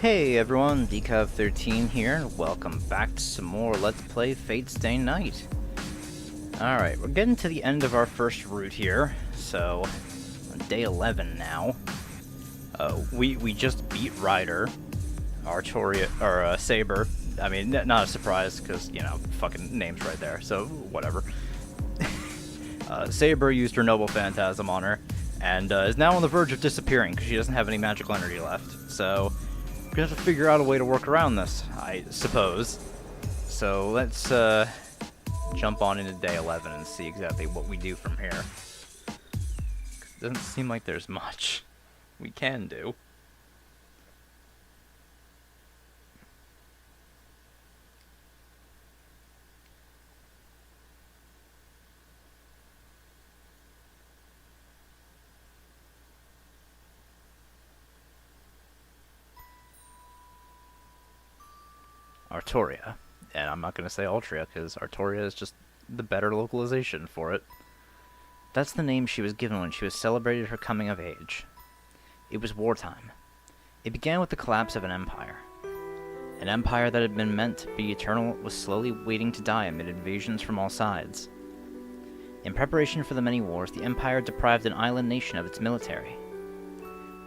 Hey everyone, Decav13 here, and welcome back to some more Let's Play Fate Stay Night. Alright, we're getting to the end of our first route here, so on day 11 now. We just beat Ryder, Artoria, or Saber. I mean, not a surprise, because, you know, fucking name's right there, so whatever. Saber used her Noble Phantasm on her, and is now on the verge of disappearing, because she doesn't have any magical energy left, so we're gonna have to figure out a way to work around this, I suppose. So let's jump on into day 11 and see exactly what we do from here. Doesn't seem like there's much we can do. Artoria. And I'm not going to say Altria, because Artoria is just the better localization for it. That's the name she was given when she was celebrated her coming of age. It was wartime. It began with the collapse of an empire. An empire that had been meant to be eternal was slowly waiting to die amid invasions from all sides. In preparation for the many wars, the empire deprived an island nation of its military.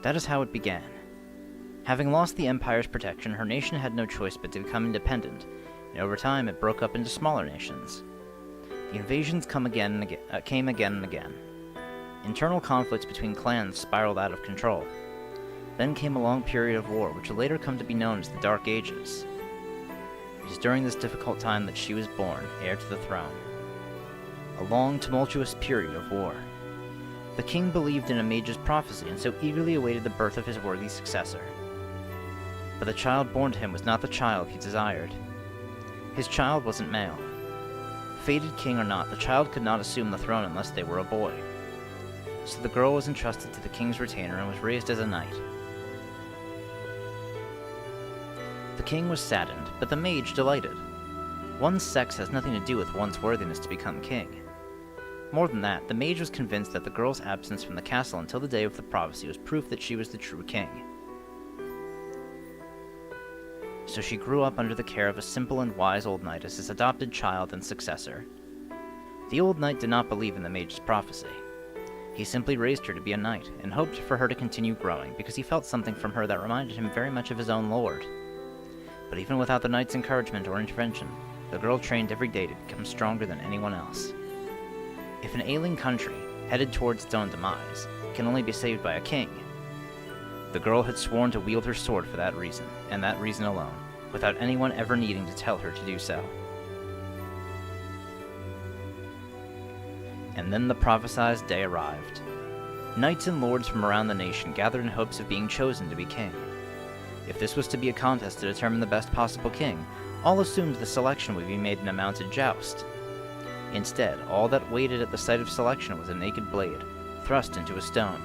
That is how it began. Having lost the Empire's protection, her nation had no choice but to become independent, and over time it broke up into smaller nations. The invasions came again and again. Internal conflicts between clans spiraled out of control. Then came a long period of war, which would later come to be known as the Dark Ages. It was during this difficult time that she was born, heir to the throne. A long, tumultuous period of war. The king believed in a mage's prophecy, and so eagerly awaited the birth of his worthy successor. But the child born to him was not the child he desired. His child wasn't male. Fated king or not, the child could not assume the throne unless they were a boy. So the girl was entrusted to the king's retainer and was raised as a knight. The king was saddened, but the mage delighted. One's sex has nothing to do with one's worthiness to become king. More than that, the mage was convinced that the girl's absence from the castle until the day of the prophecy was proof that she was the true king. So she grew up under the care of a simple and wise old knight as his adopted child and successor. The old knight did not believe in the mage's prophecy. He simply raised her to be a knight, and hoped for her to continue growing, because he felt something from her that reminded him very much of his own lord. But even without the knight's encouragement or intervention, the girl trained every day to become stronger than anyone else. If an ailing country, headed towards its own demise, can only be saved by a king, the girl had sworn to wield her sword for that reason, and that reason alone, without anyone ever needing to tell her to do so. And then the prophesied day arrived. Knights and lords from around the nation gathered in hopes of being chosen to be king. If this was to be a contest to determine the best possible king, all assumed the selection would be made in a mounted joust. Instead, all that waited at the site of selection was a naked blade, thrust into a stone.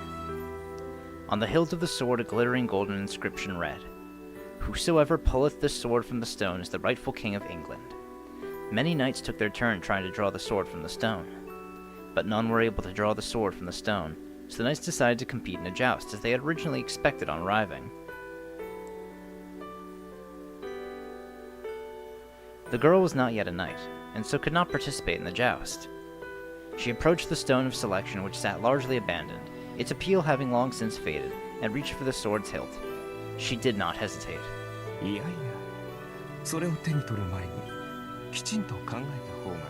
On the hilt of the sword a glittering golden inscription read, "Whosoever pulleth this sword from the stone is the rightful king of England." Many knights took their turn trying to draw the sword from the stone, but none were able to draw the sword from the stone, so the knights decided to compete in a joust as they had originally expected on arriving. The girl was not yet a knight, and so could not participate in the joust. She approached the stone of selection, which sat largely abandoned, its appeal having long since faded, and reached for the sword's hilt. She did not hesitate. いやいや、それを手に取る前にきちんと考えた方がいい。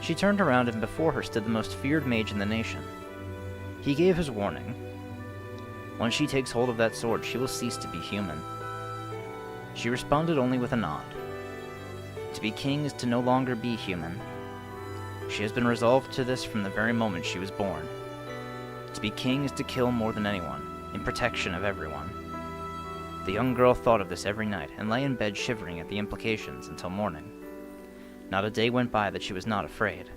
She turned around, and before her stood the most feared mage in the nation. He gave his warning. Once she takes hold of that sword, she will cease to be human. She responded only with a nod. To be king is to no longer be human. She has been resolved to this from the very moment she was born. To be king is to kill more than anyone, in protection of everyone. The young girl thought of this every night, and lay in bed shivering at the implications until morning. Not a day went by that she was not afraid.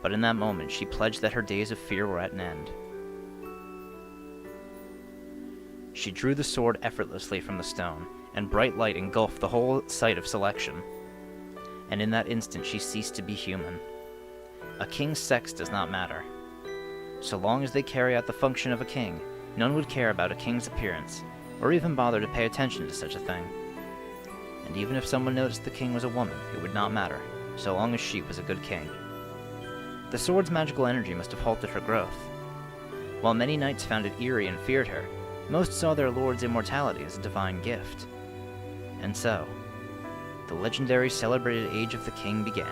But in that moment she pledged that her days of fear were at an end. She drew the sword effortlessly from the stone, and bright light engulfed the whole site of selection. And in that instant she ceased to be human. A king's sex does not matter. So long as they carry out the function of a king, None would care about a king's appearance, or even bother to pay attention to such a thing. And even if someone noticed the king was a woman, it would not matter, so long as she was a good king. The sword's magical energy must have halted her growth. While many knights found it eerie and feared her, most saw their lord's immortality as a divine gift. And so, the legendary celebrated Age of the King began.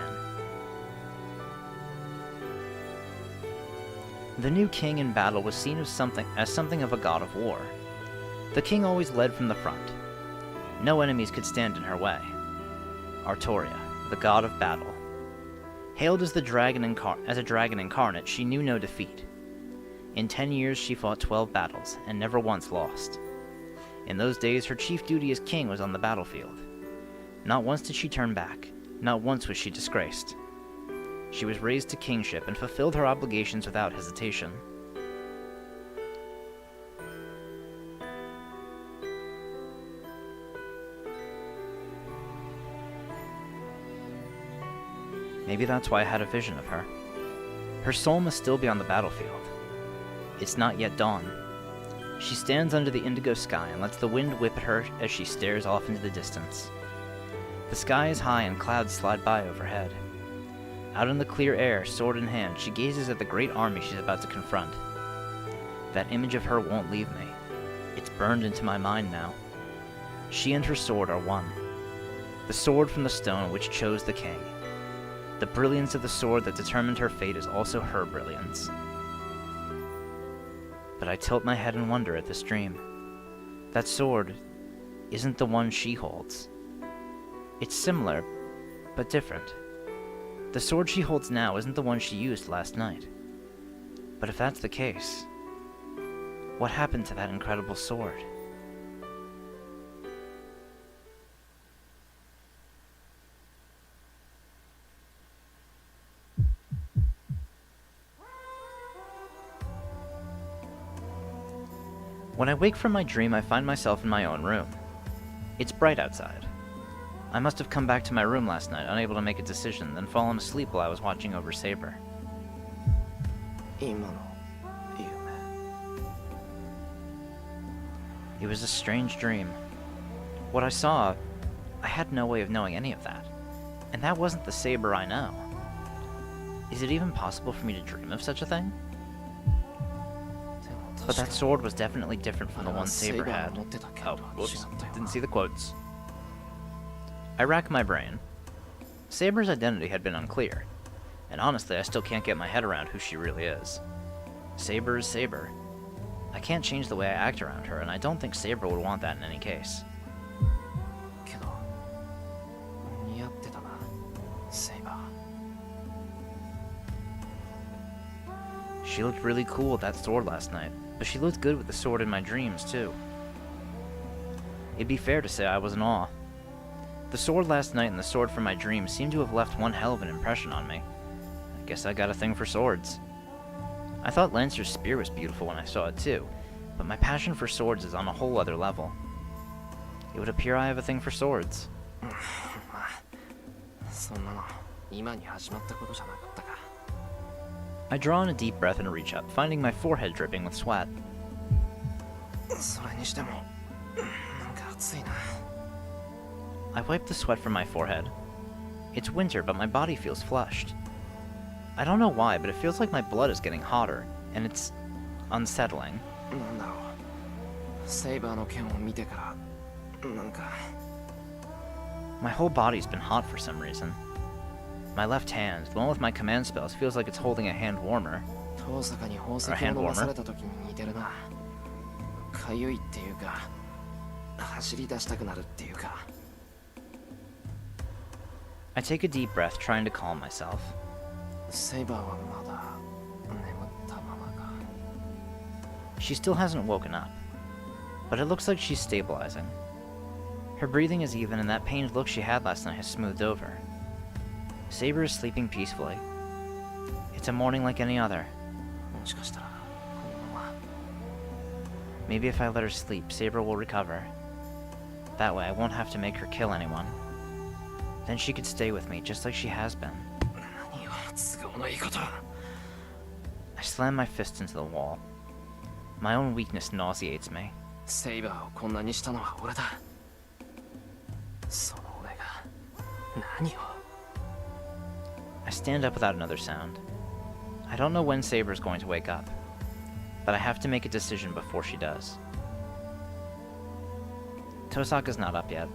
The new king in battle was seen as something of a god of war. The king always led from the front. No enemies could stand in her way. Artoria, the god of battle. Hailed as a dragon incarnate, she knew no defeat. In 10 years she fought 12 battles, and never once lost. In those days her chief duty as king was on the battlefield. Not once did she turn back, not once was she disgraced. She was raised to kingship and fulfilled her obligations without hesitation. Maybe that's why I had a vision of her. Her soul must still be on the battlefield. It's not yet dawn. She stands under the indigo sky and lets the wind whip at her as she stares off into the distance. The sky is high and clouds slide by overhead. Out in the clear air, sword in hand, she gazes at the great army she's about to confront. That image of her won't leave me. It's burned into my mind now. She and her sword are one. The sword from the stone which chose the king. The brilliance of the sword that determined her fate is also her brilliance. But I tilt my head in wonder at this dream. That sword isn't the one she holds. It's similar, but different. The sword she holds now isn't the one she used last night. But if that's the case, what happened to that incredible sword? When I wake from my dream, I find myself in my own room. It's bright outside. I must have come back to my room last night, unable to make a decision, then fallen asleep while I was watching over Saber. It was a strange dream. What I saw, I had no way of knowing any of that. And that wasn't the Saber I know. Is it even possible for me to dream of such a thing? But that sword was definitely different from the one Saber had. Oh, whoops. Didn't see the quotes. I rack my brain. Saber's identity had been unclear, and honestly I still can't get my head around who she really is. Saber is Saber. I can't change the way I act around her, and I don't think Saber would want that in any case. She looked really cool with that sword last night, but she looked good with the sword in my dreams too. It'd be fair to say I was in awe. The sword last night and the sword from my dreams seemed to have left one hell of an impression on me. I guess I got a thing for swords. I thought Lancer's spear was beautiful when I saw it too, but my passion for swords is on a whole other level. It would appear I have a thing for swords. I draw in a deep breath and reach up, finding my forehead dripping with sweat. I wipe the sweat from my forehead. It's winter, but my body feels flushed. I don't know why, but it feels like my blood is getting hotter, and it's unsettling. My whole body's been hot for some reason. My left hand, the one with my command spells, feels like it's holding a hand warmer. Or a hand warmer. I take a deep breath, trying to calm myself. She still hasn't woken up, but it looks like she's stabilizing. Her breathing is even, and that pained look she had last night has smoothed over. Saber is sleeping peacefully. It's a morning like any other. Maybe if I let her sleep, Saber will recover. That way I won't have to make her kill anyone. Then she could stay with me, just like she has been. I slam my fist into the wall. My own weakness nauseates me. セイバーをこんなにしたのは俺だ。その俺が何を。 I stand up without another sound. I don't know when Saber's going to wake up, but I have to make a decision before she does. Tosaka's not up yet.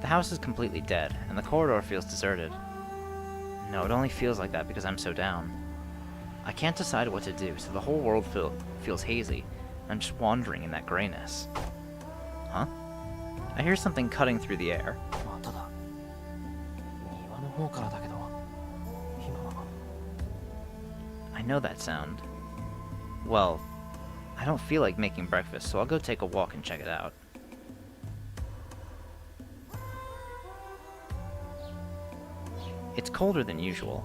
The house is completely dead, and the corridor feels deserted. No, it only feels like that because I'm so down. I can't decide what to do, so the whole world feels hazy. I'm just wandering in that grayness. Huh? I hear something cutting through the air. まただ。庭の方からだけど、今は。 I know that sound. Well, I don't feel like making breakfast, so I'll go take a walk and check it out. It's colder than usual.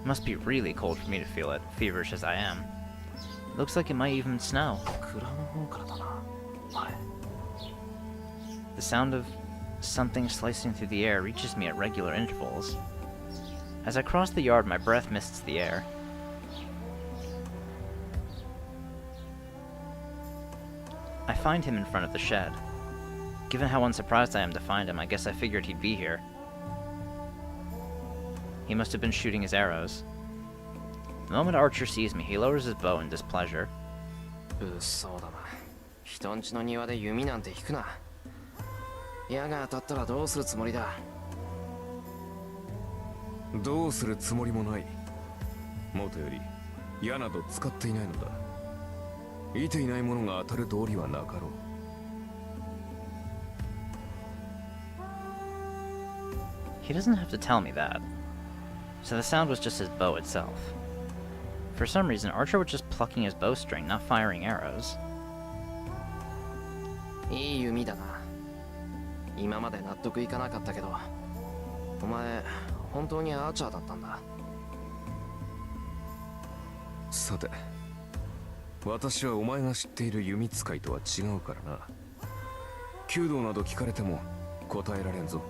Must be really cold for me to feel it, feverish as I am. Looks like it might even snow. 蔵の方からだな。あれ。 The sound of something slicing through the air reaches me at regular intervals. As I cross the yard, my breath mists the air. I find him in front of the shed. Given how unsurprised I am to find him, I guess I figured he'd be here. He must have been shooting his arrows. The moment Archer sees me, he lowers his bow in displeasure. そうだな。人んちの庭で弓なんて引くな。矢が当たったらどうするつもりだ。どうするつもりもない。もとより矢など使っていないのだ。いていないものが当たる道理はなかろう。He doesn't have to tell me that. So the sound was just his bow itself. For some reason, Archer was just plucking his bowstring, not firing arrows. いい弓だな。今まで納得いかなかったけど、お前本当にアーチャーだったんだ。さて、私はお前が知っている弓使いとは違うからな。弓道など聞かれても答えられんぞ。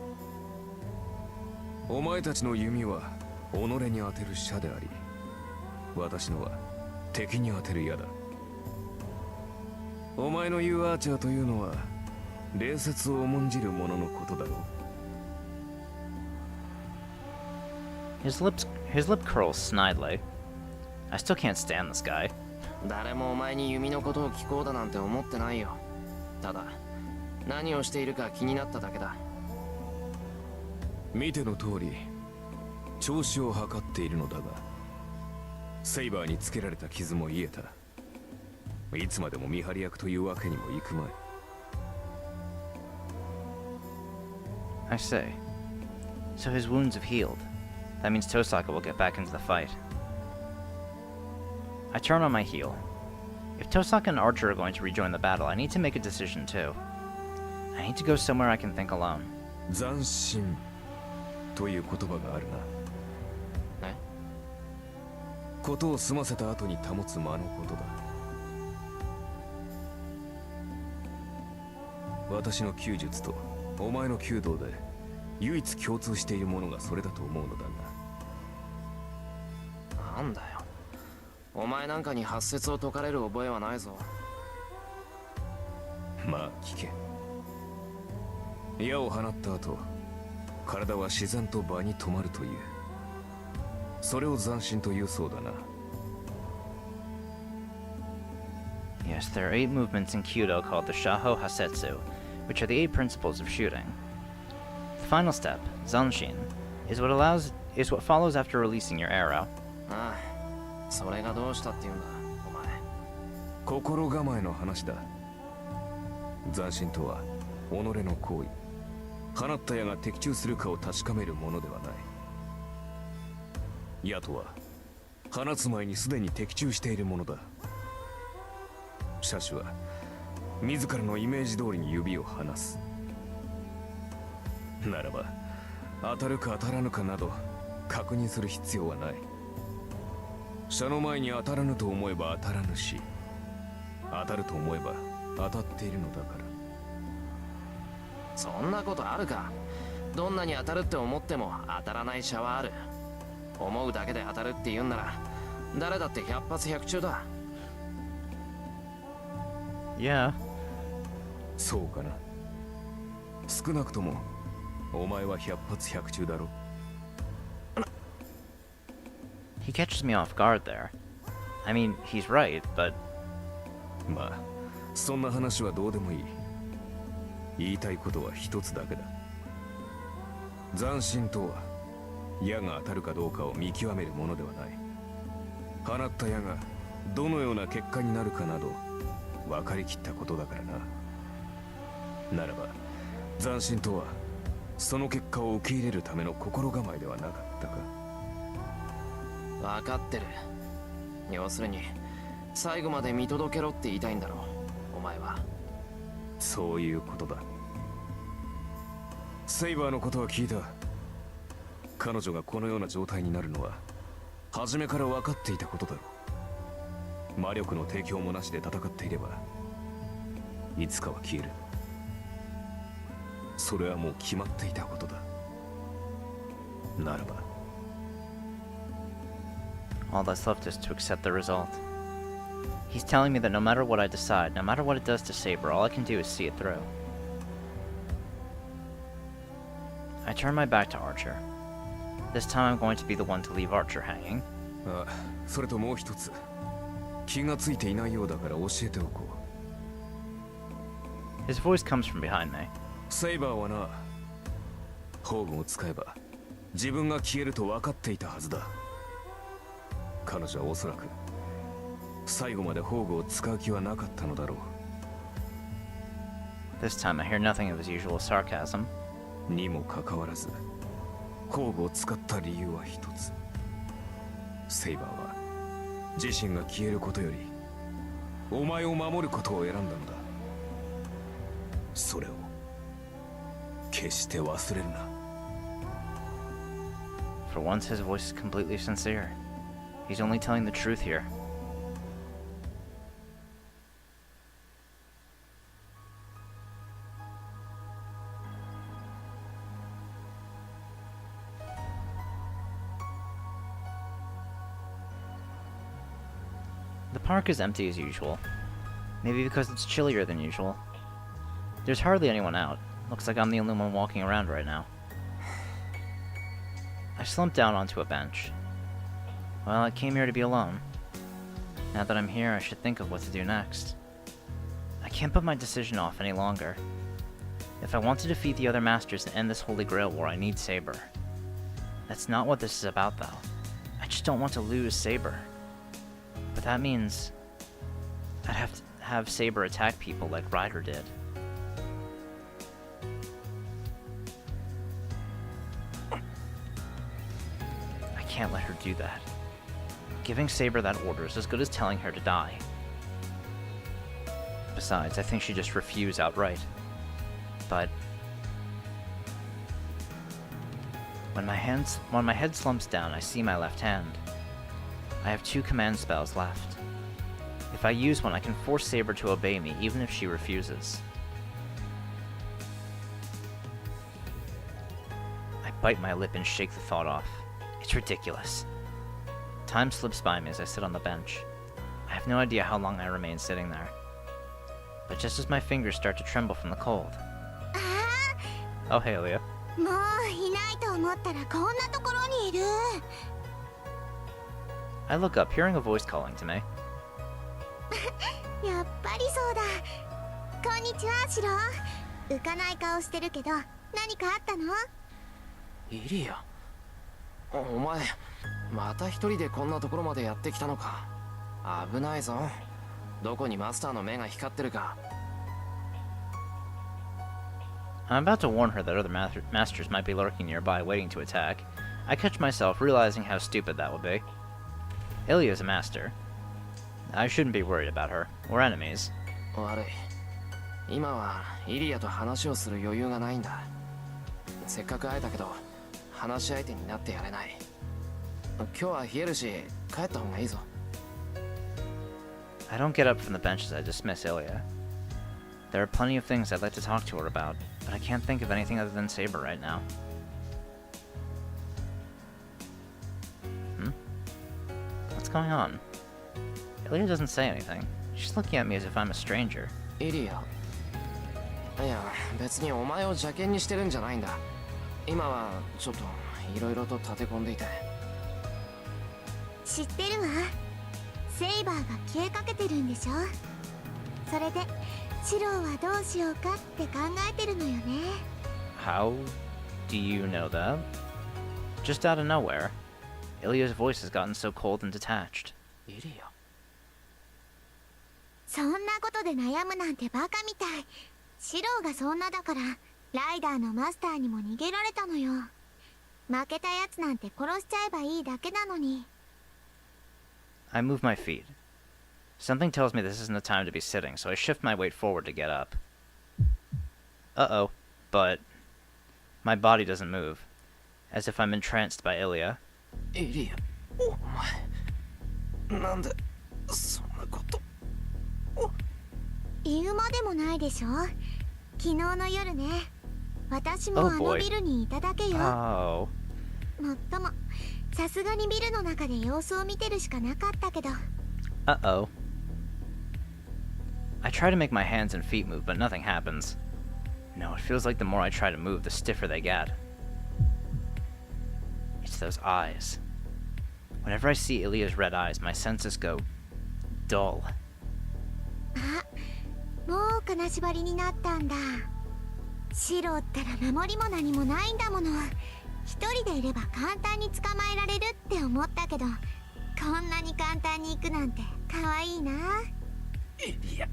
お前たちの弓は己に当てる射であり、私のは敵に当てる矢だ。お前の言うアーチャーというのは礼節を重んじる者のことだろう。 His lip curls snidely. I still can't stand this guy. 誰もお前に弓のことを聞こうだなんて思ってないよ。ただ何をしているか気になっただけだ。見ての通り調子を測っているのだが、セイバーにつけられた傷も癒えた。いつまでも見張り役というわけにもいくまい。 I say. So his wounds have healed. That means Tosaka will get back into the fight. I turn on my heel. If Tosaka and Archer are going to rejoin the battle, I need to make a decision too. I need to go somewhere I can think alone. 斬新という言葉があるな。え？ことを済ませた後に保つ間のことだ。私の弓術とお前の弓道で唯一共通しているものがそれだと思うのだが。なんだよ。お前なんかに発説を解かれる覚えはないぞ。まあ聞け。矢を放った後、体は自然と場に止まるという。それを斬新というそうだな。 Yes, there are 8 movements in Kyudo called the Shaho Hasetsu, which are the 8 principles of shooting. The final step, Zanshin, is what follows after releasing your arrow. ああ、それがどうしたっていうんだ、お前。心構えの話だ。斬新とは己の行為。放った矢が的中するかを確かめるものではない。矢とは放つ前にすでに的中しているものだ。射手は自らのイメージ通りに指を離す。ならば当たるか当たらぬかなど確認する必要はない。射の前に当たらぬと思えば当たらぬし、当たると思えば当たっているのだから。そんなことあるか。どんなに当たるって思っても当たらない射はある。思うだけで当たるって言うんなら誰だって100発100中だ。Yeah. そうかな。少なくともお前は百発百中だろ。 He catches me off guard there. I mean, he's right, but まあそんな話はどうでもいい。言いたいことは一つだけだ。斬新とは矢が当たるかどうかを見極めるものではない。放った矢がどのような結果になるかなど分かりきったことだからな。ならば斬新とはその結果を受け入れるための心構えではなかったか。分かってる。要するに最後まで見届けろって言いたいんだろう、お前は。そういうことだ。セイバーのことは聞いた。彼女がこのような状態になるのは初めから分かっていたことだろう。魔力の提供もなしで戦っていればいつかは消える。それはもう決まっていたことだ。ならば all that's left is to accept the result. He's telling me that no matter what I decide, no matter what it does to Saber, all I can do is see it through. I turn my back to Archer. This time I'm going to be the one to leave Archer hanging. あ、それともう一つ気がついていないようだから教えておこう。 His voice comes from behind me. セイバーはな、宝具を使えば自分が消えると分かっていたはずだ。彼女はおそらく最後まで宝具を使う気はなかったのだろう。 This time I hear nothing of his usual sarcasm. にもかかわらず宝具を使った理由は一つ。セイバーは自身が消えることよりお前を守ることを選んだのだ。それを決して忘れるな。 For once his voice is completely sincere. He's only telling the truth here. The park is empty as usual. Maybe because it's chillier than usual. There's hardly anyone out. Looks like I'm the only one walking around right now. I slump down onto a bench. Well, I came here to be alone. Now that I'm here, I should think of what to do next. I can't put my decision off any longer. If I want to defeat the other masters and end this Holy Grail war, I need Saber. That's not what this is about, though. I just don't want to lose Saber. But that means I'd have to have Saber attack people like Ryder did. I can't let her do that. Giving Saber that order is as good as telling her to die. Besides, I think she'd just refuse outright. But when my head slumps down, I see my left hand. I have 2 command spells left. If I use one, I can force Saber to obey me, even if she refuses. I bite my lip and shake the thought off. It's ridiculous. Time slips by me as I sit on the bench. I have no idea how long I remain sitting there. But just as my fingers start to tremble from the cold... Oh, hey, Leah. もういないと思ったらこんなところにいる。 I look up, hearing a voice calling to me. やっぱりそうだ。こんにちは、シロ。浮かない顔してるけど、何かあったの？イリア、お前また一人でこんなところまでやってきたのか。危ないぞ。どこにマスターの目が光ってるか。 I'm about to warn her that other masters might be lurking nearby, waiting to attack. I catch myself, realizing how stupid that would be. Ilya's a master. I shouldn't be worried about her. We're enemies. 悪い。今はイリアと話をする余裕がないんだ。せっかく会えたけど、話し相手になってやれない。今日は冷えるし、帰った方がいいぞ。 I don't get up from the bench as I dismiss Ilya. There are plenty of things I'd like to talk to her about, but I can't think of anything other than Saber right now. What's going on? Ilya doesn't say anything. She's looking at me as if I'm a stranger. イリア。いや、別にお前を邪険にしてるんじゃないんだ。今はちょっといろいろと立て込んでいて。知ってるわ。セイバーが消えかけてるんでしょ。それでシロはどうしようかって考えてるのよね。 How do you know that? Just out of nowhere, Ilya's voice has gotten so cold and detached. イリア。そんなことで悩むなんてバカみたい。シロがそんなだからライダーのマスターにも逃げられたのよ。負けたやつなんて殺しちゃえばいいだけなのに。 I move my feet. Something tells me this isn't the time to be sitting, so I shift my weight forward to get up. Uh-oh. But my body doesn't move, as if I'm entranced by Ilya. イリア、お前なんでそんなこと。言うまでもないでしょ。昨日の夜ね、私も Oh あの boy. ビルにいただけよ。 Oh. もっともさすがにビルの中で様子を見てるしかなかったけど。 Uh-oh. I try to make my hands and feet move, but nothing happens. No, it feels like the more I try to move, the stiffer they get. It's those eyes. Whenever I see Ilya's red eyes, my senses go dull. あ、もう金縛りになったんだ。シロったら守りも何もないんだもの。一人でいれば簡単に捕まえられるって思ったけど、こんなに簡単に行くなんて可愛いな。イリア。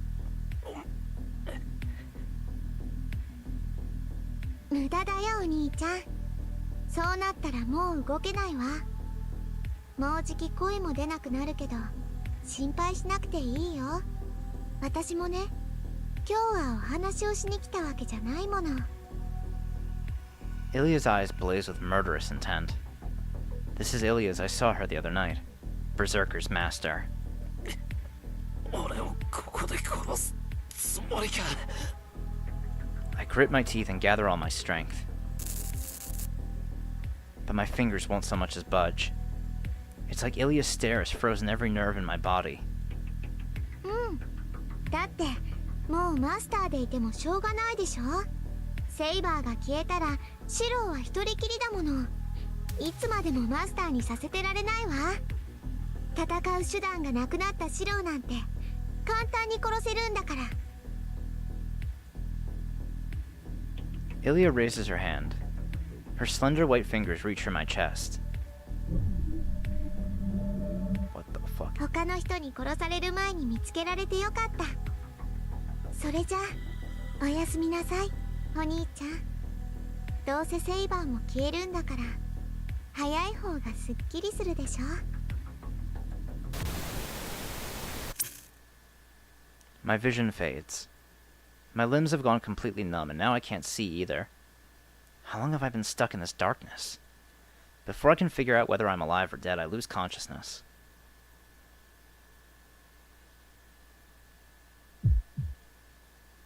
無駄だよお兄ちゃん。そうなったらもう動けないわ。もうじき声も出なくなるけど心配しなくていいよ。私もね、今日はお話をしに来たわけじゃないもの。 Ilya's eyes blaze with murderous intent. This is Ilya as I saw her the other night. Berserker's master. 俺をここで殺すつもりか。 I grit my teeth and gather all my strength. But my fingers won't so much as budge. It's like Ilya's stare has frozen every nerve in my body. うん。だってもうマスターでいてもしょうがないでしょ。セイバーが消えたらシローは一人きりだもの。いつまでもマスターにさせてられないわ。戦う手段がなくなったシローなんて簡単に殺せるんだから。 Ilya raises her hand. Her slender white fingers reach for my chest. What the fuck? 他の人に殺される前に見つけられてよかった。それじゃあおやすみなさいお兄ちゃん。どうせセイバーも消えるんだから早い方がすっきりするでしょ。 My vision fades. My limbs have gone completely numb, and now I can't see either. How long have I been stuck in this darkness? Before I can figure out whether I'm alive or dead, I lose consciousness.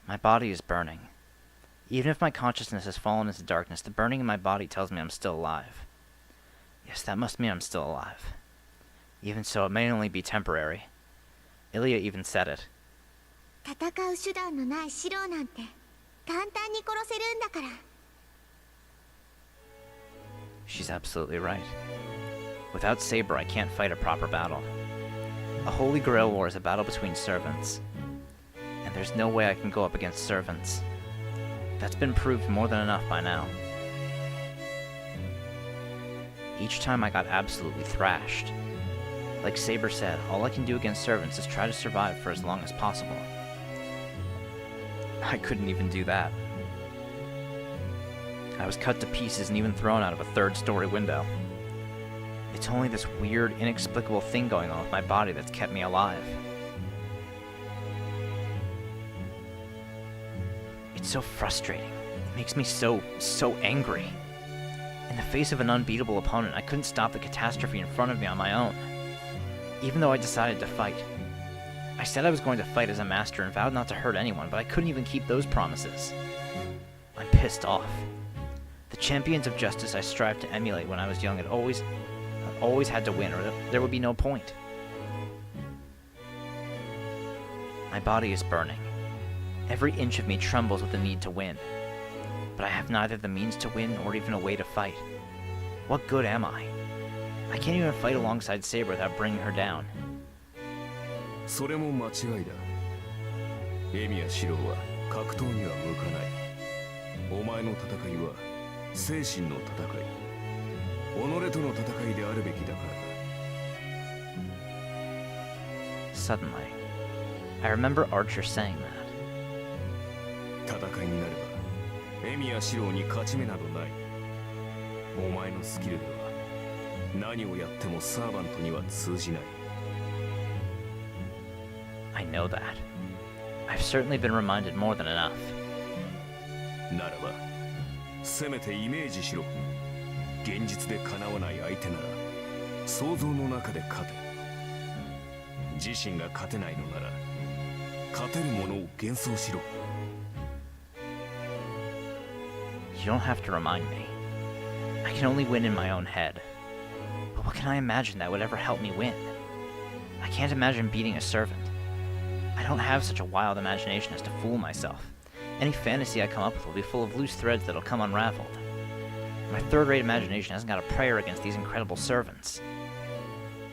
My body is burning. Even if my consciousness has fallen into darkness, the burning in my body tells me I'm still alive. Yes, that must mean I'm still alive. Even so, it may only be temporary. Ilya even said it. 戦う手段のないシローなんて簡単に殺せるんだから。 She's absolutely right. Without Saber, I can't fight a proper battle. A Holy Grail war is a battle between servants. And there's no way I can go up against servants. That's been proved more than enough by now. Each time I got absolutely thrashed. Like Saber said, all I can do against servants is try to survive for as long as possible. I couldn't even do that. I was cut to pieces and even thrown out of a third-story window. It's only this weird, inexplicable thing going on with my body that's kept me alive. It's so frustrating. It makes me so angry. In the face of an unbeatable opponent, I couldn't stop the catastrophe in front of me on my own. Even though I decided to fight. I said I was going to fight as a master and vowed not to hurt anyone, but I couldn't even keep those promises. I'm pissed off. The champions of justice I strived to emulate when I was young had always had to win, or there would be no point. My body is burning. Every inch of me trembles with the need to win. But I have neither the means to win or even a way to fight. What good am I? I can't even fight alongside Saber without bringing her down. それも間違いだ。エミやシロは格闘には向かない。お前の戦いは精神の戦い。己との戦いであるべきだからだ。Suddenly, I remember Archer saying that. 戦いになればエミやシロに勝ち目などない。お前のスキルでは何をやってもサーバントには通じない。I know that. I've certainly been reminded more than enough. ならばせめてイメージしろ。現実でかなわない相手なら想像の中で勝て。自身が勝てないのなら勝てるものを幻想しろ。 You don't have to remind me. I can only win in my own head. But what can I imagine that would ever help me win? I can't imagine beating a servant. I don't have such a wild imagination as to fool myself. Any fantasy I come up with will be full of loose threads that'll come unraveled. My third-rate imagination hasn't got a prayer against these incredible servants.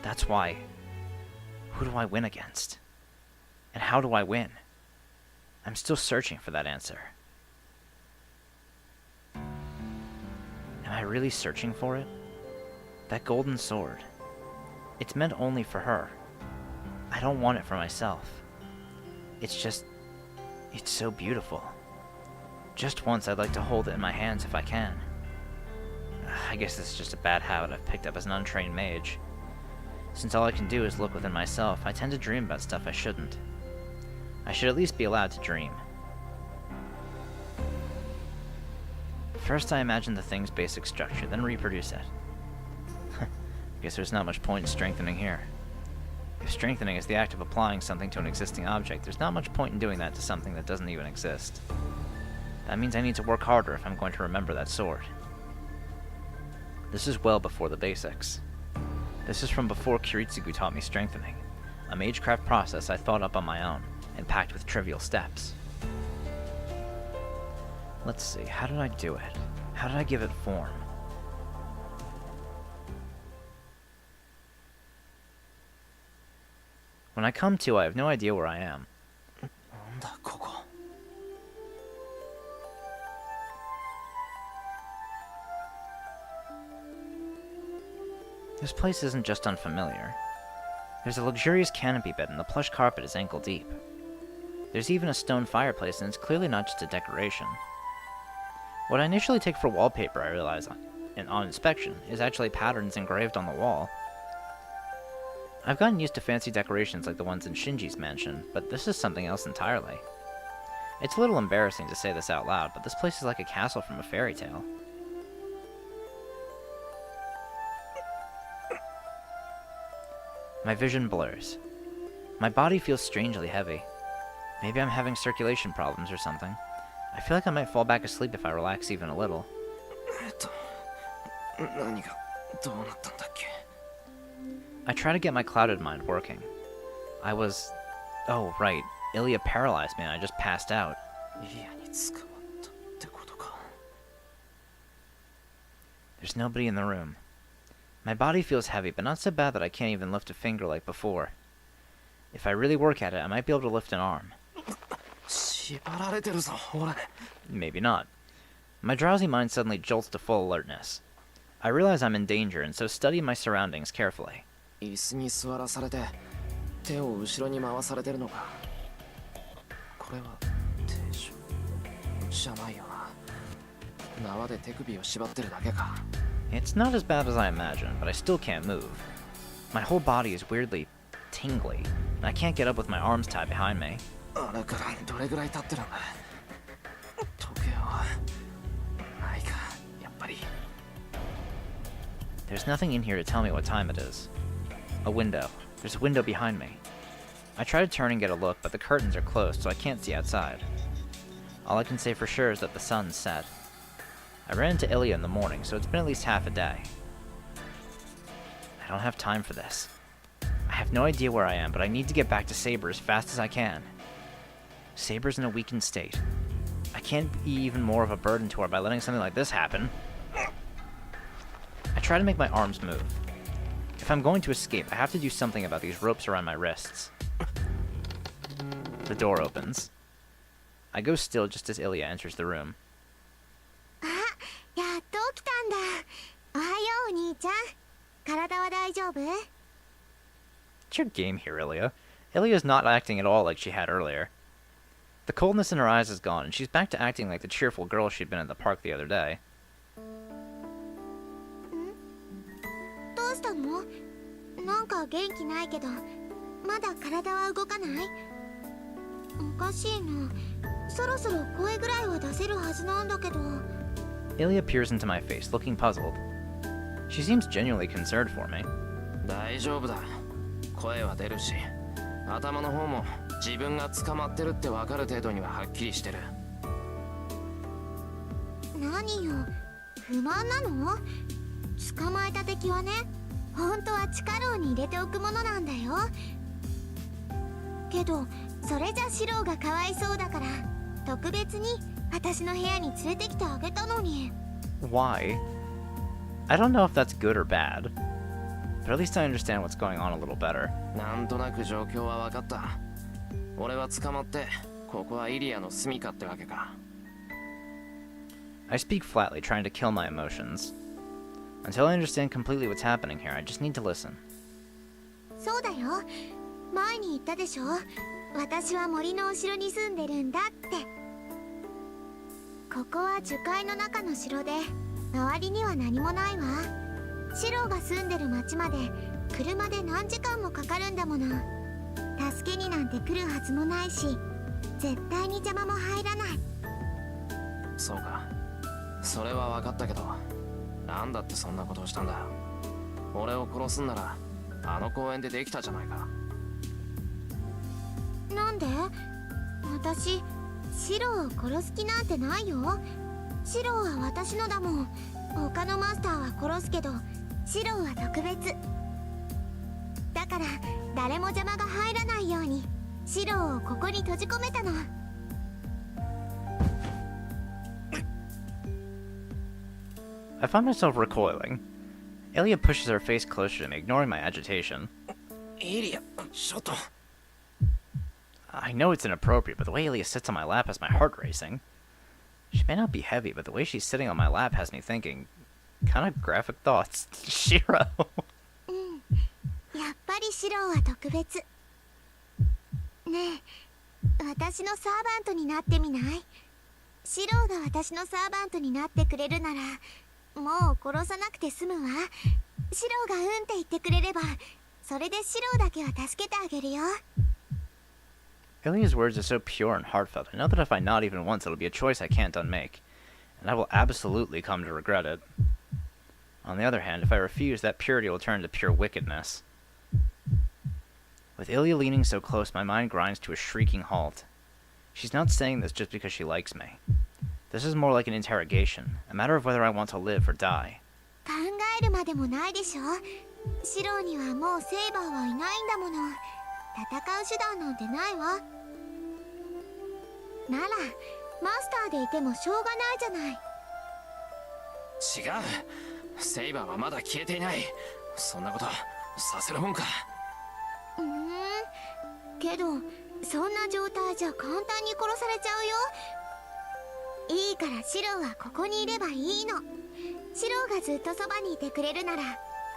That's why... Who do I win against? And how do I win? I'm still searching for that answer. Am I really searching for it? That golden sword. It's meant only for her. I don't want it for myself. It's just... It's so beautiful. Just once I'd like to hold it in my hands if I can. I guess this is just a bad habit I've picked up as an untrained mage. Since all I can do is look within myself, I tend to dream about stuff I shouldn't. I should at least be allowed to dream. First I imagine the thing's basic structure, then reproduce it. Guess there's not much point in strengthening here. If strengthening is the act of applying something to an existing object, there's not much point in doing that to something that doesn't even exist. That means I need to work harder if I'm going to remember that sword. This is well before the basics. This is from before Kiritsugu taught me strengthening, a magecraft process I thought up on my own, and packed with trivial steps. Let's see, how did I do it? How did I give it form? When I come to, I have no idea where I am. なんだここ。 This place isn't just unfamiliar. There's a luxurious canopy bed and the plush carpet is ankle deep. There's even a stone fireplace and it's clearly not just a decoration. What I initially take for wallpaper, I realize, on inspection, is actually patterns engraved on the wall. I've gotten used to fancy decorations like the ones in Shinji's mansion, but this is something else entirely. It's a little embarrassing to say this out loud, but this place is like a castle from a fairy tale. My vision blurs. My body feels strangely heavy. Maybe I'm having circulation problems or something. I feel like I might fall back asleep if I relax even a little. 何がどうなったんだっけ。 I try to get my clouded mind working. I was... Oh, right. Ilya paralyzed me and I just passed out. イリアに捕まったってことか。 There's nobody in the room. My body feels heavy, but not so bad that I can't even lift a finger like before. If I really work at it, I might be able to lift an arm. 縛られてるぞ、俺。 Maybe not. My drowsy mind suddenly jolts to full alertness. I realize I'm in danger, and so study my surroundings carefully. 椅子に座らされて手を後ろに回されてるのか。これは手錠じゃないよな。縄で手首を縛ってるだけか。 It's not as bad as I imagined, but I still can't move. My whole body is weirdly tingly, and I can't get up with my arms tied behind me. あれからどれぐらい経ってるんだ。時計はないか、やっぱり。 There's nothing in here to tell me what time it is. A window. There's a window behind me. I try to turn and get a look, but the curtains are closed, so I can't see outside. All I can say for sure is that the sun's set. I ran into Ilya in the morning, so it's been at least half a day. I don't have time for this. I have no idea where I am, but I need to get back to Saber as fast as I can. Saber's in a weakened state. I can't be even more of a burden to her by letting something like this happen. I try to make my arms move. If I'm going to escape, I have to do something about these ropes around my wrists. The door opens. I go still just as Ilya enters the room. あ、やっと起きたんだ。おはよう、お兄ちゃん。体は大丈夫？ It's your game here, Ilya. Ilya's not acting at all like she had earlier. The coldness in her eyes is gone, and she's back to acting like the cheerful girl she'd been at the park the other day. どうしたの？なんか元気ないけど、まだ体は動かない？おかしいな。そろそろ声ぐらいは出せるはずなんだけど。Ilya peers into my face, looking puzzled. She seems genuinely concerned for me. 大丈夫だ。声は出るし、頭の方も自分が捕まってるって分かる程度にははっきりしてる。何よ、不満なの？捕まえた敵はね、本当は地下牢に入れておくものなんだよ。けどそれじゃシローがかわいそうだから、特別に私の部屋に連れてきてあげたのに。 Why? I don't know if that's good or bad, but at least I understand what's going on a little better. なんとなく状況は分かった。俺は捕まって、ここはイリアの住処ってわけか。I speak flatly, trying to kill my emotions. Until I understand completely what's happening here, I just need to listen. そうだよ。前に言ったでしょ。私は森のお城に住んでるんだって。ここは樹海の中の城で、周りには何もないわ。シローが住んでる町まで車で何時間もかかるんだもの。助けになんて来るはずもないし、絶対に邪魔も入らない。そうか。それは分かったけど、なんだってそんなことをしたんだ。俺を殺すんなら、あの公園でできたじゃないか。なんで？私、シローを殺す気なんてないよ。シローは私のだもん。他のマスターは殺すけど、シローは特別。だから誰も邪魔が入らないようにシローをここに閉じ込めたの。 I find myself recoiling. Ilya pushes her face closer to me, ignoring my agitation. イリア、ちょっと。I know it's inappropriate, but the way Ilya sits on my lap has my heart racing. She may not be heavy, but the way she's sitting on my lap has me thinking kind of graphic thoughts. Shiro! やっぱりシローは特別。ねえ、私のサーバントになってみない？シローが私のサーバントになってくれるなら、もう殺さなくて済むわ。シローがうんって言ってくれれば、それでシローだけは助けてあげるよ。 Ilya's words are so pure and heartfelt. I know that if I nod even once, it'll be a choice I can't unmake, and I will absolutely come to regret it. On the other hand, if I refuse, that purity will turn to pure wickedness. With Ilya leaning so close, my mind grinds to a shrieking halt. She's not saying this just because she likes me. This is more like an interrogation, a matter of whether I want to live or die. 考えるまでもないでしょ。シローにはもうセイバーはいないんだもの。戦う手段なんてないわ。ならマスターでいてもしょうがないじゃない。違う。セイバーはまだ消えていない。そんなことさせるもんか。けどそんな状態じゃ簡単に殺されちゃうよ。いいからシローはここにいればいいの。シローがずっとそばにいてくれるなら、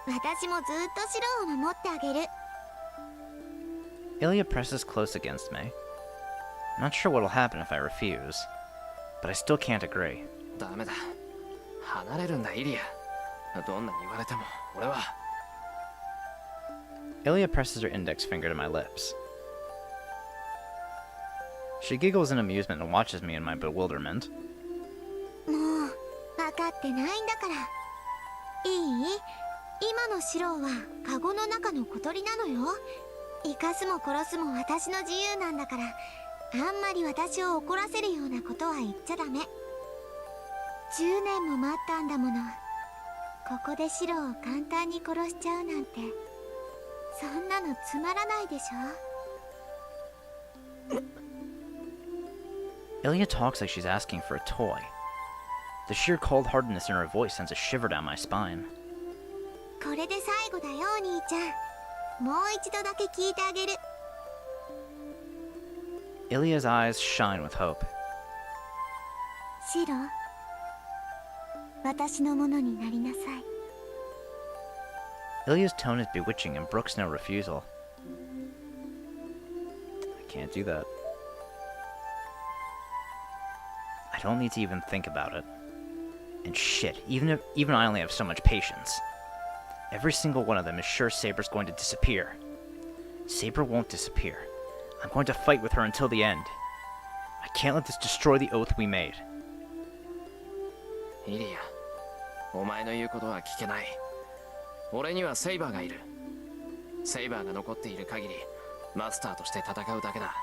私もずっとシローを守ってあげる。 Ilya presses close against me. I'm not sure what'll happen if I refuse, but I still can't agree. ダメだ。離れるんだ、イリア。どんなに言われても俺は。 Ilya presses her index finger to my lips. She giggles in amusement and watches me in my bewilderment. もう分かってないんだから。いい？今のシローはカゴの中の小鳥なのよ。生かすも殺すも私の自由なんだから、あんまり私を怒らせるようなことは言っちゃダメ。10年も待ったんだもの。ここでシローを簡単に殺しちゃうなんて、そんなのつまらないでしょ。Ilya talks like she's asking for a toy. The sheer cold-heartedness in her voice sends a shiver down my spine. これで最後だよお兄ちゃん。もう一度だけ聞いてあげる。Ilya's eyes shine with hope. シロ、私のものになりなさい。 Ilya's tone is bewitching and brooks no refusal. I can't do that. I don't need to even think about it. And shit, even I only have so much patience. Every single one of them is sure Saber's going to disappear. Saber won't disappear. I'm going to fight with her until the end. I can't let this destroy the oath we made. イリア、お前の言うことは聞けない。俺にはセイバーがいる。セイバーが残っている限り、マスターとして戦うだけだ。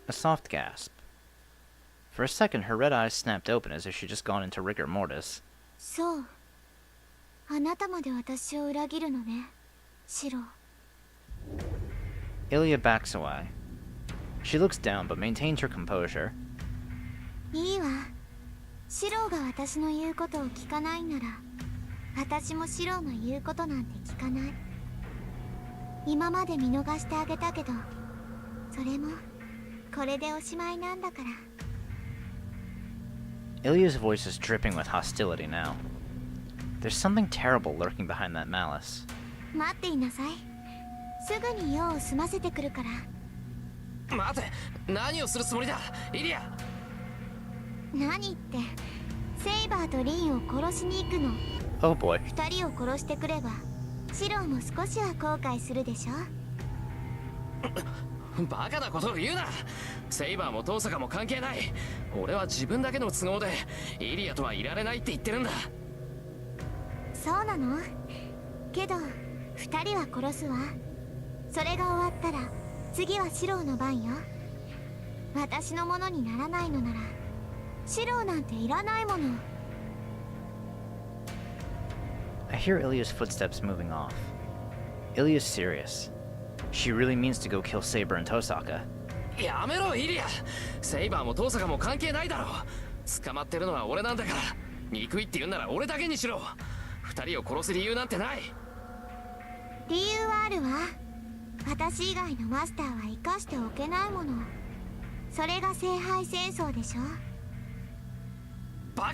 A soft gasp. For a second, her red eyes snapped open as if she'd just gone into rigor mortis. そう。あなたまで私を裏切るのね、シロ。Ilya backs away. She looks down but maintains her composure. いいわ。シロが私の言うことを聞かないなら、私もシロの言うことなんて聞かない。今まで見逃してあげたけど、それもこれでおしまいなんだから。Ilya's voice is dripping with hostility now. There's something terrible lurking behind that malice. 待っていなさい。すぐに用を済ませてくるから。待て、何をするつもりだ、イリア。何って、セイバーとリンを殺しに行くの。 Oh boy. 二人を殺してくれば、シロも少しは後悔するでしょ。バカなことを言うな。セイバーもトウサカも関係ない。俺は自分だけの都合でイリアとはいられないって言ってるんだ。そうなの？けど二人は殺すわ。それが終わったら次はシローの番よ。私のものにならないのならシローなんていらないもの。 I hear Ilya's footsteps moving off. Ilya's serious. She really means to go kill Saber and Tosaka. やめろイリア。セイバーもトウサカも関係ないだろ。捕まってるのは俺なんだから。憎いって言うなら俺だけにしろ。二人を殺す理由なんてない。理由はあるわ。私以外のマスターは生かしておけないもの。それが聖杯戦争でしょ。バカ、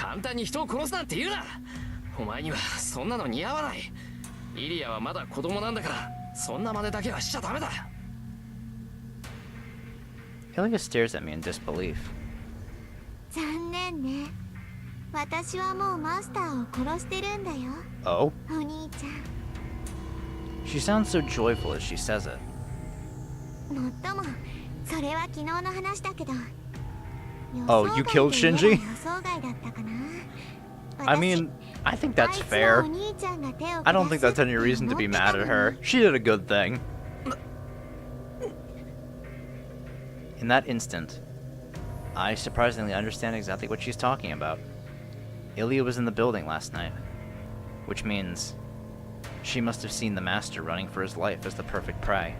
簡単に人を殺すなんて言うな。お前にはそんなの似合わない。イリアはまだ子供なんだから、そんな真似だけはしちゃダメだ。Ilya stares at me in disbelief. 残念ね。私はもうマスターを殺してるんだよ。 Oh? お兄ちゃん。 She sounds so joyful as she says it. もっとも、それは昨日の話だけど。 Oh, you killed Shinji? 予想外だったかな。 I mean, I think that's fair. I don't think that's any reason to be mad at her. She did a good thing. In that instant, I surprisingly understand exactly what she's talking about. Ilya was in the building last night, which means she must have seen the master running for his life as the perfect prey.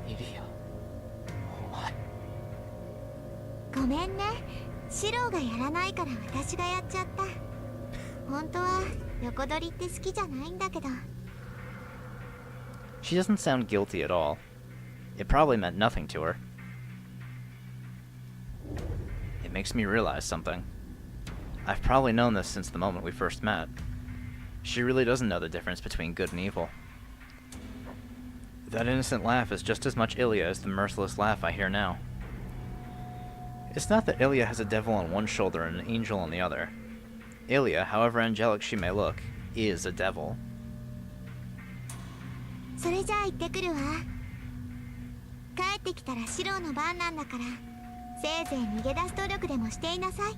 イリア、お前。ごめんね。シローがやらないから私がやっちゃった。本当は横取りって好きじゃないんだけど。 She doesn't sound guilty at all. It probably meant nothing to her. It makes me realize something. I've probably known this since the moment we first met. She really doesn't know the difference between good and evil. That innocent laugh is just as much Ilya as the merciless laugh I hear now. It's not that Ilya has a devil on one shoulder and an angel on the other. Ilya, however angelic she may look, is a devil. それじゃあ行ってくるわ。帰ってきたらシローの番なんだから、せいぜい逃げ出す努力でもしていなさい。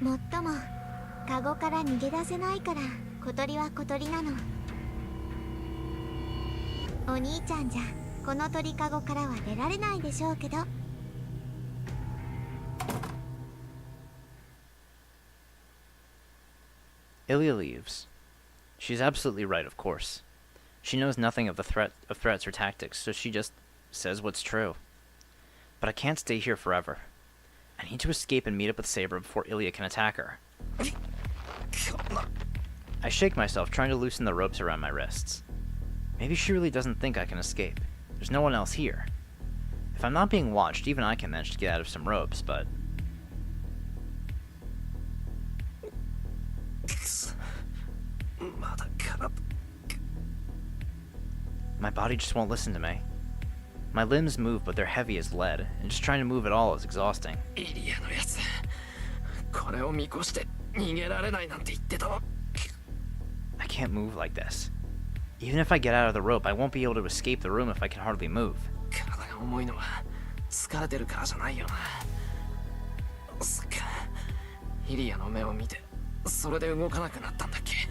もっとも、カゴから逃げ出せないから、小鳥は小鳥なの。お兄ちゃんじゃ、この鳥カゴからは出られないでしょうけど。Ilya leaves. She's absolutely right, of course. She knows nothing of the threats or tactics, so she just says what's true. But I can't stay here forever. I need to escape and meet up with Saber before Ilya can attack her. I shake myself, trying to loosen the ropes around my wrists. Maybe she really doesn't think I can escape. There's no one else here. If I'm not being watched, even I can manage to get out of some ropes, but... My body just won't listen to me. My limbs move, but they're heavy as lead, and just trying to move at all is exhausting. イリアのやつこれを見越して逃げられないなんて言ってたわ I can't move like this. Even if I get out of the rope, I won't be able to escape the room if I can hardly move. 体が重いのは疲れてるからじゃないよなそっかイリアの目を見てそれで動かなくなったんだっけ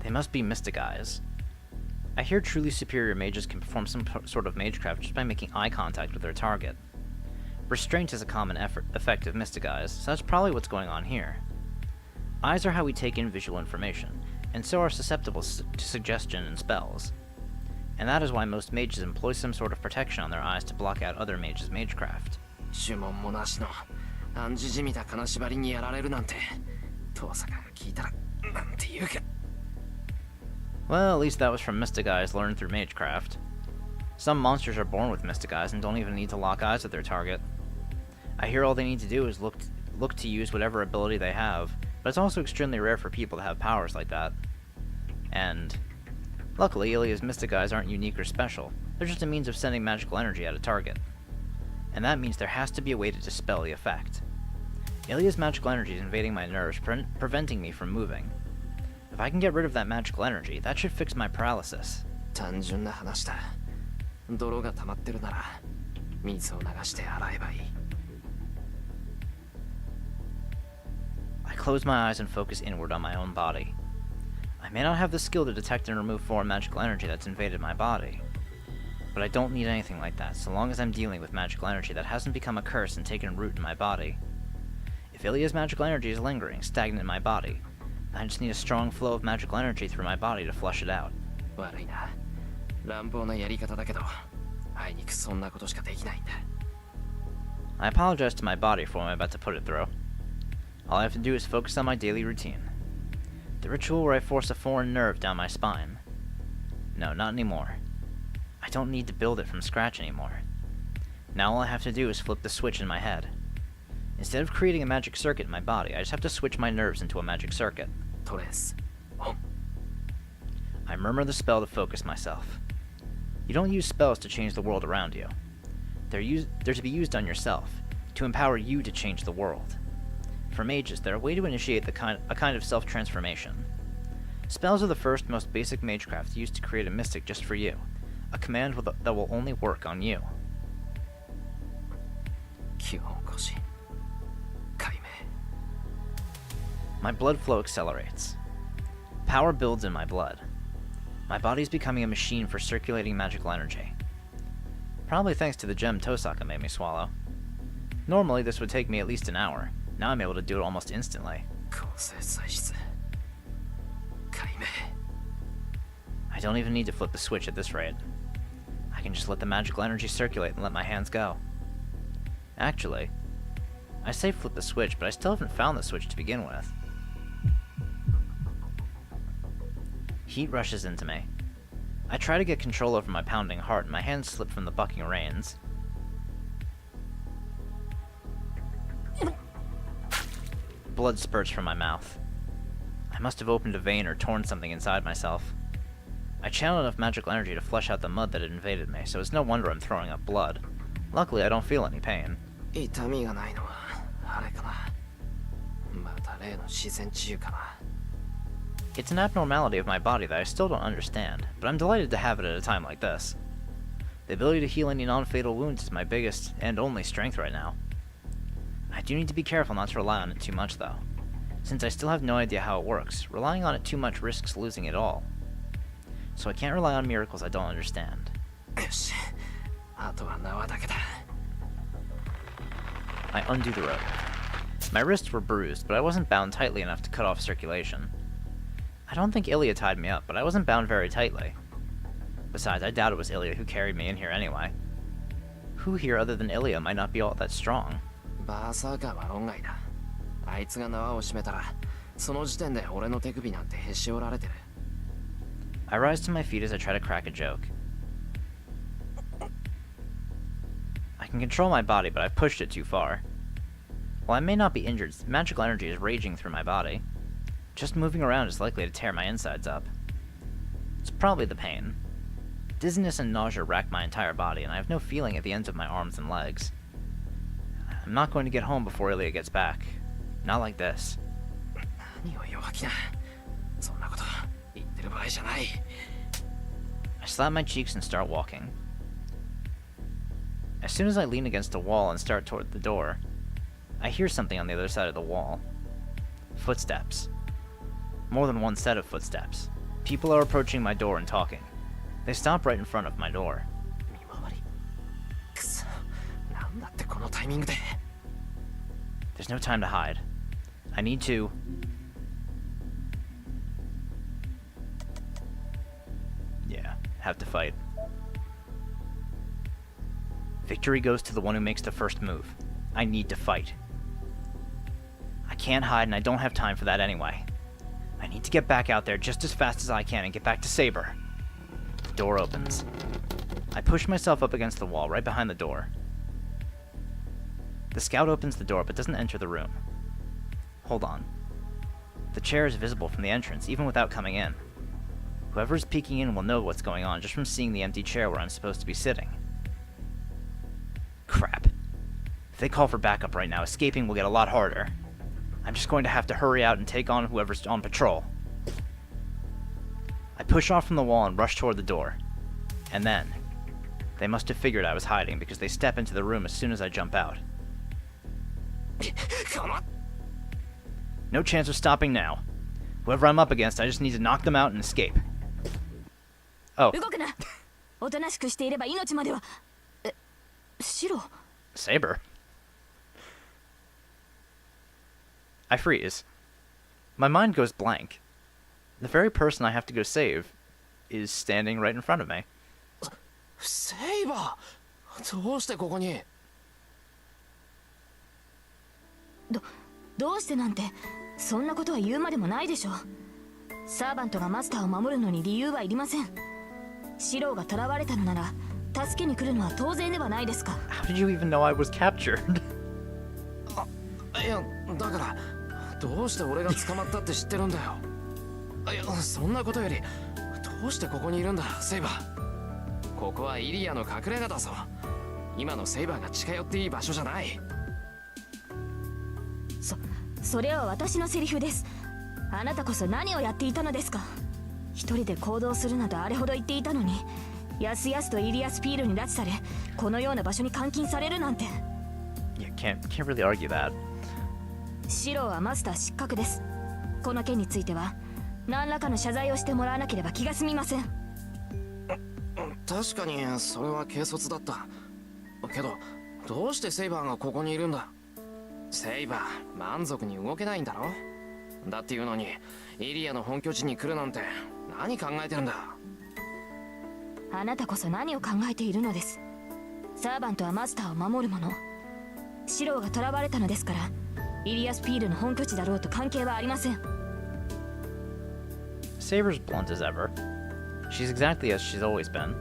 They must be mystic eyes. I hear truly superior mages can perform some sort of magecraft just by making eye contact with their target. Restraint is a common effect of mystic eyes, so that's probably what's going on here. Eyes are how we take in visual information, and so are susceptible to suggestion and spells. And that is why most mages employ some sort of protection on their eyes to block out other mages' magecraft. 呪文もなしの暗示じみた金縛りにやられるなんて遠坂が聞いたらなんて言うか Well, at least that was from mystic eyes learned through magecraft. Some monsters are born with mystic eyes and don't even need to lock eyes with their target. I hear all they need to do is look to use whatever ability they have, but it's also extremely rare for people to have powers like that. And luckily, Ilya's mystic eyes aren't unique or special. They're just a means of sending magical energy at a target. And that means there has to be a way to dispel the effect. Ilya's magical energy is invading my nerves, preventing me from moving. If I can get rid of that magical energy, that should fix my paralysis. 単純な話だ泥が溜まってるなら水を流して洗えばいい I close my eyes and focus inward on my own body. I may not have the skill to detect and remove foreign magical energy that's invaded my body, but I don't need anything like that so long as I'm dealing with magical energy that hasn't become a curse and taken root in my body. If Ilya's magical energy is lingering, stagnant in my body, I just need a strong flow of magical energy through my body to flush it out. 悪いな乱暴なやり方だけどあいにくそんなことしかできないんだ I apologize to my body for what I'm about to put it through. All I have to do is focus on my daily routine. The ritual where I force a foreign nerve down my spine. No, not anymore. I don't need to build it from scratch anymore. Now all I have to do is flip the switch in my head. Instead of creating a magic circuit in my body, I just have to switch my nerves into a magic circuit. トレースオン I murmur the spell to focus myself. You don't use spells to change the world around you. They're to be used on yourself, to empower you to change the world. For mages, they're a way to initiate a kind of self-transformation. Spells are the first, most basic magecraft used to create a mystic just for you, a command that will only work on you. 基本腰解明 My blood flow accelerates. Power builds in my blood. My body's becoming a machine for circulating magical energy. Probably thanks to the gem Tosaka made me swallow. Normally this would take me at least an hour. Now I'm able to do it almost instantly. 構成材質解明 I don't even need to flip the switch at this rate. I can just let the magical energy circulate and let my hands go. Actually, I say flip the switch, but I still haven't found the switch to begin with. Heat rushes into me. I try to get control over my pounding heart, and my hands slip from the bucking reins. Blood spurts from my mouth. I must have opened a vein or torn something inside myself. I channeled enough magical energy to flush out the mud that had invaded me, so it's no wonder I'm throwing up blood. Luckily, I don't feel any pain. 痛みがないのはあれかなまた例の自然治癒かな It's an abnormality of my body that I still don't understand, but I'm delighted to have it at a time like this. The ability to heal any non-fatal wounds is my biggest and only strength right now. I do need to be careful not to rely on it too much, though. Since I still have no idea how it works, relying on it too much risks losing it all. So I can't rely on miracles I don't understand. よしあとは縄だけだ I undo the rope. My wrists were bruised, but I wasn't bound tightly enough to cut off circulation. I don't think Ilya tied me up, but I wasn't bound very tightly. Besides, I doubt it was Ilya who carried me in here anyway. Who here other than Ilya might not be all that strong? バーサーカーは論外だ。あいつが縄を締めたら、その時点で俺の手首なんてへし折られてる。I rise to my feet as I try to crack a joke. I can control my body, but I've pushed it too far. While I may not be injured, magical energy is raging through my body. Just moving around is likely to tear my insides up. It's probably the pain. Dizziness and nausea rack my entire body, and I have no feeling at the ends of my arms and legs. I'm not going to get home before Ilya gets back. Not like this. 何を弱気な。そんなこと言ってる場合じゃない。I slap my cheeks and start walking. As soon as I lean against a wall and start toward the door, I hear something on the other side of the wall. Footsteps. More than one set of footsteps. People are approaching my door and talking. They stop right in front of my door. 見回り。くそ。なんだってこのタイミングで。There's no time to hide. I need to... Yeah, have to fight. Victory goes to the one who makes the first move. I need to fight. I can't hide and I don't have time for that anyway. I need to get back out there just as fast as I can and get back to Saber. The door opens. I push myself up against the wall right behind the door. The scout opens the door but doesn't enter the room. Hold on. The chair is visible from the entrance even without coming in. Whoever's peeking in will know what's going on just from seeing the empty chair where I'm supposed to be sitting. Crap. If they call for backup right now, escaping will get a lot harder. I'm just going to have to hurry out and take on whoever's on patrol. I push off from the wall and rush toward the door. And then, they must have figured I was hiding because they step into the room as soon as I jump out. Come on. No chance of stopping now. Whoever I'm up against, I just need to knock them out and escape. Oh. 動くな。おとなしくしていれば命までは。シロ。Saber. I freeze. My mind goes blank. The very person I have to go save is standing right in front of me. セイバー。どうしてここに。どうしてなんてそんなことは言うまでもないでしょ。サーバントがマスターを守るのに理由はいりません。シローが囚われたのなら助けに来るのは当然ではないですか。How did you even know I was captured? いやだからどうして俺が捕まったって知ってるんだよ。いやそんなことよりどうしてここにいるんだセイバー。ここはイリアの隠れ家だぞ。今のセイバーが近寄っていい場所じゃない。それは私のセリフです。あなたこそ何をやっていたのですか。一人で行動するなどあれほど言っていたのに、やすやすとイリアスピールに拉致され、このような場所に監禁されるなんて。Yeah, can't really argue that. シローはマスター失格です。この件については何らかの謝罪をしてもらわなければ気が済みません。確かにそれは軽率だった。けどどうしてセイバーがここにいるんだ。セイバー満足に動けないんだろ。だっていうのにイリアの本拠地に来るなんて何考えてるんだ。あなたこそ何を考えているのです。サーバントはマスターを守る者。シローが囚われたのですから、イリアスピールの本拠地だろうと関係はありません。Saber's blunt as ever. She's exactly as she's always been.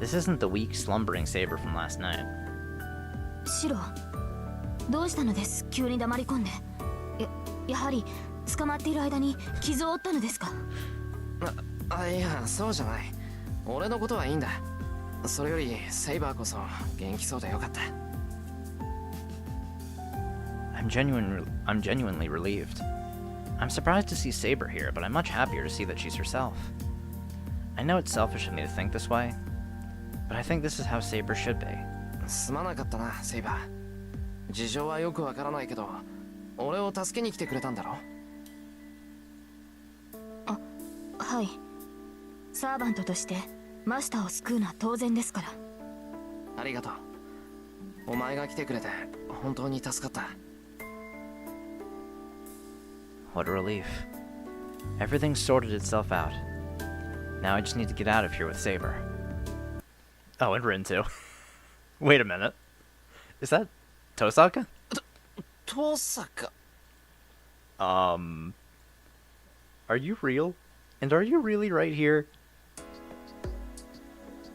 This isn't the weak, slumbering Saber from last night. シロー、どうしたのです。急に黙り込んで。やはり捕まっている間に傷を負ったのですか。いやそうじゃない。俺のことはいいんだ。それよりセイバーこそ元気そうでよかった。I'm genuinely relieved. I'm surprised to see Saber here, but I'm much happier to see that she's herself. I know it's selfish of me to think this way, but I think this is how Saber should be. すまなかったなセイバー。事情はよくわからないけど俺を助けに来てくれたんだろ。はい。サーバントとしてマスターを救うのは当然ですから。ありがとう。お前が来てくれて本当に助かった。What a relief. Everything sorted itself out. Now I just need to get out of here with Saber. Oh, and Rin too. Wait a minute. Is that Tosaka? 遠坂 Are you real? And are you really right here?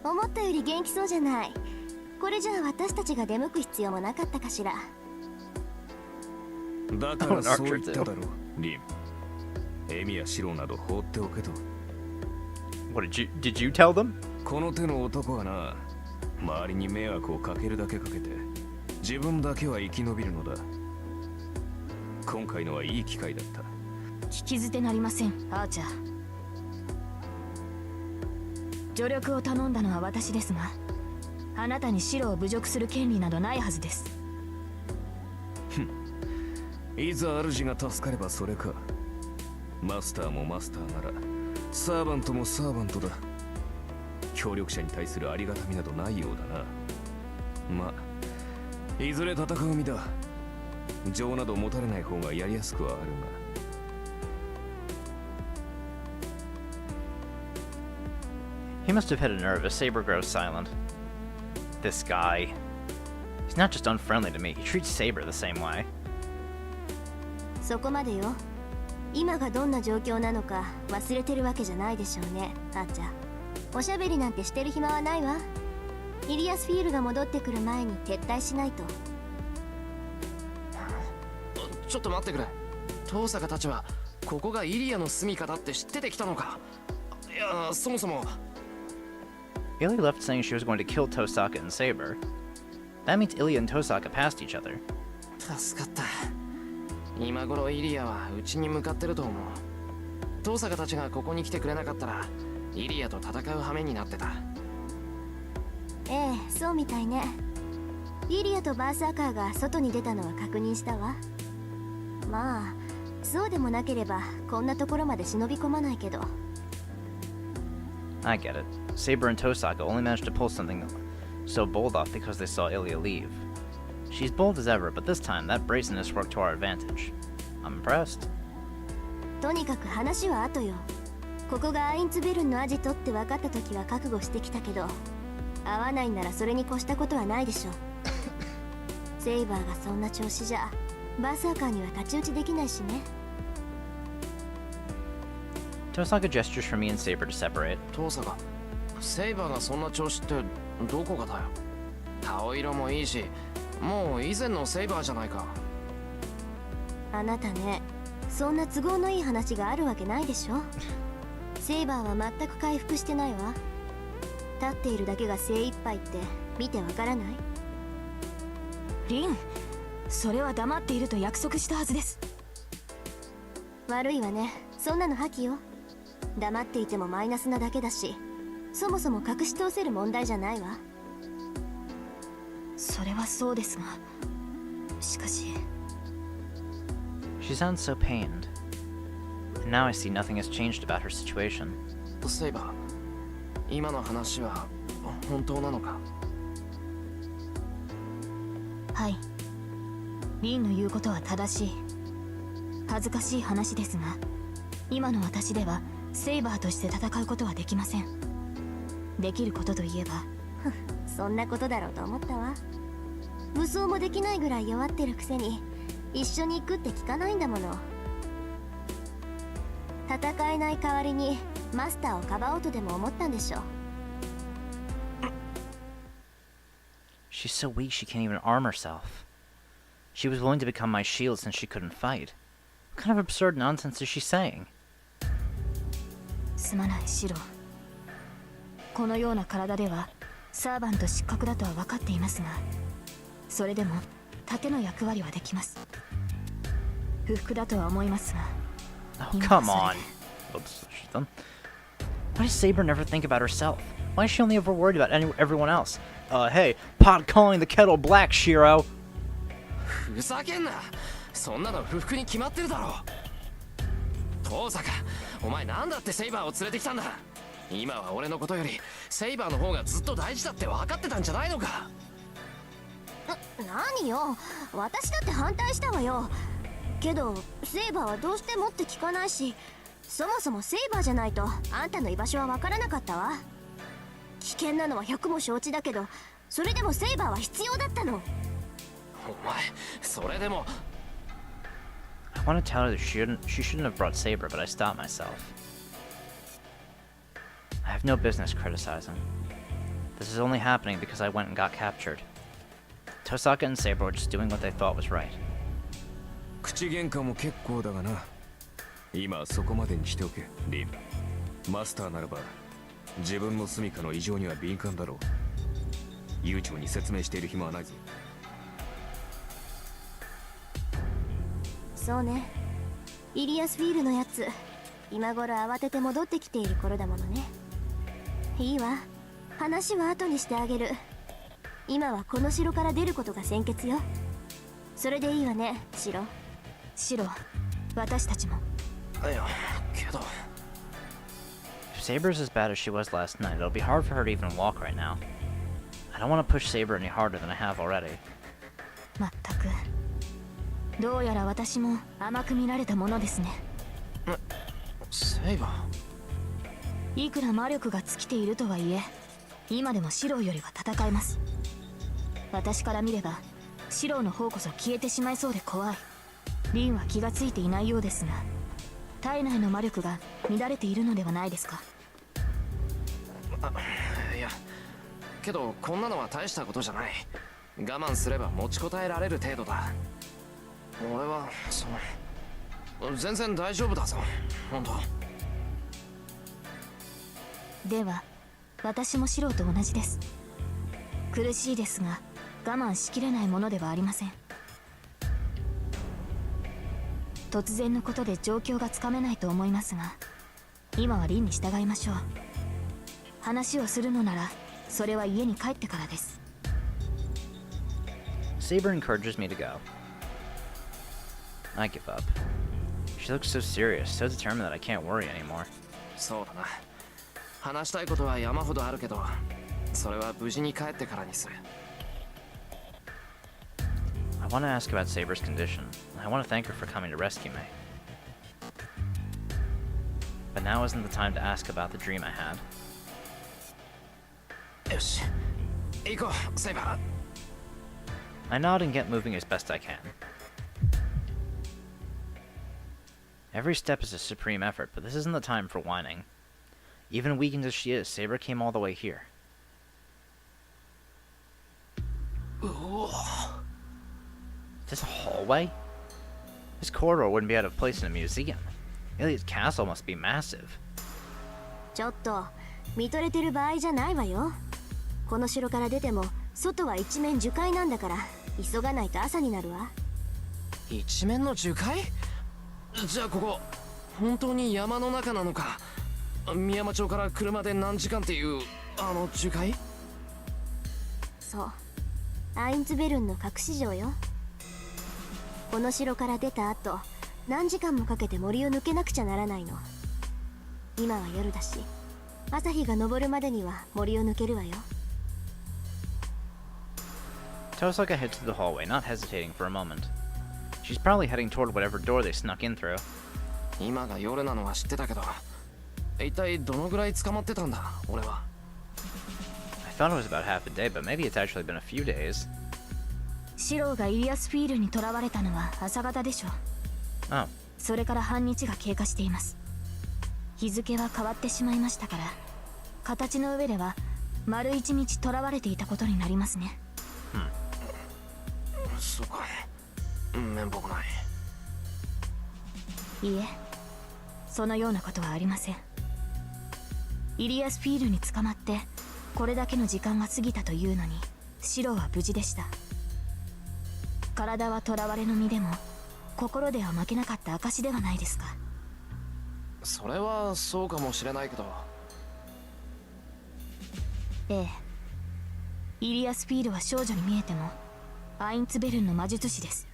思ったより元気そうじゃない。これじゃあ私たちが出向く必要もなかったかしら。だからそう言っただろ、リン。エミやシロなど放っておけと。What did you tell them? この手の男はな、周りに迷惑をかけるだけかけて、自分だけは生き延びるのだ。今回のはいい機会だった。聞き捨てなりません、アーチャー。助力を頼んだのは私ですが、あなたに白を侮辱する権利などないはずです。いざ主が助かればそれか。マスターもマスターならサーバントもサーバントだ。協力者に対するありがたみなどないようだな。まあいずれ戦う身だ。情など持たれない方がやりやすくはあるが。He must have hit a nerve as Saber grows silent. This guy. He's not just unfriendly to me, he treats Saber the same way. そこまでよ。今がどんな状況なのか忘れてるわけじゃないでしょうね、あーちゃん。おしゃべりなんてしてる暇はないわ。イリアスフィールが戻ってくる前に撤退しないと。ちょっと待ってくれ。遠坂たちはここがイリアの住処だって知っててきたのか。いや、そもそも Ilya left saying she was going to kill Tosaka and Saber. That means Ilya and Tosaka passed each other. 助かった。今頃イリアはうちに向かってると思う。遠坂たちがここに来てくれなかったらイリアと戦う羽目になってた。ええ、そうみたいね。イリアとバーサーカーが外に出たのは確認したわ。まあそうでもなければこんなところまで忍び込まないけど。 I get it. Saber and Tosaka only managed to pull something so bold off because they saw Ilya leave. She's bold as ever, but this time that brazenness worked to our advantage. I'm impressed. とにかく話は後よ。ここがアインツベルンのアジトって分かった時は覚悟してきたけど、合わないならそれに越したことはないでしょ。セイバーがそんな調子じゃバーサーカーには太刀打ちできないしね。 Tosaka gestures for me and Saber to separate. 遠坂、セイバーがそんな調子ってどこがだよ。顔色もいいし、もう以前のセイバーじゃないか。あなたね、そんな都合のいい話があるわけないでしょ。セイバーは全く回復してないわ。立っているだけが精一杯って見てわからない？リン、それは黙っていると約束したはずです。悪いわね、そんなの破棄よ。黙っていてもマイナスなだけだし、そもそも隠し通せる問題じゃないわ。それはそうですが、しかし She sounds so pained. And now I see nothing has changed about her situation. セイバー、今の話は本当なのか？はい、リンの言うことは正しい。恥ずかしい話ですが、今の私ではセイバーとして戦うことはできません。できることといえばそんなことだろうと思ったわ。武装もできないぐらい弱ってるくせに一緒に行くって聞かないんだもの。戦えない代わりにマスターをかばおうとでも思ったんでしょ。 She's so weak she can't even arm herself. She was willing to become my shield since she couldn't fight. What kind of absurd nonsense is she saying? すまないシロ。このような体ではサーバント失格だとは分かっていますが、それでも盾の役割はできます。不服だとは思いますが。 Oh, come on. Oops, she's done. Why does Saber never think about herself? Why is she only ever worried about everyone else? Hey, pot calling the kettle black, Shiro. ふざけんな。そんなの不服に決まってるだろ。遠坂、お前なんだってセイバーを連れてきたんだ。今は俺のことよりセイバーの方がずっと大事だって分かってたんじゃないのか。何よ、私だって反対したわよ。けどセイバーはどうしてもって聞かないし、そもそもセイバーじゃないとあんたの居場所は分からなかったわ。危険なのは100も承知だけど、それでもセイバーは必要だったの。お前それでも。 I want to tell her that she shouldn't have brought Saber, but I stopped myself. I have no business criticizing. This is only happening because I went and got captured. Tosaka and Saber were just doing what they thought was right. 口喧嘩も結構だがな。今はそこまでにしておけ、リン。マスターならば自分の住処の異常には敏感だろう。悠長に説明している暇はないぞ。そうね、イリアスフィールのやつ今頃慌てて戻ってきている頃だものね。いいわ、話は後にしてあげる。今はこの城から出ることが先決よ。それでいいわね、城。白、私たちも。いやけど。 If Saber's as bad as she was last night, it'll be hard for her to even walk right now. I don't want to push Saber any harder than I have already. まったく、どうやら私も甘く見られたものですね。セイバいくら魔力が尽きているとはいえ、今でもシローよりは戦えます。私から見ればシローの方こそ消えてしまいそうで怖い。リンは気がついていないようですが、体内の魔力が乱れているのではないですか。ー。いやけどこんなのは大したことじゃない。我慢すれば持ちこたえられる程度だ。俺は全然大丈夫だぞ、本当。では私もシローと同じです。苦しいですが我慢しきれないものではありません。突然のことで状況がつかめないと思いますが、今はリンに従いましょう。話をするのならそれは家に帰ってからです。 Saber encourages me to go. I give up. She looks so serious, so determined that I can't worry anymore. そうだな。話したいことは山ほどあるけど、それは無事に帰ってからにする。 I want to ask about Saber's condition, and I want to thank her for coming to rescue me. But now isn't the time to ask about the dream I had. よし行こう、セイバー。 I nod and get moving as best I can. Every step is a supreme effort, but this isn't the time for whining. Even weakened as she is, Saber came all the way here. This a hallway? This corridor wouldn't be out of place in a museum. Ilia's castle must be massive. ちょっと見とれてる場合じゃないわよ。この城から出ても外は一面樹海なんだから、急がないと朝になるわ。一面の樹海？じゃあここ本当に山の中なのか。宮山町から車で何時間っていうあの樹海？そう、アインツベルンの隠し城よ。この城から出た後、何時間もかけて森を抜けなくちゃならないの。今は夜だし、朝日が昇るまでには森を抜けるわよ。 Tosaka heads to the hallway, not hesitating for a moment. She's probably heading toward whatever door they snuck in through. 今が夜なのは知ってたけど、一体どのぐらい捕まってたんだ俺は。 I thought it was about half a day, but maybe it's actually been a few days. シローがイリアスフィールに囚われたのは朝方でしょう。 Oh, それから半日が経過しています。日付は変わってしまいましたから、形の上では丸一日囚われていたことになりますね。そうか、面目ない。いいえ、そのようなことはありません。イリアスフィールに捕まってこれだけの時間が過ぎたというのに、シローは無事でした。体は囚われの身でも心では負けなかった証ではないですか。それはそうかもしれないけど。ええ、イリアスフィールは少女に見えてもアインツベルンの魔術師です。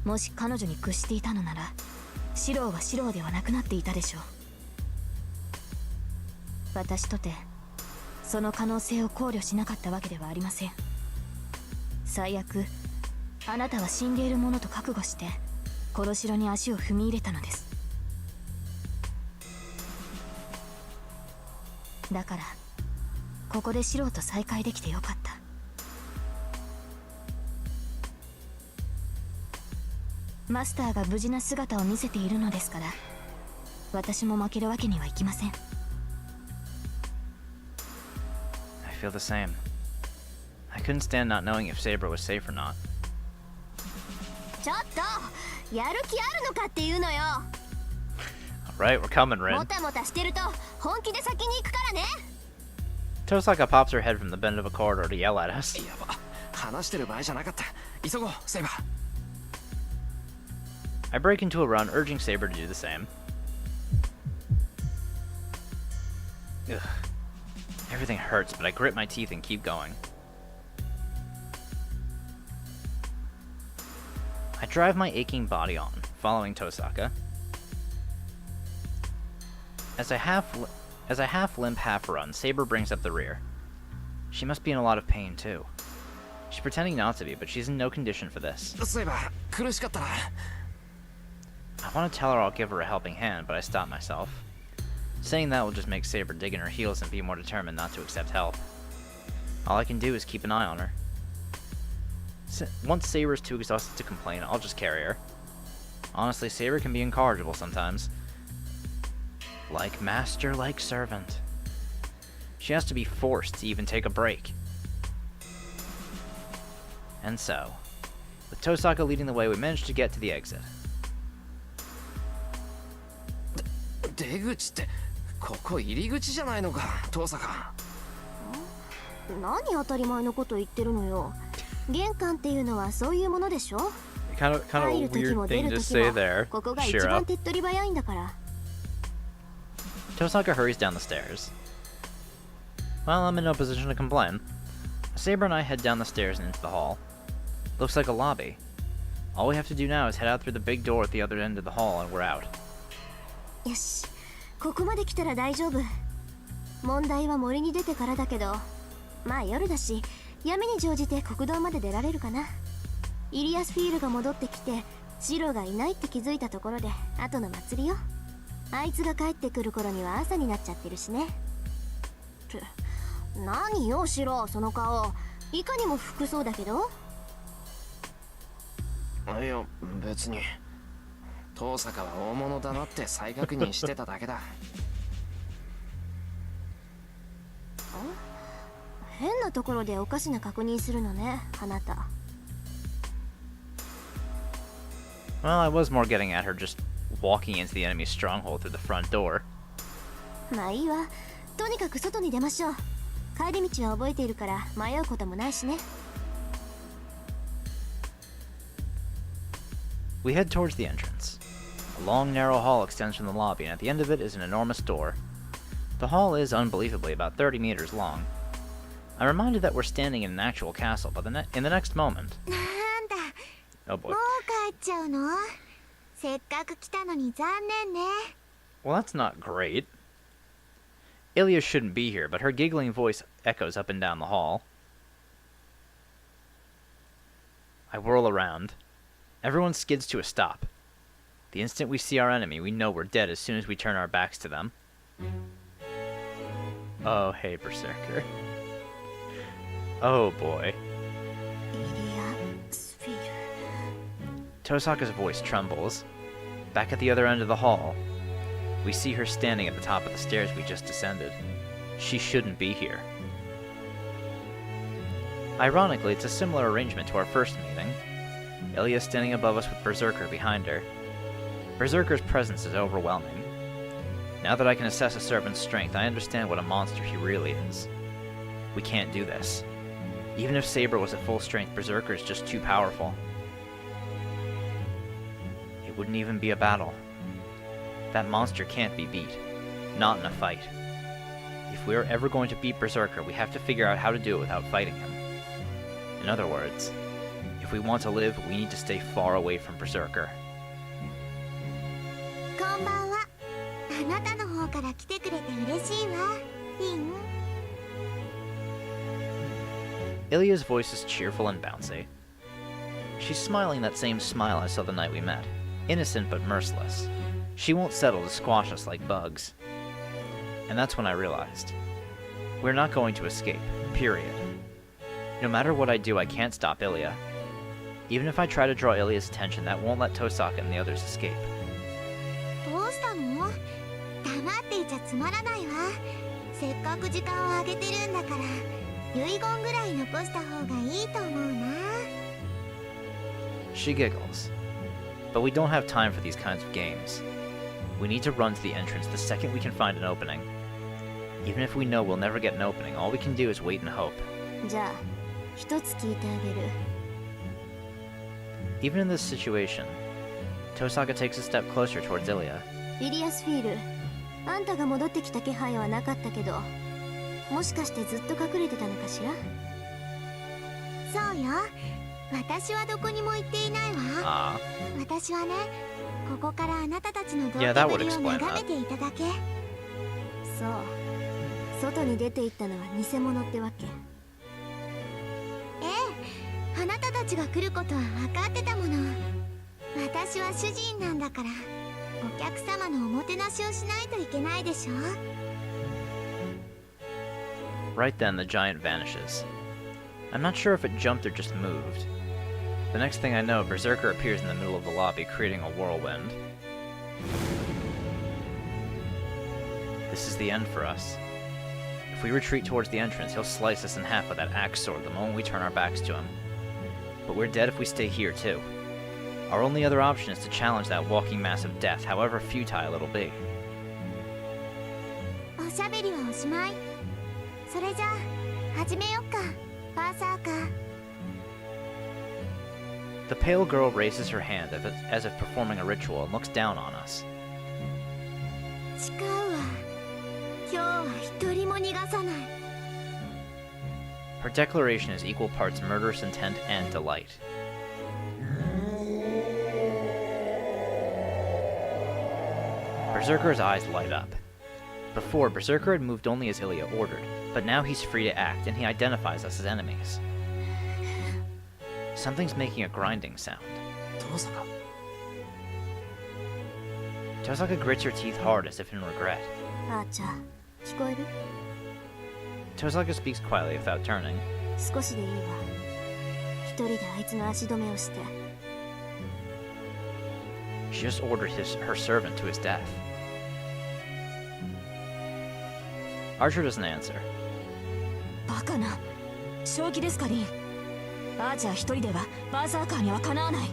もし彼女に屈していたのなら、シローはシローではなくなっていたでしょう。私とてその可能性を考慮しなかったわけではありません。最悪あなたは死んでいるものと覚悟してこの城に足を踏み入れたのです。だからここでシローと再会できてよかった。マスターが無事な姿を見せているのですから、私も負けるわけにはいきません。 I feel the same. I couldn't stand not knowing if Saber was safe or not. ちょっとやる気あるのかっていうのよ。 Alright, we're coming, も Rin. たもたしてると本気で先に行くからね。 Tosaka pops her head from the bend of a corridor to yell at us. やば、話してる場合じゃなかった。急ごう、セイバー。 I break into a run, urging Saber to do the same. Ugh. Everything hurts, but I grit my teeth and keep going. I drive my aching body on, following Tosaka. As I half limp, half run, Saber brings up the rear. She must be in a lot of pain, too. She's pretending not to be, but she's in no condition for this. セイバー、苦しかったな。 I want to tell her I'll give her a helping hand, but I stop myself. Saying that will just make Saber dig in her heels and be more determined not to accept help. All I can do is keep an eye on her. Once Saber's too exhausted to complain, I'll just carry her. Honestly, Saber can be incorrigible sometimes. Like master, like servant. She has to be forced to even take a break. And so, with Tosaka leading the way, we managed to get to the exit. 出口って、ここ入り口じゃないのか、遠坂。何当たり前のこと言ってるのよ。玄関っていうのはそういうものでしょ。 Kind of 入る a 時も weird 出 thing る to 時 say も there. ここが一 Shira. 番手っ取り早いんだから。 Tosaka hurries down the stairs. Well, I'm in no position to complain. Saber and I head down the stairs and into the hall. Looks like a lobby. All we have to do now is head out through the big door at the other end of the hall and we're out. よし、ここまで来たら大丈夫。問題は森に出てからだけど、まあ夜だし、闇に乗じて国道まで出られるかな。イリアスフィールが戻ってきて、シロがいないって気づいたところで、後の祭りよ。あいつが帰ってくる頃には朝になっちゃってるしね。って何よシロ、その顔。いかにも服装だけど。いや、別に。遠坂は大物だなって再確認してただけだ。変なところでおかしな確認するのね、あなた。 Well, I was more getting at her just walking into the enemy's stronghold through the front door. まあいいわ。とにかく外に出ましょう。帰り道は覚えているから迷うこともないしね。 We head towards the entrance. A long, narrow hall extends from the lobby, and at the end of it is an enormous door. The hall is, unbelievably, about 30 meters long. I'm reminded that we're standing in an actual castle, but in the next moment... なんだ、 Oh boy. もう帰っちゃうの？せっかく来たのに残念ね。 Well, that's not great. Ilya shouldn't be here, but her giggling voice echoes up and down the hall. I whirl around. Everyone skids to a stop. The instant we see our enemy, we know we're dead as soon as we turn our backs to them. Oh, hey, Berserker. Oh, boy. イリアスフィール。 Tosaka's voice trembles. Back at the other end of the hall, we see her standing at the top of the stairs we just descended. She shouldn't be here. Ironically, it's a similar arrangement to our first meeting. Ilya standing above us with Berserker behind her. Berserker's presence is overwhelming. Now that I can assess a servant's strength, I understand what a monster he really is. We can't do this. Even if Saber was at full strength, Berserker is just too powerful. It wouldn't even be a battle. That monster can't be beat. Not in a fight. If we are ever going to beat Berserker, we have to figure out how to do it without fighting him. In other words, if we want to live, we need to stay far away from Berserker. こんばんは。あなたの方から来てくれて嬉しいわ。リン。 Ilya's voice is cheerful and bouncy. She's smiling that same smile I saw the night we met. Innocent but merciless. She won't settle to squash us like bugs. And that's when I realized. We're not going to escape. Period. No matter what I do, I can't stop Ilya. Even if I try to draw Ilya's attention, that won't let Tosaka and the others escape. どうしたの？黙っていちゃつまらないわ。せっかく時間をあげてるんだから遺言ぐらい残した方がいいと思うな。 She giggles. But we don't have time for these kinds of games. We need to run to the entrance the second we can find an opening. Even if we know we'll never get an opening, all we can do is wait and hope. じゃあ一つ聞いてあげる。 Even in this situation, Tosaka takes a step closer towards Ilya. イリアスフィール、あんたが戻ってきた気配はなかったけど、もしかしてずっと隠れてたのかしら？そうよ。私はどこにも行っていないわ。Ah. 私はね、ここからあなたたちの動 Yeah, 画 that ぶ would りを explain 眺め that. ていただけ。そう。外に出て行ったのは偽物ってわけ。ええ、あなたたちが来ることは分かってたもの。私は主人なんだから、お客様のおもてなしをしないといけないでしょ。 Right then, the giant vanishes. I'm not sure if it jumped or just moved. The next thing I know, Berserker appears in the middle of the lobby, creating a whirlwind. This is the end for us. If we retreat towards the entrance, he'll slice us in half with that axe sword the moment we turn our backs to him. But we're dead if we stay here, too. Our only other option is to challenge that walking mass of death, however futile it'll be. おしゃべりはおしまい。それじゃあ始めよっか、バーサーカー。 The pale girl raises her hand as if performing a ritual and looks down on us. 誓うわ。今日は一人も逃がさない。 Her declaration is equal parts murderous intent and delight. Berserker's eyes light up. Before, Berserker had moved only as Ilya ordered, but now he's free to act, and he identifies us as enemies. Something's making a grinding sound. 父さんか。 Tosaka grits her teeth hard as if in regret. あーちゃん、聞こえる？ Tosaka speaks quietly without turning. 少しでいいわ。一人であいつの足止めをして。 She just ordered her servant to his death. Archer doesn't answer. バカな。正気ですか、リン。アーチャー一人ではバーサーカーにはかなわない。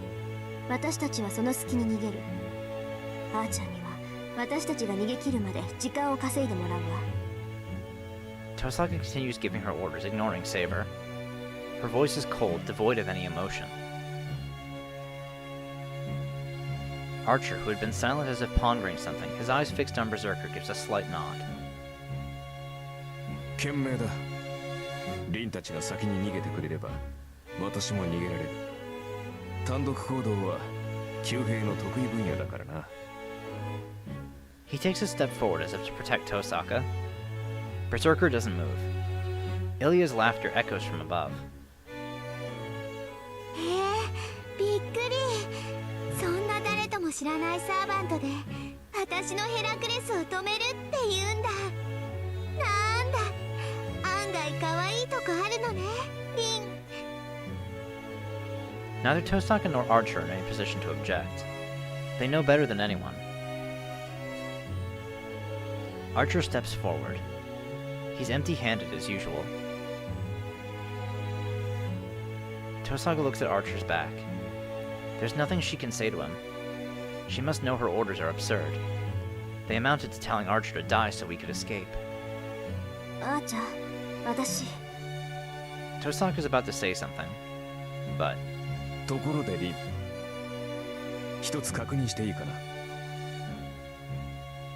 私たちはその隙に逃げる。アーチャーには私たちが逃げ切るまで時間を稼いでもらうわ。 Tosaka continues giving her orders, ignoring Saber. Her voice is cold, devoid of any emotion. Archer, who had been silent as if pondering something, his eyes fixed on Berserker, gives a slight nod. 賢明だ。リンたちが先に逃げてくれれば私も逃げられる。単独行動は騎兵の得意分野だからな。 He takes a step forward as if to protect Tosaka. Berserker doesn't move. Ilya's laughter echoes from above. へえ、びっくり。そんな誰とも知らないサーバントで私のヘラクレスを止めるって言うんだ。なんだ、案外可愛いとこあるのね、リン。 Neither Tosaka nor Archer are in any position to object. They know better than anyone. Archer steps forward. He's empty-handed as usual. Tosaka looks at Archer's back. There's nothing she can say to him. She must know her orders are absurd. They amounted to telling Archer to die so we could escape. あーちゃん、私。 Tosaka's about to say something, but ところでリン、一つ確認していいかな。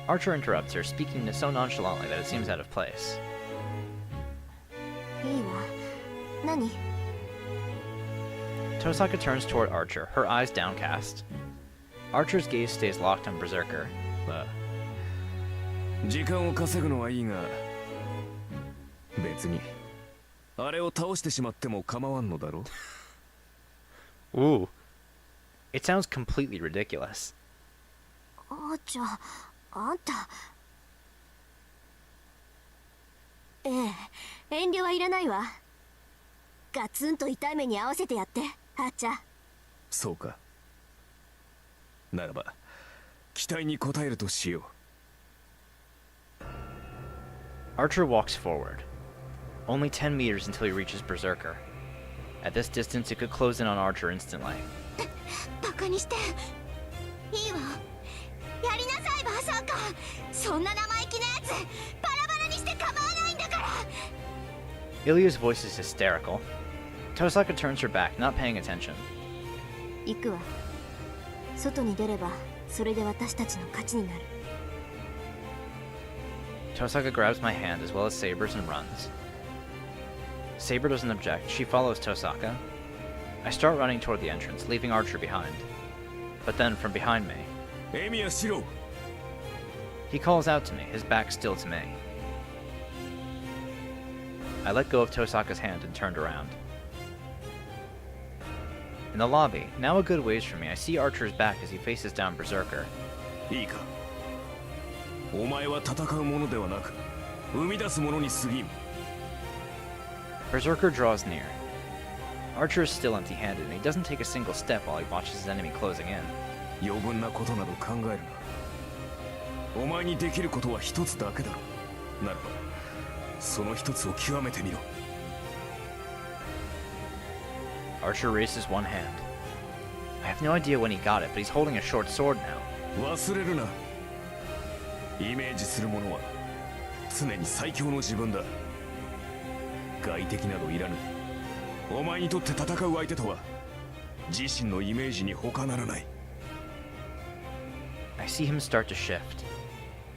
Archer interrupts her, speaking so nonchalantly that it seems out of place. いいわ。何？ Tosaka turns toward Archer, her eyes downcast. Archer's gaze stays locked on Berserker. まあ、時間を稼ぐのはいいが、別にあれを倒してしまっても構わんのだろう。 Ooh. It sounds completely ridiculous. あーちゃん、あんた。ええ、遠慮はいらないわ。ガツンと痛い目に合わせてやって、あっちゃ。そうか。ならば期待に応えるとしよう。 Archer walks forward. Only 10 meters until he reaches Berserker. At this distance, it could close in on Archer instantly. バカにしていいわ。やりなさいバーサーカー。そんな生意気なやつバラバラにして構わないんだから。 Ilya's voice is hysterical. Tosaka turns her back, not paying attention. 行くわ。外に出ればそれで私たちの勝ちになる。 Tosaka grabs my hand as well as Saber's and runs. Saber doesn't object. She follows Tosaka. I start running toward the entrance, leaving Archer behind. But then, from behind me, エミヤシロ。 he calls out to me, his back still to me. I let go of Tosaka's hand and turned around. In the lobby, now a good ways from me, I see Archer's back as he faces down Berserker. いいか。お前は戦うものではなく生み出すものに過ぎん。 Berserker draws near. Archer is still empty-handed, and he doesn't take a single step while he watches his enemy closing in. 余分なことなど考えるな。お前にできることは一つだけだろ。ならばその一つを極めてみろ。 Archer raises one hand. I have no idea when he got it, but he's holding a short sword now. 忘れるな。イメージするものは常に最強の自分だ。外敵などいらぬ。お前にとって戦う相手とは自身のイメージに他ならない。 I see him start to shift.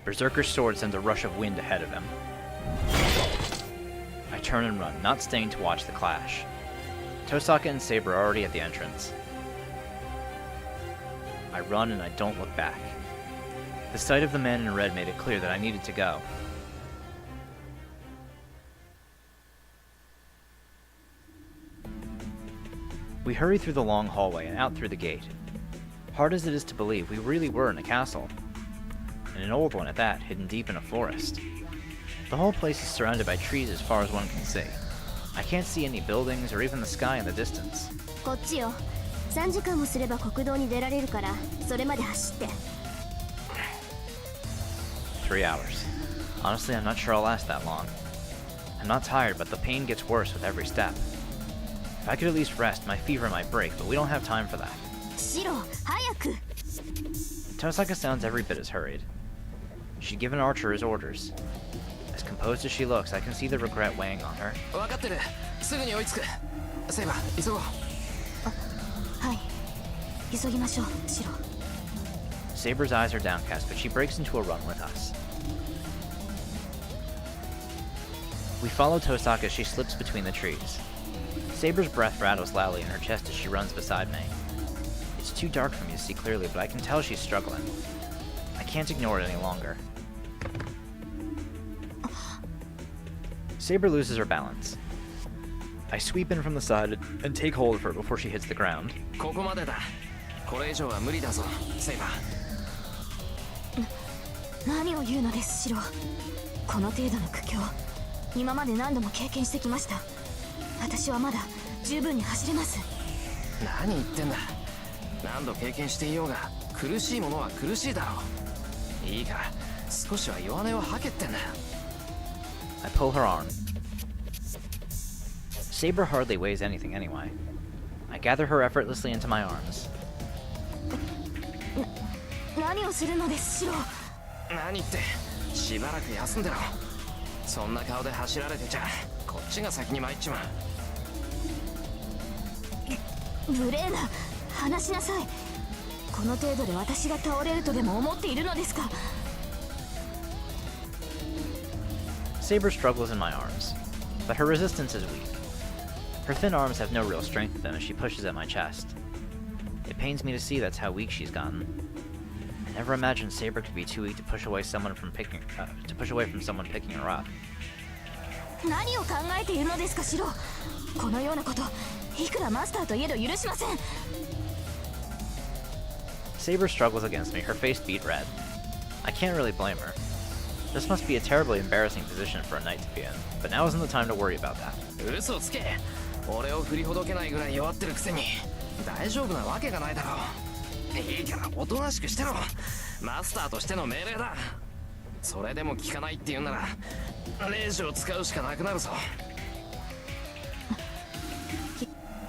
Berserker's sword sends a rush of wind ahead of him. I turn and run, not staying to watch the clash. Tosaka and Saber are already at the entrance. I run and I don't look back. The sight of the man in red made it clear that I needed to go. We hurry through the long hallway and out through the gate. Hard as it is to believe, we really were in a castle. And an old one at that, hidden deep in a forest. The whole place is surrounded by trees as far as one can see. I can't see any buildings or even the sky in the distance. こっちよ。3時間もすれば国道に出られるから、それまで走って。 3 hours. Honestly, I'm not sure I'll last that long. I'm not tired, but the pain gets worse with every step. If I could at least rest, my fever might break, but we don't have time for that. シロ、早く。 Tosaka sounds every bit as hurried. She'd given Archer his orders. As composed as she looks, I can see the regret weighing on her. 分かってる。すぐに追いつく。セイバー、急ごう。はい。急ぎましょう、シロ。 Saber's eyes are downcast, but she breaks into a run with us. We follow Tosaka as she slips between the trees. Saber's breath rattles loudly in her chest as she runs beside me. It's too dark for me to see clearly, but I can tell she's struggling. I can't ignore it any longer. Saber loses her balance. I sweep in from the side and take hold of her before she hits the ground. ここまでだ。これ以上は無理だぞ、セイバー。何を言うのです、シロ。この程度の苦境、今まで何度も経験してきました。私はまだ十分に走れます。何言ってんだ。何度経験していようが苦しいものは苦しいだろう。いいから少しは弱音を吐けってんだ。 I pull her arm. Saber hardly weighs anything anyway. I gather her effortlessly into my arms. 何をするのです、シロ。何ってしばらく休んでろ。そんな顔で走られてちゃこっちが先に参っちまう。無礼な、話しなさい。この程度で私が倒れるとでも思っているのですか。 Saber struggles in my arms, but her resistance is weak. Her thin arms have no real strength to them as she pushes at my chest. It pains me to see that's how weak she's gotten. I never imagined Saber could be too weak to push away from someone picking her up. 何を考えているのですか、シロ。このようなこと、いくらマスターといえど許しません。 Saber struggles against me, her face beat red. I can't really blame her. This must be a terribly embarrassing position for a knight to be in, but now isn't the time to worry about that. 嘘つけ。俺を振りほどけないぐらい弱ってるくせに大丈夫なわけがないだろう。いいからおとなしくしてろ。マスターとしての命令だ。それでも聞かないって言うならレジを使うしかなくなるぞ。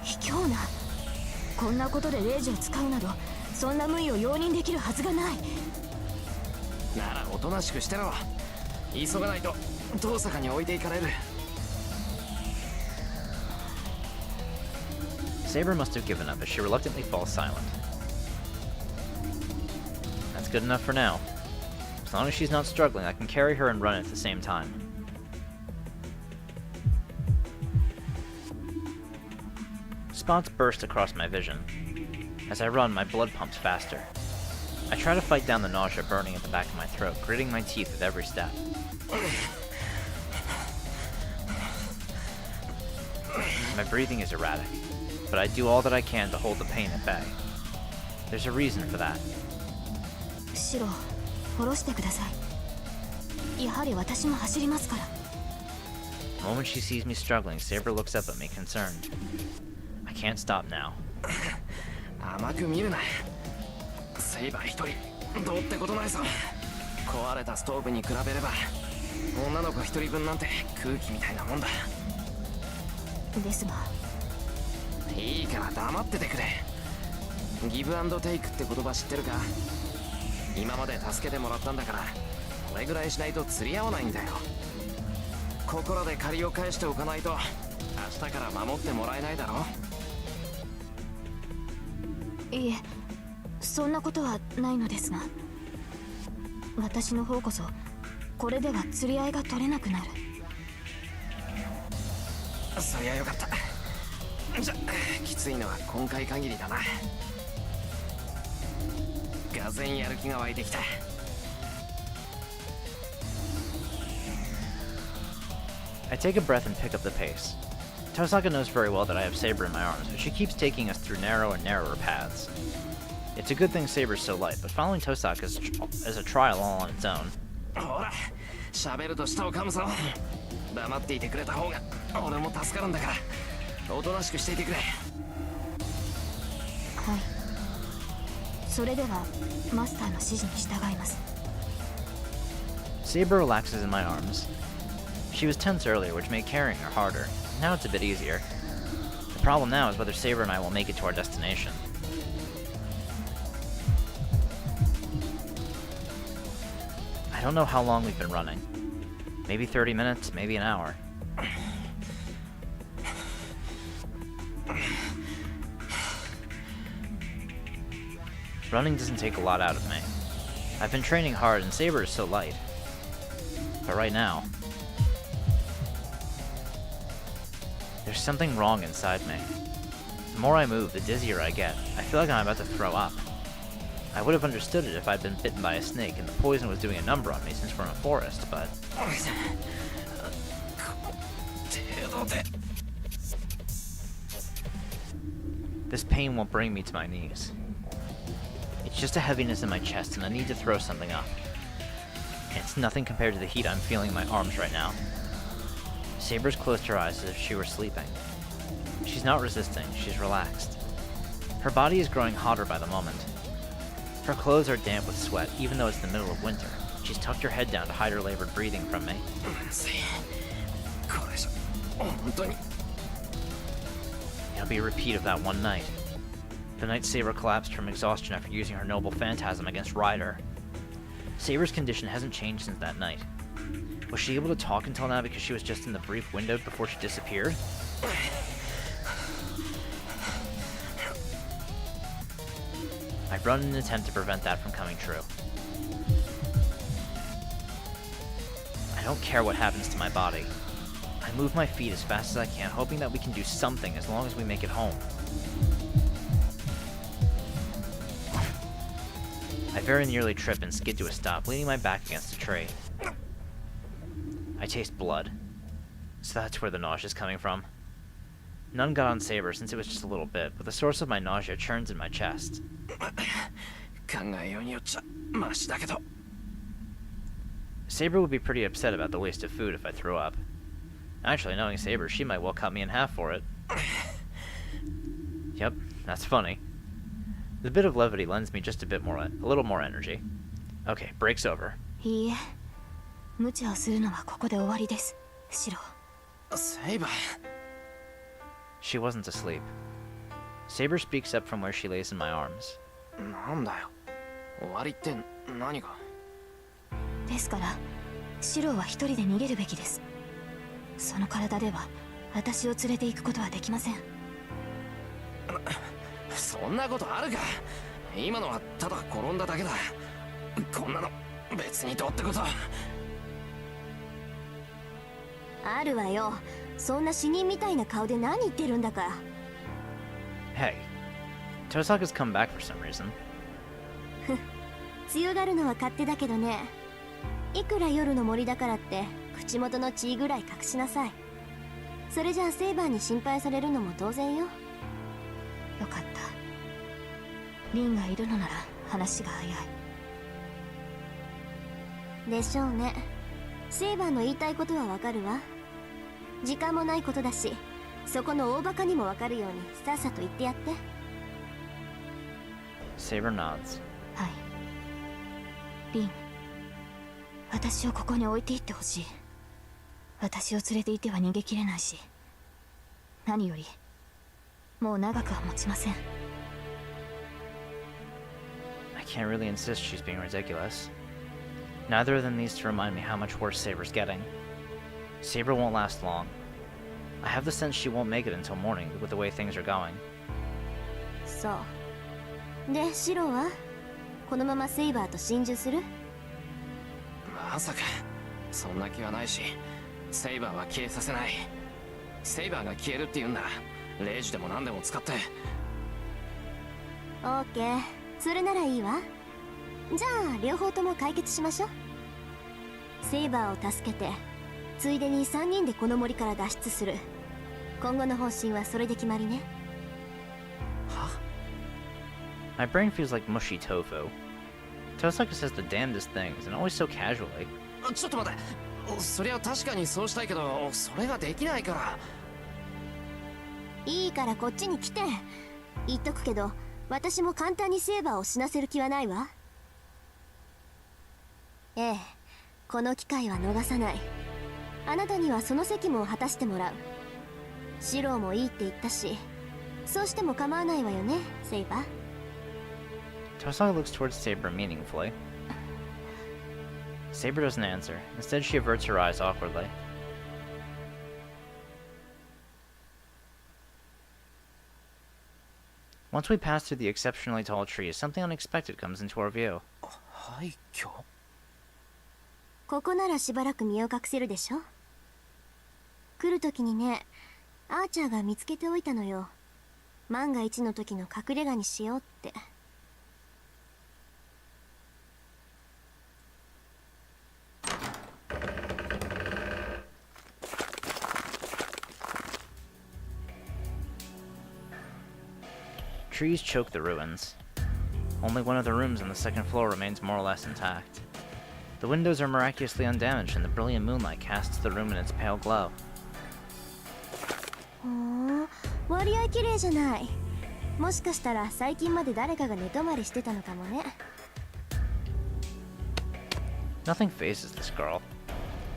卑怯な。こんなことでレイジを使うなどそんな無意を容認できるはずがない。ならおとなしくしてろ。急がないと遠坂に置いていかれる。Saber must have given up as she reluctantly falls silent. That's good enough for now. As long as she's not struggling, I can carry her and run at the same time. Spots burst across my vision. As I run, my blood pumps faster. I try to fight down the nausea burning at the back of my throat, gritting my teeth with every step. My breathing is erratic, but I do all that I can to hold the pain at bay. There's a reason for that. シロ、下ろしてください。やはり私も走りますから。The moment she sees me struggling, Saber looks up at me, concerned. I can't stop now. 甘く見るな。セイバー一人どうってことないぞ。壊れたストーブに比べれば女の子一人分なんて空気みたいなもんだ。ですがいいから黙っててくれ。ギブアンドテイクって言葉知ってるか。今まで助けてもらったんだからこれぐらいしないと釣り合わないんだよ。ここらで借りを返しておかないと明日から守ってもらえないだろ。いえ、そんなことはないのですが、私の方こそこれでは釣り合いが取れなくなる。そりゃよかった。じゃきついのは今回限りだな。がぜんやる気が湧いてきた。I take a breath and pick up the pace. Tosaka knows very well that I have Saber in my arms, but she keeps taking us through narrow and narrower paths. It's a good thing Saber's so light, but following Tosaka is a trial all on its own. ほら、喋ると舌を噛むぞ。黙っていてくれた方が俺も助かるんだから、おとなしくしていてくれ。はい。それではマスターの指示に従います。Saber relaxes in my arms. She was tense earlier, which made carrying her harder. Now it's a bit easier. The problem now is whether Saber and I will make it to our destination. I don't know how long we've been running. Maybe 30 minutes, maybe an hour. Running doesn't take a lot out of me. I've been training hard and Saber is so light. But right now, there's something wrong inside me. The more I move, the dizzier I get. I feel like I'm about to throw up. I would have understood it if I'd been bitten by a snake and the poison was doing a number on me since we're in a forest, but... This pain won't bring me to my knees. It's just a heaviness in my chest and I need to throw something up. And it's nothing compared to the heat I'm feeling in my arms right now. Saber's closed her eyes as if she were sleeping. She's not resisting, she's relaxed. Her body is growing hotter by the moment. Her clothes are damp with sweat, even though it's the middle of winter. She's tucked her head down to hide her labored breathing from me. It'll be a repeat of that one night. The night Saber collapsed from exhaustion after using her noble phantasm against Ryder. Saber's condition hasn't changed since that night. Was she able to talk until now because she was just in the brief window before she disappeared? I run in an attempt to prevent that from coming true. I don't care what happens to my body. I move my feet as fast as I can, hoping that we can do something as long as we make it home. I very nearly trip and skid to a stop, leaning my back against a tree. I taste blood. So that's where the nausea is coming from. None got on Saber since it was just a little bit, but the source of my nausea churns in my chest. 考えようによっちゃマシだけど。Saber would be pretty upset about the waste of food if I threw up. Actually, knowing Saber, she might well cut me in half for it. Yep, that's funny. The bit of levity lends me just a little more energy. Okay, break's over. いいえ、無茶をするのはここで終わりです、シロ。セイバー。 She wasn't asleep. Saber speaks up from where she lays in my arms. なんだよ、終わりって何が。ですからシロは一人で逃げるべきです。その体では私を連れて行くことはできません。そんなことあるか。今のはただ転んだだけだ。こんなの別にどうってこと。あるわよ。そんな死人みたいな顔で何言ってるんだか。 Hey, Tosaka's come back for some reason. 強がるのは勝手だけどね。いくら夜の森だからって口元の血ぐらい隠しなさい。それじゃあセイバーに心配されるのも当然よ。よかった。リンがいるのなら話が早い。でしょうね。セイバーの言いたいことはわかるわ。時間もないことだし、そこの大バカにもわかるようにさっさと言ってやって。 Saber nods. はい。リン、私をここに置いていってほしい。私を連れていては逃げきれないし、何よりもう長くは持ちません。 I can't really insist she's being ridiculous. Neither of them needs to remind me how much worse Saber's getting. Saber won't last long. I have the sense she won't make it until morning with the way things are going. そう。で、シロはこのままセイバーと心中する？まさかそんな気はないし、セイバーは消えさせない。セイバーが消えるって言うんならレイジでも何でも使って。オーケー、それならいいわ。じゃあ両方とも解決しましょう。セイバーを助けてついでに3人でこの森から脱出する。今後の方針はそれで決まりね。は？ My brain feels like mushy tofu. Tosaka says the damnedest things, and always so casually. ちょっと待って。そりゃ確かにそうしたいけど、それができないから。いいからこっちに来て。言っとくけど私も簡単にセイバーを死なせる気はないわ。ええ、この機会は逃さない。あなたにはその責務を果たしてもらう。シローもいいって言ったし、そうしても構わないわよね、セイバー。 Tosaka looks towards Saber meaningfully. Saber doesn't answer. Instead, she averts her eyes awkwardly. Once we pass through the exceptionally tall trees, something unexpected comes into our view. 廃墟？ここならしばらく身を隠せるでしょ。来る時にね、アーチャーが見つけておいたのよ。万が一の時の隠れ家にしようって。Trees choke the ruins. Only one of the rooms on the second floor remains more or less intact. The windows are miraculously undamaged, and the brilliant moonlight casts the room in its pale glow. ほー、割合綺麗じゃない。もしかしたら最近まで誰かが寝泊まりしてたのかもね。Nothing phases this girl.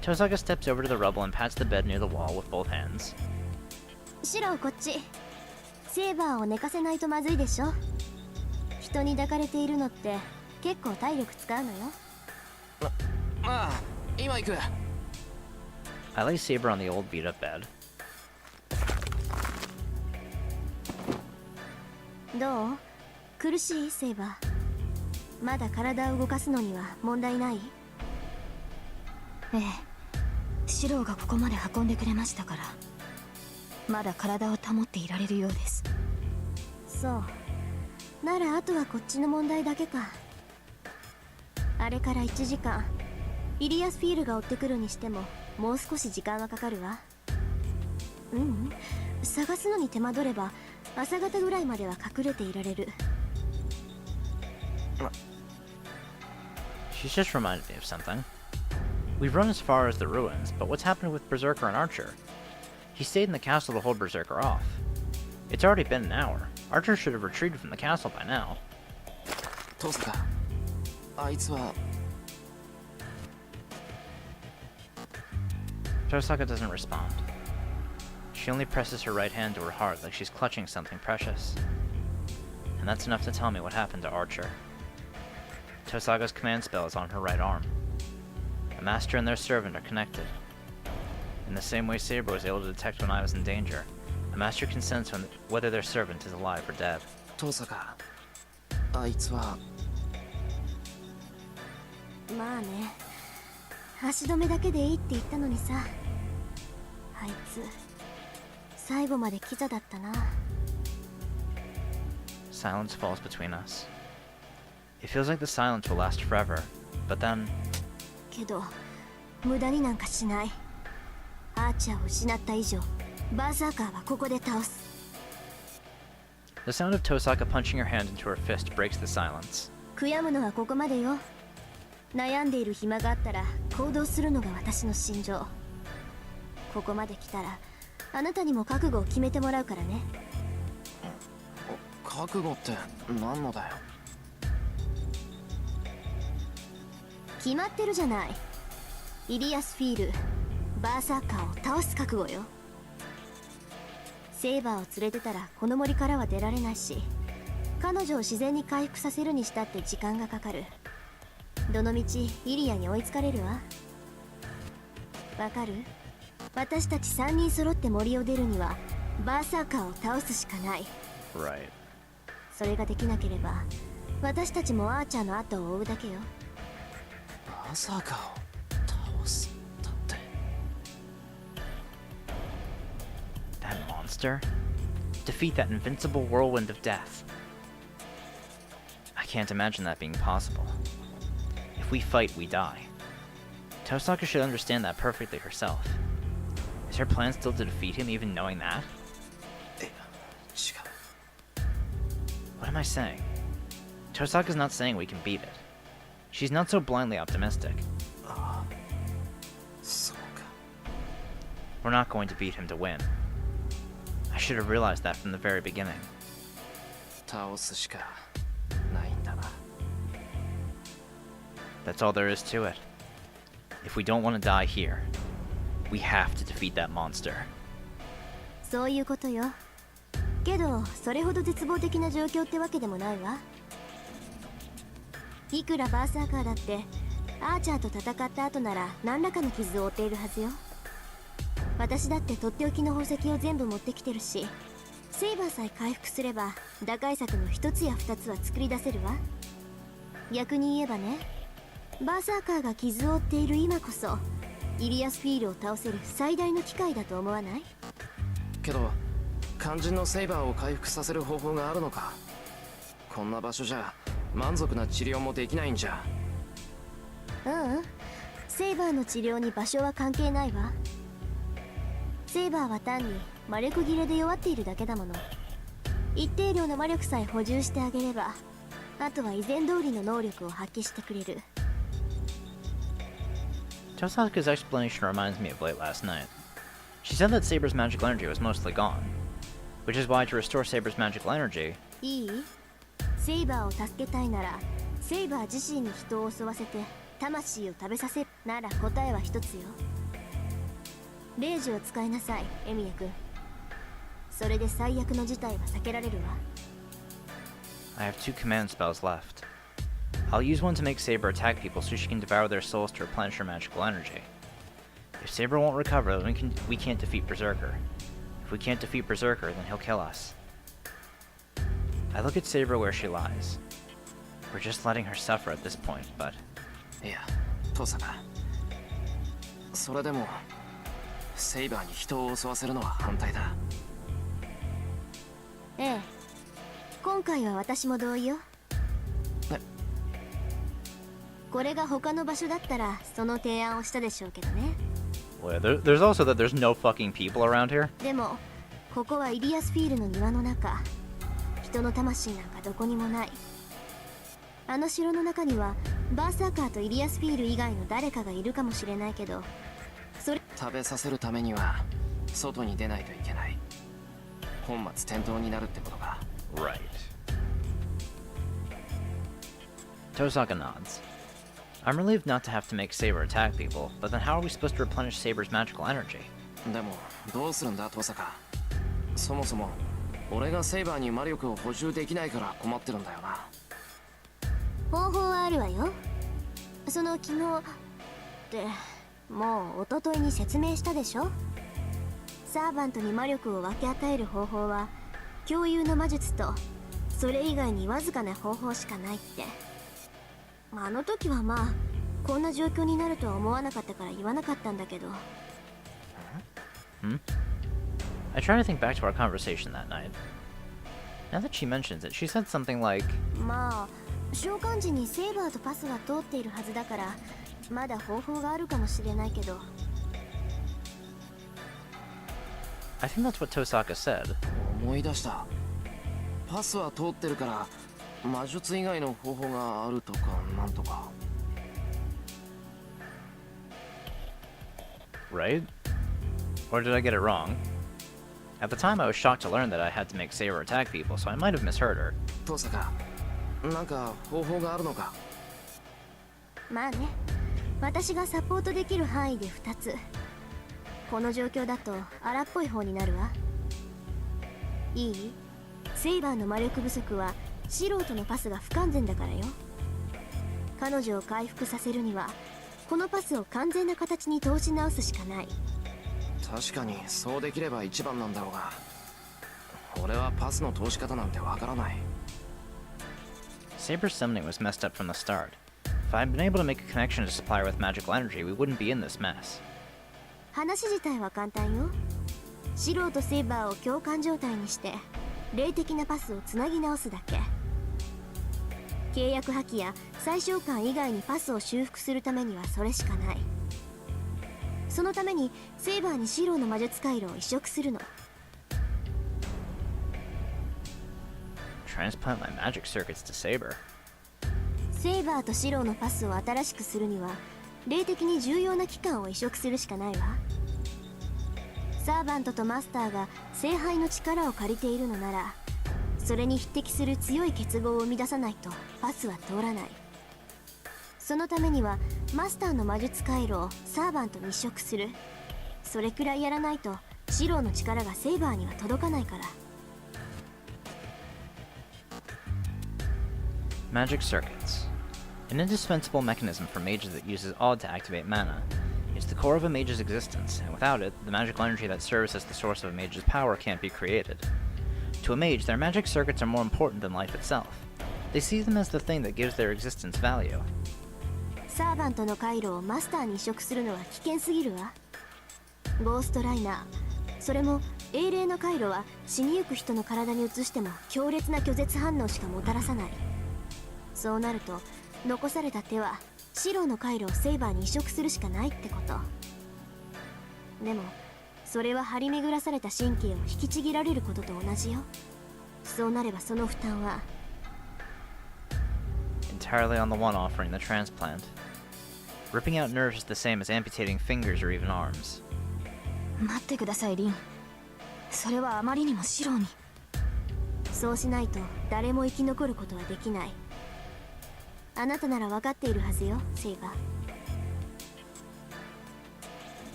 Tosaka steps over to the rubble and pats the bed near the wall with both hands. シローこっち。セイバーを寝かせないとまずいでしょ。人に抱かれているのって結構体力使うのよ。まあ今行く。 I lay Saber on the old beat-up bed. どう？苦しい？セイバー。まだ体を動かすのには問題ない？ええ、シローがここまで運んでくれましたから、まだ体を保っていられるようです。そう。ならあとはこっちの問題だけか。あれから1時間、イリアスフィールが追ってくるにしてももう少し時間はかかるわ。うん、探すのに手間取れば朝方ぐらいまでは隠れていられる。 She's just reminded me of something. We've run as far as the ruins, but what's happened with Berserker and Archer? He stayed in the castle to hold Berserker off. It's already been an hour. Archer should have retreated from the castle by now. 父さんあいつは Tosaka doesn't respond. She only presses her right hand to her heart like she's clutching something precious. And that's enough to tell me what happened to Archer. Tosaka's command spell is on her right arm. The master and their servant are connected. In the same way Saber was able to detect when I was in danger, the master can sense whether their servant is alive or dead. 父さんあいつはまあね、足止めだけでいいって言ったのにさ、あいつ最後までキザだったな。 Silence falls between us. It feels like the silence will last forever, but then... けど無駄になんかしない。アーチャーを失った以上、バーサーカーはここで倒す。 The sound of Tosaka punching her hand into her fist breaks the silence. 悔やむのはここまでよ。悩んでいる暇があったら行動するのが私の信条。ここまで来たらあなたにも覚悟を決めてもらうからね。覚悟って何のだよ。決まってるじゃない。イリアスフィール、バーサーカーを倒す覚悟よ。セイバーを連れてたらこの森からは出られないし、彼女を自然に回復させるにしたって時間がかかる。どのみちイリアに追いつかれるわ。わかる？私たち3人揃って森を出るにはバーサーカーを倒すしかない。 Right. それができなければ私たちもアーチャーの後を追うだけよ。まさかを倒すだって。 That monster? Defeat that invincible whirlwind of death. I can't imagine that being possible. If we fight, we die. Tosaka should understand that perfectly herself. Is her plan still to defeat him even knowing that? いや違う。 What am I saying? Tosaka's not saying we can beat it. She's not so blindly optimistic. そうか。 We're not going to beat him to win. I should have realized that from the very beginning. 倒すしかないんだな。 That's all there is to it. If we don't want to die here, we have to defeat that monster. そういうことよ。けどそれほど絶望的な状況ってわけでもないわ。いくらバーサーカーだってアーチャーと戦った後なら何らかの傷を負っているはずよ。私だってとっておきの宝石を全部持ってきてるし、セイバーさえ回復すれば打開策の一つや二つは作り出せるわ。逆に言えばね、バーサーカーが傷を負っている今こそイリアスフィールを倒せる最大の機会だと思わない？けど肝心のセイバーを回復させる方法があるのか。こんな場所じゃ満足な治療もできないんじゃ。ううん、セイバーの治療に場所は関係ないわ。セイバーは単に魔力切れで弱っているだけだもの。一定量の魔力さえ補充してあげれば、あとは以前通りの能力を発揮してくれる。 Tosaka's explanation reminds me of late last night. She said that Saber's magical energy was mostly gone, which is why to restore Saber's magical energy... いい？セイバーを助けたいなら、セイバー自身に人を襲わせて魂を食べさせなら答えは一つよ。霊樹を使いなさい、エミヤ君。それで最悪の事態は避けられるわ。 I have 2 command spells left. I'll use one to make Saber attack people so she can devour their souls to replenish her magical energy. If Saber won't recover, then we can't defeat Berserker. If we can't defeat Berserker, then he'll kill us. I look at Saber where she lies. We're just letting her suffer at this point, but... いや父さん、それでもセイバーに人を襲わせるのは反対だ。ええ、今回は私も同意よ。これが他の場所だったらその提案をしたでしょうけどね。 Well, there's also that there's no fucking people around here. でもここはイリアスフィールの庭の中。人の魂なんかどこにもない。あの城の中にはバーサーカーとイリアスフィール以外の誰かがいるかもしれないけど、それ食べさせるためには外に出ないといけない。本末転倒になるってことか。 Right. Tosaka nods. I'm relieved not to have to make Saber attack people, but then how are we supposed to replenish Saber's magical energy? でもどうするんだトサカ。そもそも俺がセイバーに魔力を補充できないから困ってるんだよな。方法はあるわよ。その昨日ってもう一昨日に説明したでしょ。サーバントに魔力を分け与える方法は共有の魔術とそれ以外にわずかな方法しかないって。あの時はまあこんな状況になるとは思わなかったから言わなかったんだけど。 I try to think back to our conversation that night. Now that she mentions it, she said something like, まあ召喚時にセイバーとパスが通っているはずだからまだ方法があるかもしれないけど。 I think that's what Tosaka said. 思い出した。パスは通ってるから魔術以外の方法があるとかなんとか。 Right? Or did I get it wrong? At the time, I was shocked to learn that I had to make Saber attack people, so I might have misheard her. トサカ、なんか方法があるのか。まあね、私がサポートできる範囲で2つ。この状況だと荒っぽい方になるわ。いい？セイバーの魔力不足は素人のパスが不完全だからよ。彼女を回復させるにはこのパスを完全な形に通し直すしかない。確かにそうできれば一番なんだろうが、俺はパスの通し方なんてわからない。 Saber's summoning was messed up from the start. If I had been able to make a connection to supply her with magical energy, we wouldn't be in this mess. 話自体は簡単よ。素人セイバーを共感状態にして霊的なパスをつなぎ直すだけ。契約破棄や最小間以外にパスを修復するためにはそれしかない。そのためにセイバーにシローの魔術回路を移植するの。 Transplant my magic circuits to Saber. セイバーとシローのパスを新しくするには霊的に重要な器官を移植するしかないわ。サーバントとマスターが聖杯の力を借りているのなら、それに匹敵する強い結合を生み出さないとパスは通らない。そのためにはマスターの魔術回路をサーバントに移植する。それくらいやらないとシローの力がセイバーには届かないから。 Magic circuits. An indispensable mechanism for mages that uses Odd to activate mana. It's the core of a mage's existence, and without it, the magical energy that serves as the source of a mage's power can't be created. To a mage, their magic circuits are more important than life itself. They see them as the thing that gives their existence value. サーバントの回路をマスターに移植するのは危険すぎるわ。ゴーストライナー、それも英霊の回路は死にゆく人の体に移しても強烈な拒絶反応しかもたらさない。そうなると残された手はシローの回路をセイバーに移植するしかないってこと。でもそれは張り巡らされた神経を引きちぎられることと同じよ。そうなればその負担は Entirely on the one offering the transplant. Ripping out nerves is the same as amputating fingers or even arms. 待ってくださいリン。それはあまりにもシローに。そうしないと誰も生き残ることはできない。あなたなら分かっているはずよ、セイバー。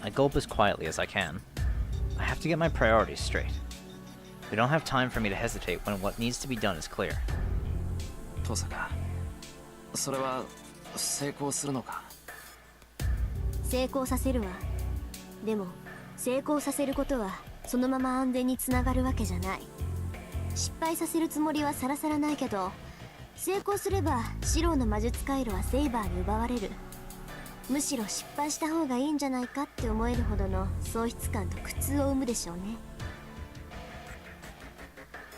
I gulp as quietly as I can. I have to get my priorities straight. We don't have time for me to hesitate when what needs to be done is clear. トサカ、それは成功するのか。成功させるわ。でも成功させることはそのまま安全につながるわけじゃない。失敗させるつもりはさらさらないけど、成功すればシローの魔術回路はセイバーに奪われる。むしろ失敗した方がいいんじゃないかって思えるほどの喪失感と苦痛を生むでしょうね。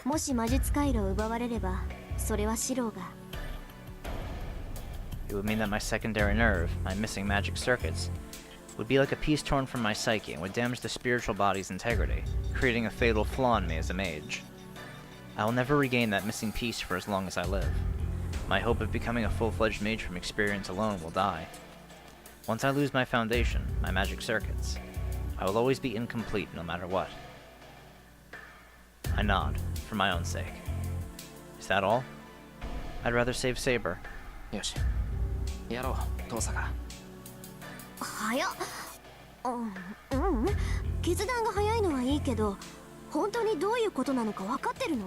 もし魔術回路を奪われれば、それはシローが It would mean that my secondary nerve, my missing magic circuits, would be like a piece torn from my psyche and would damage the spiritual body's integrity, creating a fatal flaw in me as a mage. I will never regain that missing piece for as long as I live. My hope of becoming a full-fledged mage from experience alone will die. Once I lose my foundation, my magic circuits, I will always be incomplete no matter what. I nod, for my own sake. Is that all? I'd rather save Saber. よしやろう遠坂。早っ。決断が早いのはいいけど、本当にどういうことなのか分かってるの？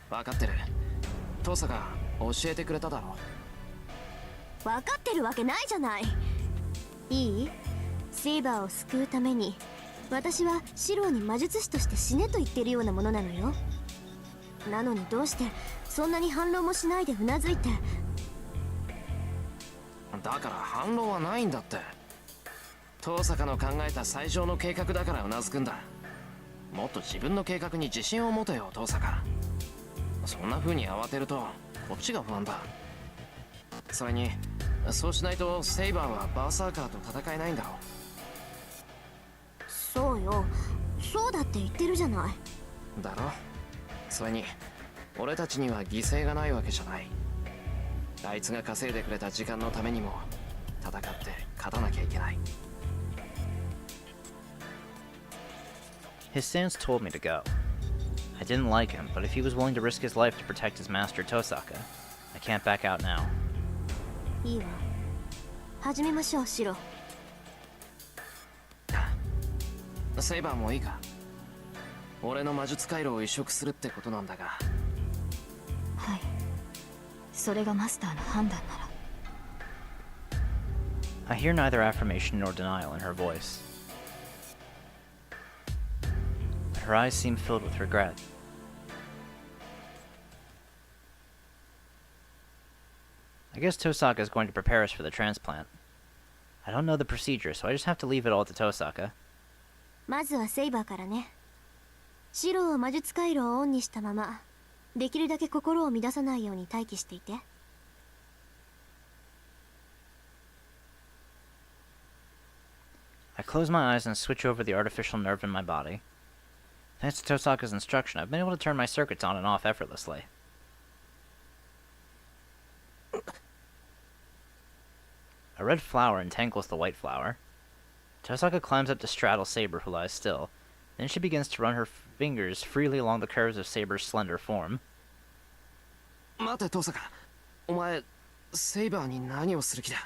分かってる。遠坂教えてくれただろ。分かってるわけないじゃない。いい？セイバーを救うために私はシローに魔術師として死ねと言ってるようなものなのよ。なのにどうしてそんなに反論もしないでうなずいて。だから反論はないんだって。遠坂の考えた最上の計画だからうなずくんだ。もっと自分の計画に自信を持てよ遠坂。そんな風に慌てるとこっちが不安だ。それにそうしないとセイバーはバーサーカーと戦えないんだろ。そうよ、そうだって言ってるじゃない。だろ。それに俺たちには犠牲がないわけじゃない。あいつが稼いでくれた時間のためにも戦って勝たなきゃいけない。His stance told me to go. I didn't like him, but if he was willing to risk his life to protect his master Tosaka, I can't back out now. いいわ、始めましょうシロ。セイバーもいいか。俺の魔術回路を移植するってことなんだが。はい、それがマスターの判断なら。 I hear neither affirmation nor denial in her voice. But her eyes seem filled with regret. I guess Tosaka is going to prepare us for the transplant. I don't know the procedure, so I just have to leave it all to Tosaka. まずはセイバーからね。シローは魔術回路をオンにしたまま、できるだけ心を乱さないように待機していて。I close my eyes and switch over the artificial nerve in my body. Thanks to Tosaka's instruction, I've been able to turn my circuits on and off effortlessly. A red flower entangles the white flower. Tosaka climbs up to straddle Saber, who lies still. Then she begins to run her fingers freely along the curves of Saber's slender form. 待て遠坂、お前セイバーに何をする気だ。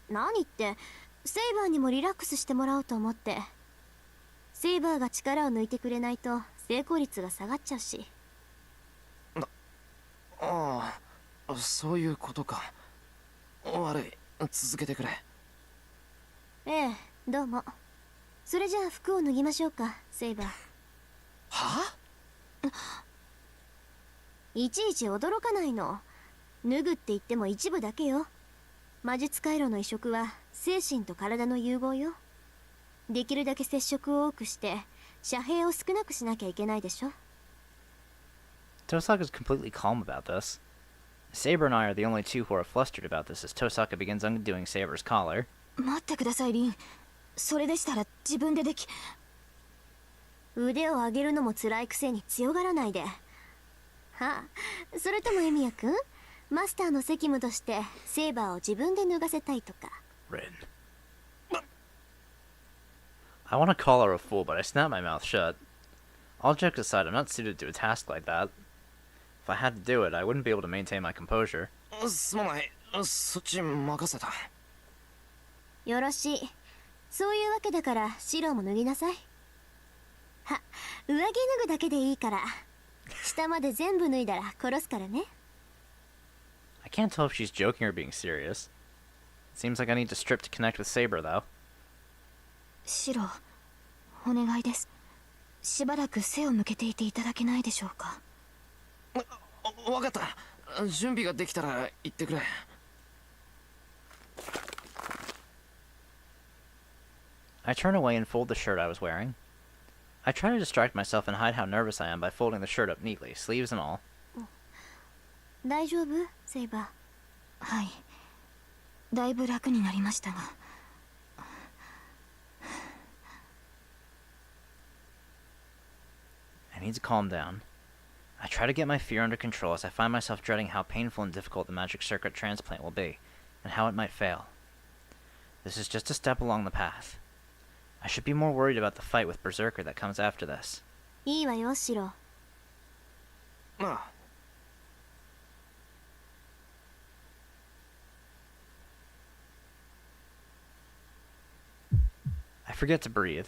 何って、セイバーにもリラックスしてもらおうと思って。セイバーが力を抜いてくれないと成功率が下がっちゃうし。ああ、そういうことか。悪い、続けてくれ。ええ、どうも。それじゃあ服を脱ぎましょうか、セイバー。は？いちいち驚かないの。脱ぐって言っても一部だけよ。魔術回路の移植は精神と体の融合よ。できるだけ接触を多くして遮蔽を少なくしなきゃいけないでしょ。 Tosaka's completely calm about this. Saber and I are the only two who are flustered about this as Tosaka begins undoing Saber's collar. 待ってくださいリン、それでしたら自分ででき。腕を上げるのも辛いくせに強がらないで。はあ、それともエミヤ君、マスターの責務としてセイバーを自分で脱がせたいとか。 Rin. I want to call her a fool, but I snap my mouth shut. All jokes aside, I'm not suited to a task like that. If I had to do it, I wouldn't be able to maintain my composure. すまない、そっち任せた。よろしい。そういうわけだからシローも脱ぎなさい。は、上着脱ぐだけでいいから。下まで全部脱いだら殺すからね。 I can't tell if she's joking or being serious. It seems like I need to strip to connect with Saber, though. シロ、お願いです。しばらく背を向けていていただけないでしょうか。わかった。準備ができたら言ってくれ。I turn away and fold the shirt I was wearing. I try to distract myself and hide how nervous I am by folding the shirt up neatly, sleeves and all. 大丈夫？セイバー。はい、だいぶ楽になりましたが。I need to calm down. I try to get my fear under control as I find myself dreading how painful and difficult the magic circuit transplant will be, and how it might fail. This is just a step along the path. I should be more worried about the fight with Berserker that comes after this. いいわよシロ。ああ I forget to breathe.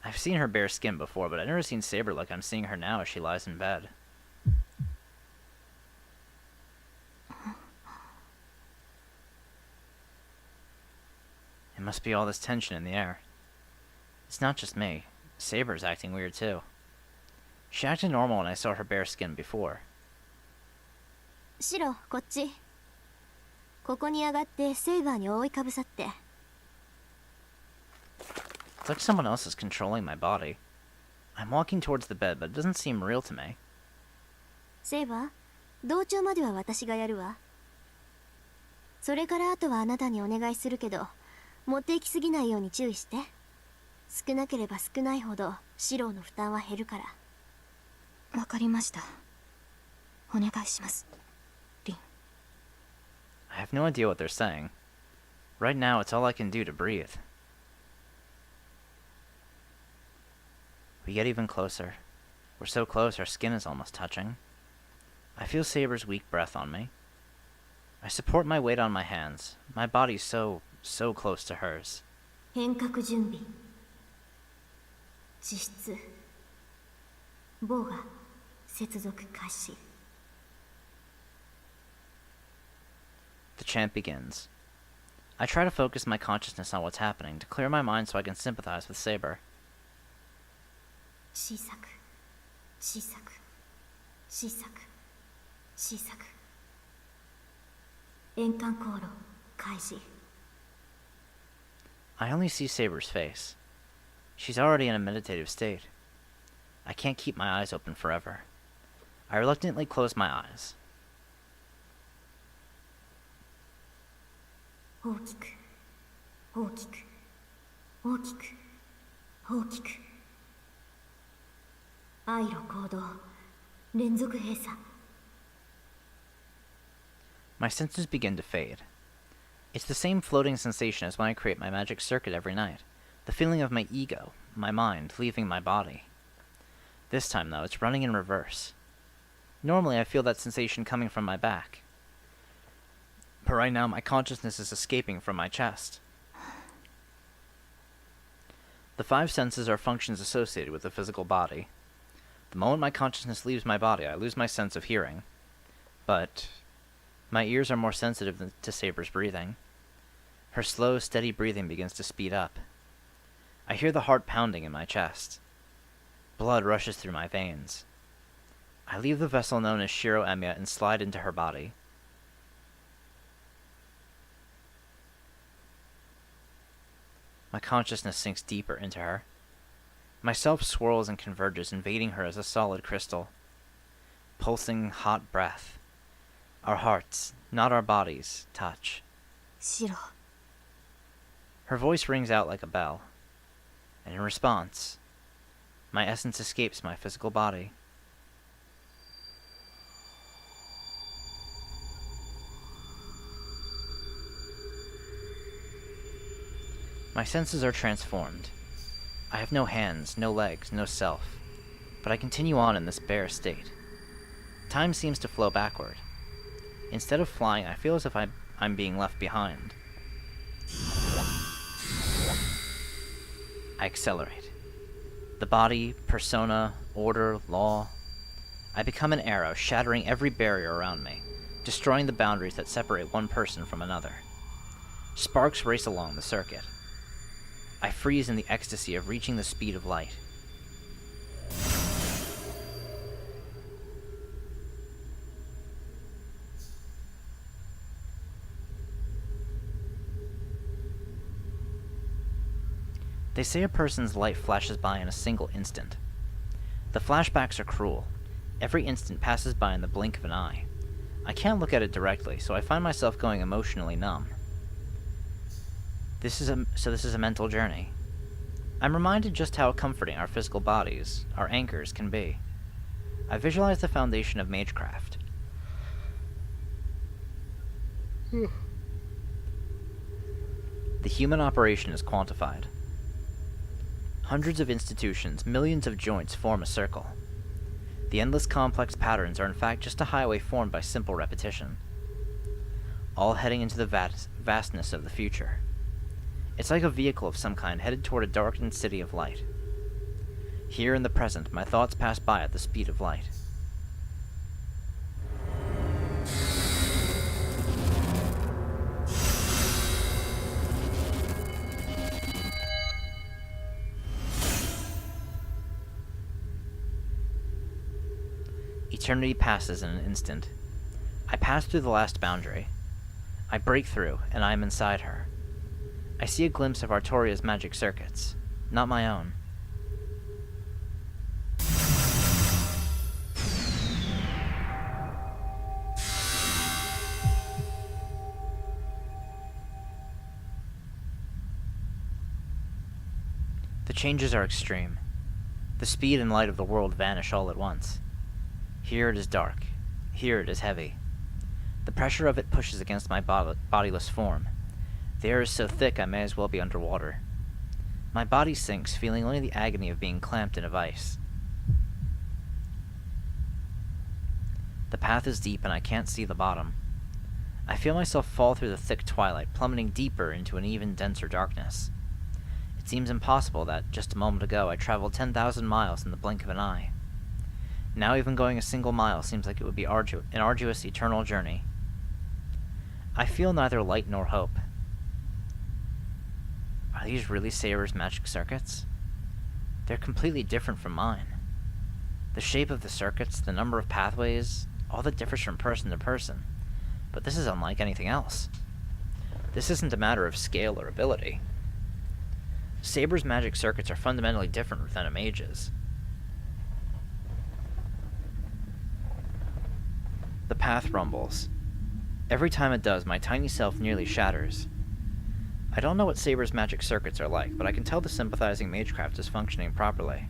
I've seen her bare skin before, but I've never seen Saber like I'm seeing her now as she lies in bed. It must be all this tension in the air. It's not just me. Saber's acting weird too. She acted normal when I saw her bare skin before. シロ、こっち。ここに上がってセイバーに覆いかぶさって。 It's like someone else is controlling my body. I'm walking towards the bed, but it doesn't seem real to me. セイバー、同調までは私がやるわ。それからあとはあなたにお願いするけど、持っていきすぎないように注意して。少なければ少ないほどシロの負担は減るから。わかりました。お願いします。リン。 I have no idea what they're saying. Right now, it's all I can do to breathe. We get even closer. We're so close our skin is almost touching. I feel Saber's weak breath on me. I support my weight on my hands. My body's so close to hers. 変革準備。実質。棒が接続開始。 The chant begins. I try to focus my consciousness on what's happening, to clear my mind so I can sympathize with Saber. 小さく小さく小さく小さく円環航路開示。 I only see Saber's face. She's already in a meditative state. I can't keep my eyes open forever. I reluctantly close my eyes. 大きく大きく大きく大きく。愛路行動連続閉鎖。 My senses begin to fade. It's the same floating sensation as when I create my magic circuit every night. The feeling of my ego, my mind, leaving my body. This time, though, it's running in reverse. Normally, I feel that sensation coming from my back. But right now, my consciousness is escaping from my chest. The five senses are functions associated with the physical body. The moment my consciousness leaves my body, I lose my sense of hearing. But my ears are more sensitive to Saber's breathing. Her slow, steady breathing begins to speed up. I hear the heart pounding in my chest. Blood rushes through my veins. I leave the vessel known as Shiro Emiya and slide into her body. My consciousness sinks deeper into her. Myself swirls and converges, invading her as a solid crystal. Pulsing hot breath. Our hearts, not our bodies, touch. シロ。 Her voice rings out like a bell. And in response, my essence escapes my physical body. My senses are transformed. I have no hands, no legs, no self, but I continue on in this bare state. Time seems to flow backward. Instead of flying, I feel as if I'm being left behind. I accelerate. The body, persona, order, law. I become an arrow, shattering every barrier around me, destroying the boundaries that separate one person from another. Sparks race along the circuit. I freeze in the ecstasy of reaching the speed of light. They say a person's life flashes by in a single instant. The flashbacks are cruel. Every instant passes by in the blink of an eye. I can't look at it directly, so I find myself going emotionally numb. This is a mental journey. I'm reminded just how comforting our physical bodies, our anchors, can be. I visualize the foundation of magecraft. The human operation is quantified. Hundreds of institutions, millions of joints form a circle. The endless complex patterns are in fact just a highway formed by simple repetition, all heading into the vastness of the future. It's like a vehicle of some kind headed toward a darkened city of light. Here in the present, my thoughts pass by at the speed of light. Eternity passes in an instant. I pass through the last boundary. I break through, and I am inside her. I see a glimpse of Artoria's magic circuits, not my own. The changes are extreme. The speed and light of the world vanish all at once. Here it is dark. Here it is heavy. The pressure of it pushes against my bodiless form. The air is so thick I may as well be underwater. My body sinks, feeling only the agony of being clamped in a vice. The path is deep and I can't see the bottom. I feel myself fall through the thick twilight, plummeting deeper into an even denser darkness. It seems impossible that, just a moment ago, I traveled 10,000 miles in the blink of an eye. Now even going a single mile seems like it would be an arduous, eternal journey. I feel neither light nor hope. Are these really Saber's magic circuits? They're completely different from mine. The shape of the circuits, the number of pathways, all that differs from person to person. But this is unlike anything else. This isn't a matter of scale or ability. Saber's magic circuits are fundamentally different than a mage's. The path rumbles. Every time it does, my tiny self nearly shatters. I don't know what Saber's magic circuits are like, but I can tell the sympathizing magecraft is functioning properly.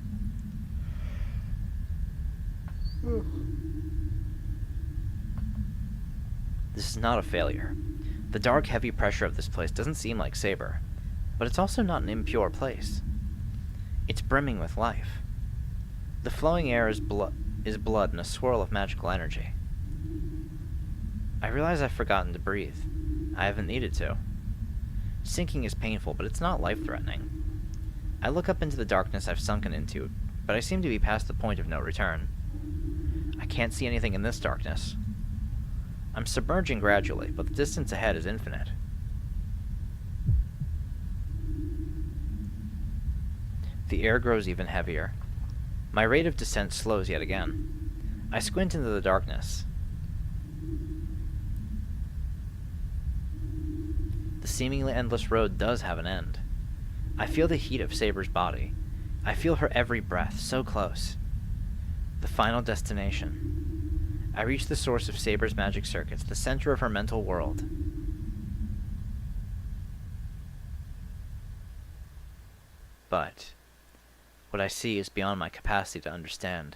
This is not a failure. The dark, heavy pressure of this place doesn't seem like Saber, but it's also not an impure place. It's brimming with life. The flowing air is blood in a swirl of magical energy. I realize I've forgotten to breathe. I haven't needed to. Sinking is painful, but it's not life-threatening. I look up into the darkness I've sunken into, but I seem to be past the point of no return. I can't see anything in this darkness. I'm submerging gradually, but the distance ahead is infinite. The air grows even heavier. My rate of descent slows yet again. I squint into the darkness. The seemingly endless road does have an end. I feel the heat of Saber's body. I feel her every breath, so close. The final destination. I reach the source of Saber's magic circuits, the center of her mental world. But what I see is beyond my capacity to understand.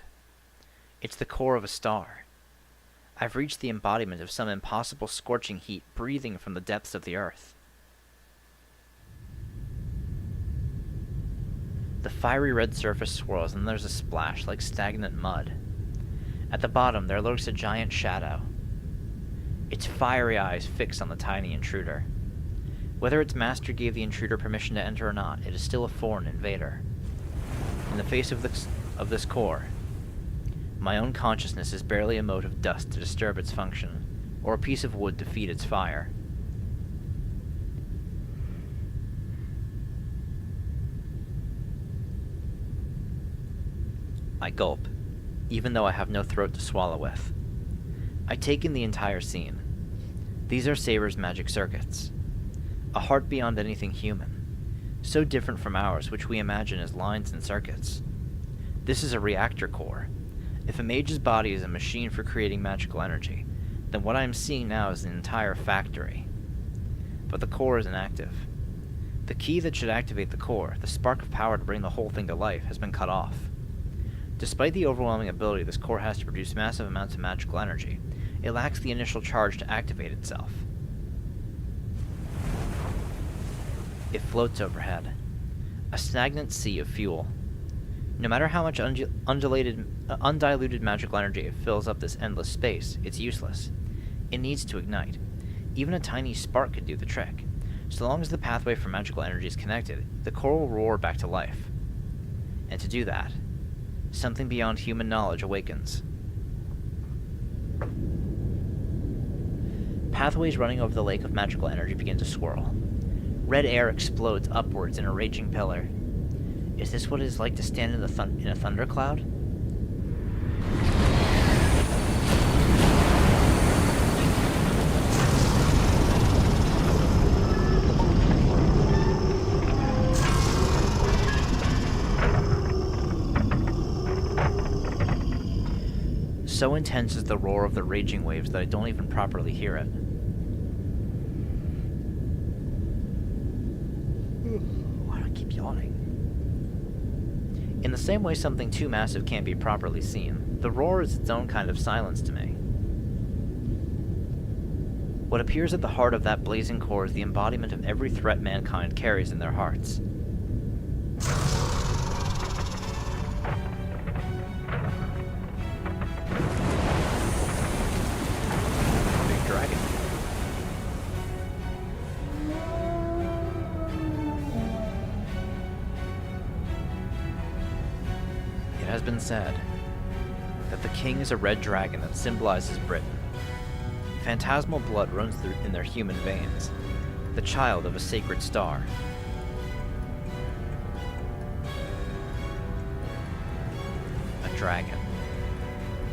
It's the core of a star. I've reached the embodiment of some impossible scorching heat breathing from the depths of the earth. The fiery red surface swirls and there's a splash like stagnant mud. At the bottom there lurks a giant shadow. Its fiery eyes fix on the tiny intruder. Whether its master gave the intruder permission to enter or not, it is still a foreign invader. In the face of this core, my own consciousness is barely a mote of dust to disturb its function, or a piece of wood to feed its fire. I gulp, even though I have no throat to swallow with. I take in the entire scene. These are Saber's magic circuits. A heart beyond anything human, so different from ours, which we imagine as lines and circuits. This is a reactor core. If a mage's body is a machine for creating magical energy, then what I am seeing now is an entire factory. But the core is inactive. The key that should activate the core, the spark of power to bring the whole thing to life, has been cut off. Despite the overwhelming ability this core has to produce massive amounts of magical energy, it lacks the initial charge to activate itself. It floats overhead, a stagnant sea of fuel. No matter how much undiluted magical energy it fills up this endless space, it's useless. It needs to ignite. Even a tiny spark could do the trick. So long as the pathway for magical energy is connected, the core will roar back to life. And to do that, something beyond human knowledge awakens. Pathways running over the lake of magical energy begin to swirl. Red air explodes upwards in a raging pillar. Is this what it is like to stand in a thundercloud? So intense is the roar of the raging waves that I don't even properly hear it. Why do I keep yawning? In the same way something too massive can't be properly seen, the roar is its own kind of silence to me. What appears at the heart of that blazing core is the embodiment of every threat mankind carries in their hearts. Big dragon. It has been said that the king is a red dragon that symbolizes Britain. Phantasmal blood runs in their human veins, the child of a sacred star. A dragon,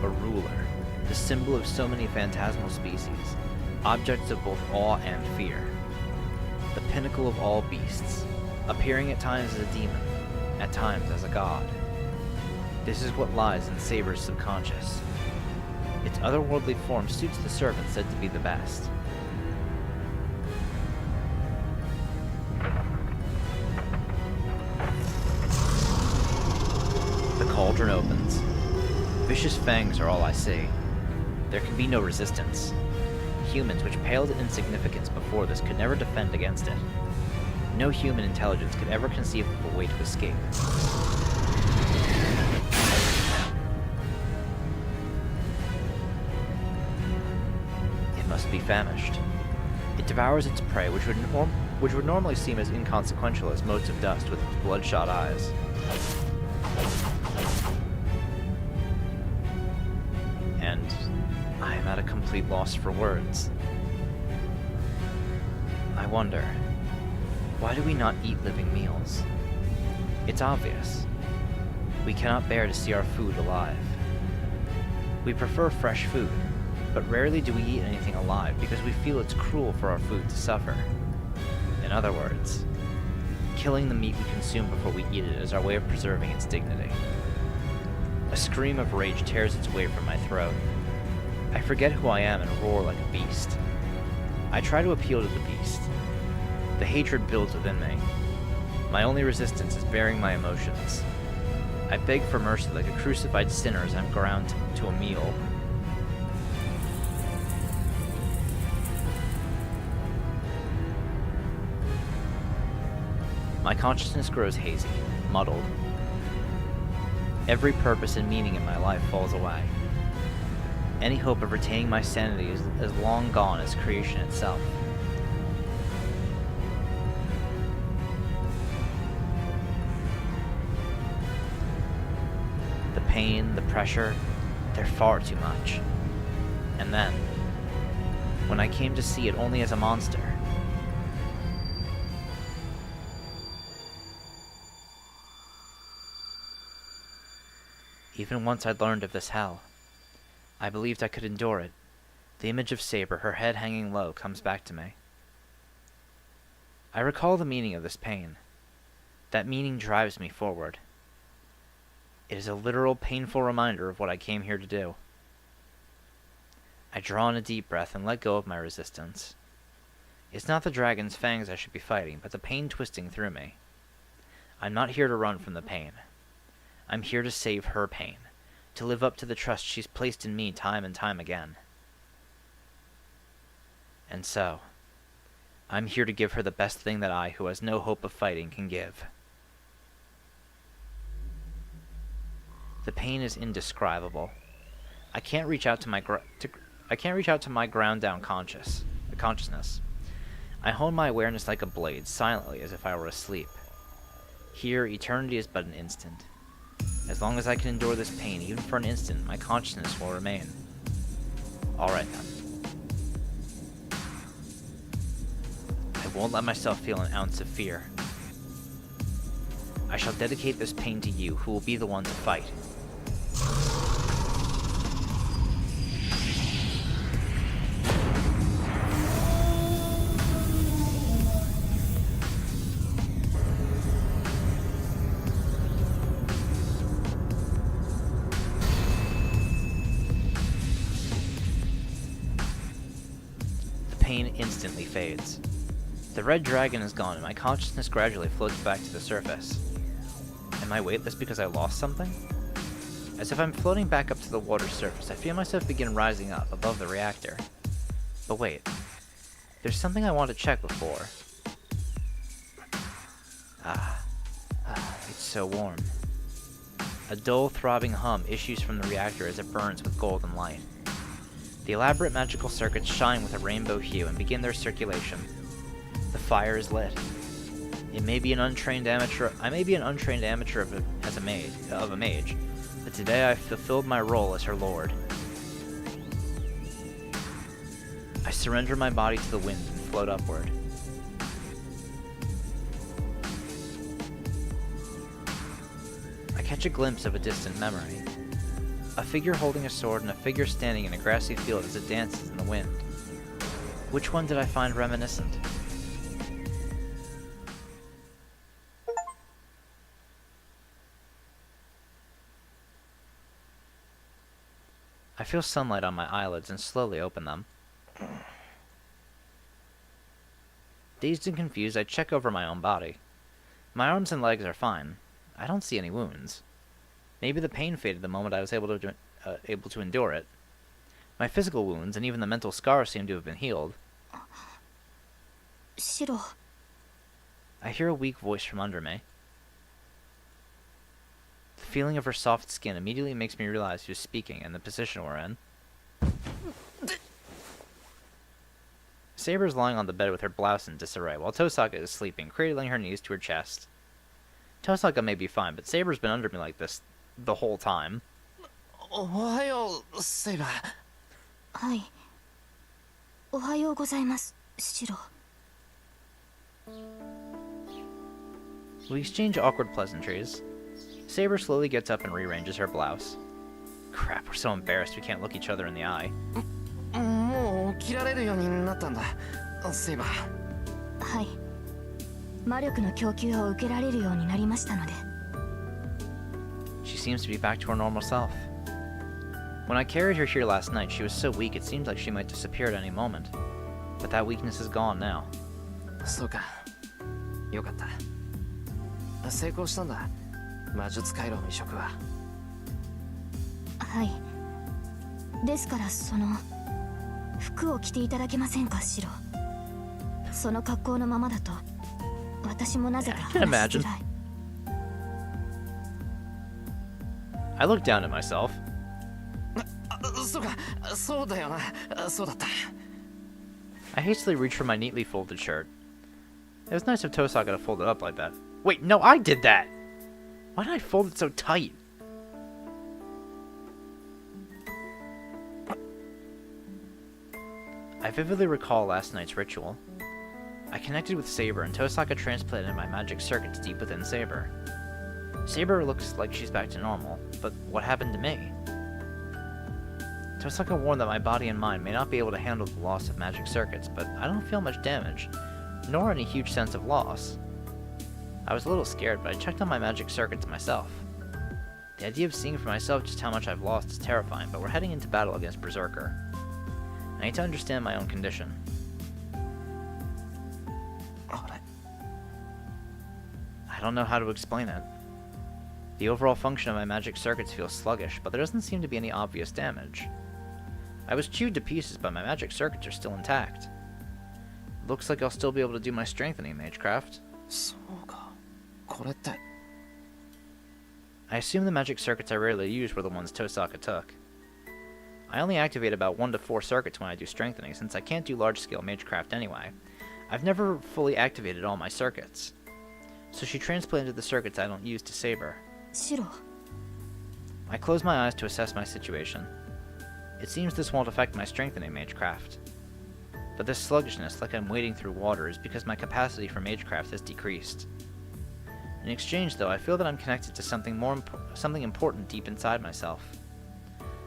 a ruler, the symbol of so many phantasmal species, objects of both awe and fear. The pinnacle of all beasts, appearing at times as a demon, at times as a god. This is what lies in Saber's subconscious. Its otherworldly form suits the servant said to be the best. The cauldron opens. Vicious fangs are all I see. There can be no resistance. Humans, which paled in insignificance before this, could never defend against it. No human intelligence could ever conceive of a way to escape. Must be famished. It devours its prey, which would normally seem as inconsequential as motes of dust with its bloodshot eyes. And I am at a complete loss for words. I wonder, why do we not eat living meals? It's obvious. We cannot bear to see our food alive. We prefer fresh food, but rarely do we eat anything alive because we feel it's cruel for our food to suffer. In other words, killing the meat we consume before we eat it is our way of preserving its dignity. A scream of rage tears its way from my throat. I forget who I am and roar like a beast. I try to appeal to the beast. The hatred builds within me. My only resistance is bearing my emotions. I beg for mercy like a crucified sinner as I'm ground to a meal. My consciousness grows hazy, muddled. Every purpose and meaning in my life falls away. Any hope of retaining my sanity is as long gone as creation itself. The pain, the pressure, they're far too much. And then, when I came to see it only as a monster, even once I'd learned of this hell, I believed I could endure it. The image of Saber, her head hanging low, comes back to me. I recall the meaning of this pain. That meaning drives me forward. It is a literal, painful reminder of what I came here to do. I draw in a deep breath and let go of my resistance. It's not the dragon's fangs I should be fighting, but the pain twisting through me. I'm not here to run from the pain. I'm here to save her pain, to live up to the trust she's placed in me time and time again. And so, I'm here to give her the best thing that I, who has no hope of fighting, can give. The pain is indescribable. I can't reach out to my ground down consciousness. I hone my awareness like a blade, silently, as if I were asleep. Here, eternity is but an instant. As long as I can endure this pain, even for an instant, my consciousness will remain. Alright then. I won't let myself feel an ounce of fear. I shall dedicate this pain to you, who will be the one to fight. The pain instantly fades. The red dragon is gone, and my consciousness gradually floats back to the surface. Am I weightless because I lost something? As if I'm floating back up to the water's surface, I feel myself begin rising up above the reactor. But wait, there's something I want to check before. It's so warm. A dull, throbbing hum issues from the reactor as it burns with golden light. The elaborate magical circuits shine with a rainbow hue and begin their circulation. The fire is lit. I may be an untrained amateur of a mage, but today I fulfilled my role as her lord. I surrender my body to the wind and float upward. I catch a glimpse of a distant memory. A figure holding a sword and a figure standing in a grassy field as it dances in the wind. Which one did I find reminiscent? I feel sunlight on my eyelids and slowly open them. Dazed and confused, I check over my own body. My arms and legs are fine. I don't see any wounds. Maybe the pain faded the moment I was able to endure it. My physical wounds and even the mental scars seem to have been healed. Shiro. I hear a weak voice from under me. The feeling of her soft skin immediately makes me realize who's speaking and the position we're in. Saber's lying on the bed with her blouse in disarray, while Tosaka is sleeping, cradling her knees to her chest. Tosaka may be fine, but Saber's been under me like this the whole time. おはようセイバー。はい。おはようございます、シロ。We exchange awkward pleasantries. Saber slowly gets up and rearranges her blouse. Crap, we're so embarrassed we can't look each other in the eye. もう起きられるようになったんだセイバー。はい。魔力の供給を受けられるようになりましたので。She seems to be back to her normal self. When I carried her here last night, she was so weak it seemed like she might disappear at any moment. But that weakness is gone now. そうか。よかった。成功したんだ。魔術回路の移植は。はい。ですからその服を着ていただけませんか、シロ。その格好のままだと私もなぜか話しづらい。I look down at myself. そうか、そうだよな。そうだった。I hastily reach for my neatly folded shirt. It was nice of Tosaka to fold it up like that. Wait, no, I did that! Why did I fold it so tight? I vividly recall last night's ritual. I connected with Saber, and Tosaka transplanted my magic circuits deep within Saber. Saber looks like she's back to normal, but what happened to me? Tosaka warned that my body and mind may not be able to handle the loss of magic circuits, but I don't feel much damage, nor any huge sense of loss. I was a little scared, but I checked on my magic circuits myself. The idea of seeing for myself just how much I've lost is terrifying, but we're heading into battle against Berserker. I need to understand my own condition. I don't know how to explain it. The overall function of my magic circuits feels sluggish, but there doesn't seem to be any obvious damage. I was chewed to pieces, but my magic circuits are still intact. Looks like I'll still be able to do my strengthening magecraft. そうか。これって。I assume the magic circuits I rarely use were the ones Tosaka took. I only activate about 1 to 4 circuits when I do strengthening, since I can't do large-scale magecraft anyway. I've never fully activated all my circuits. So she transplanted the circuits I don't use to Saber. シロ、 I close my eyes to assess my situation. It seems this won't affect my strengthening magecraft. But this sluggishness, like I'm wading through water, is because my capacity for magecraft has decreased. In exchange, though, I feel that I'm connected to something important deep inside myself.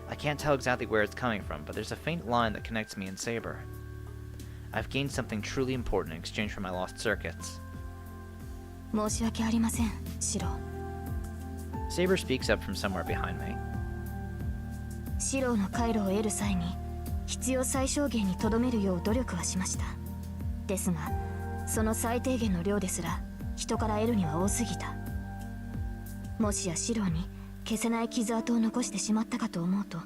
I can't tell exactly where it's coming from, but there's a faint line that connects me and Saber. I've gained something truly important in exchange for my lost circuits. 申し訳ありません、シロ。 Saber speaks up from somewhere behind me. シロの回路を得る際に必要最小限にとどめるよう努力はしました。ですが、その最低限の量ですら人から得るには多すぎた。もしやシロに消せない傷跡を残してしまったかと思うと、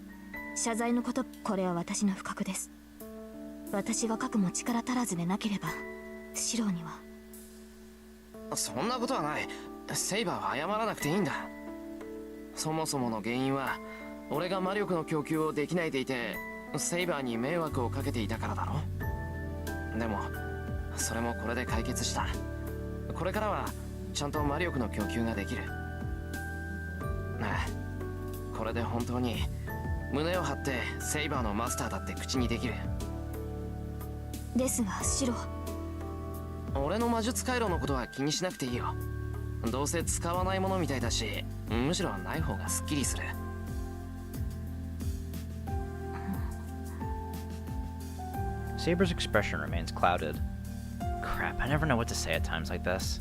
謝罪のこと、これは私の不覚です。私が書くも力足らずでなければ、シロには。そんなことはない。セイバーは謝らなくていいんだ。そもそもの原因は俺が魔力の供給をできないでいてセイバーに迷惑をかけていたからだろ。でもそれもこれで解決した。これからはちゃんと魔力の供給ができる。ああ、これで本当に胸を張ってセイバーのマスターだって口にできる。ですがシロ、俺の魔術回路のことは気にしなくていいよ。どうせ使わないものみたいだし、むしろない方がすっきりする。Saber's expression remains clouded. Crap, I never know what to say at times like this.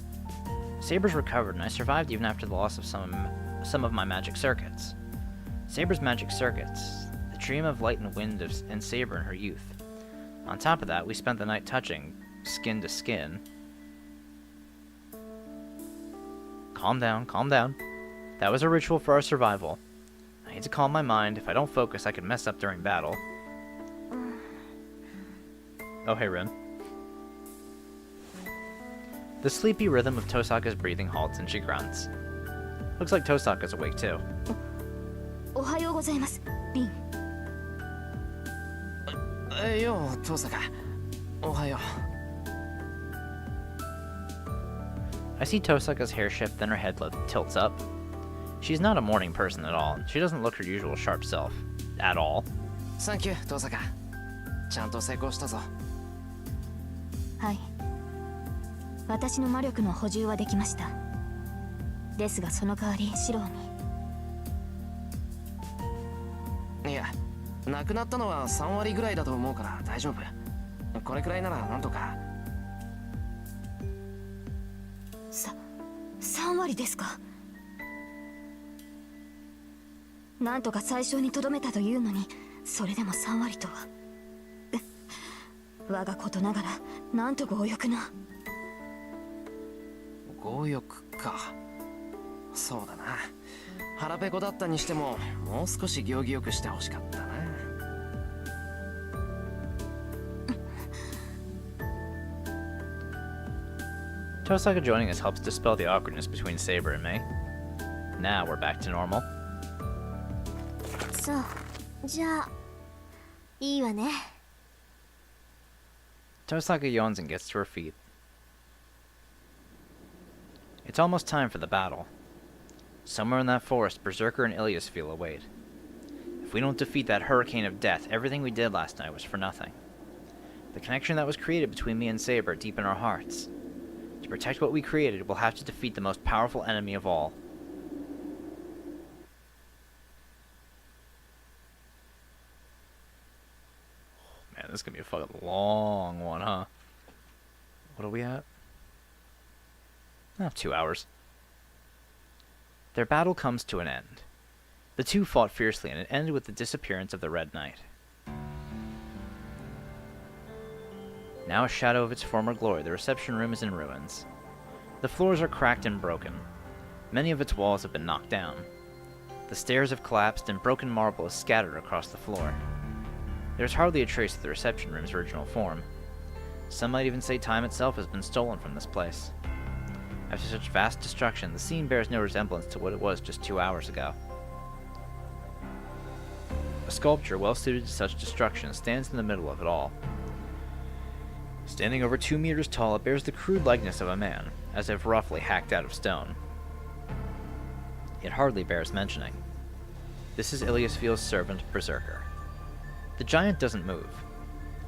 Saber's recovered, and I survived even after the loss of some of my magic circuits. Saber's magic circuits, the dream of light and wind and Saber in her youth. On top of that, we spent the night touching, skin to skin. Calm down, calm down. That was a ritual for our survival. I need to calm my mind. If I don't focus, I could mess up during battle. Oh, hey, Rin. The sleepy rhythm of Tosaka's breathing halts and she grunts. Looks like Tosaka's awake too. おはようございます、リン。よう、トサカ。おはよう。I see Tosaka's hair shift, then her head tilts up. She's not a morning person at all. She doesn't look her usual sharp self. At all. サンキュー、トサカ。ちゃんと成功したぞ。はい。私の魔力の補充はできました。ですがその代わりシロに。いや、なくなったのは3割ぐらいだと思うから大丈夫。これくらいならなんとか。3割ですか。なんとか最小にとどめたというのに、それでも3割とは。我がことながらなんと強欲な。強欲か。そうだな。腹ペコだったにしてももう少し行儀よくしてほしかったな。Tosaka joining us helps dispel the awkwardness between Saber and me. Now we're back to normal. そう、じゃあいいわね。Tosaka yawns and gets to her feet. It's almost time for the battle. Somewhere in that forest, Berserker and Iliasfeel await. If we don't defeat that hurricane of death, everything we did last night was for nothing. The connection that was created between me and Saber deep in our hearts. To protect what we created, we'll have to defeat the most powerful enemy of all. Man, this is gonna be a fucking long one, huh? What are we at? 2 hours. Their battle comes to an end. The two fought fiercely, and it ended with the disappearance of the Red Knight. Now a shadow of its former glory, the reception room is in ruins. The floors are cracked and broken. Many of its walls have been knocked down. The stairs have collapsed and broken marble is scattered across the floor. There's hardly a trace of the reception room's original form. Some might even say time itself has been stolen from this place. After such vast destruction, the scene bears no resemblance to what it was just 2 hours ago. A sculpture well suited to such destruction stands in the middle of it all. Standing over 2 meters tall, it bears the crude likeness of a man, as if roughly hacked out of stone. It hardly bears mentioning. This is Iliasfield's servant, Berserker. The giant doesn't move.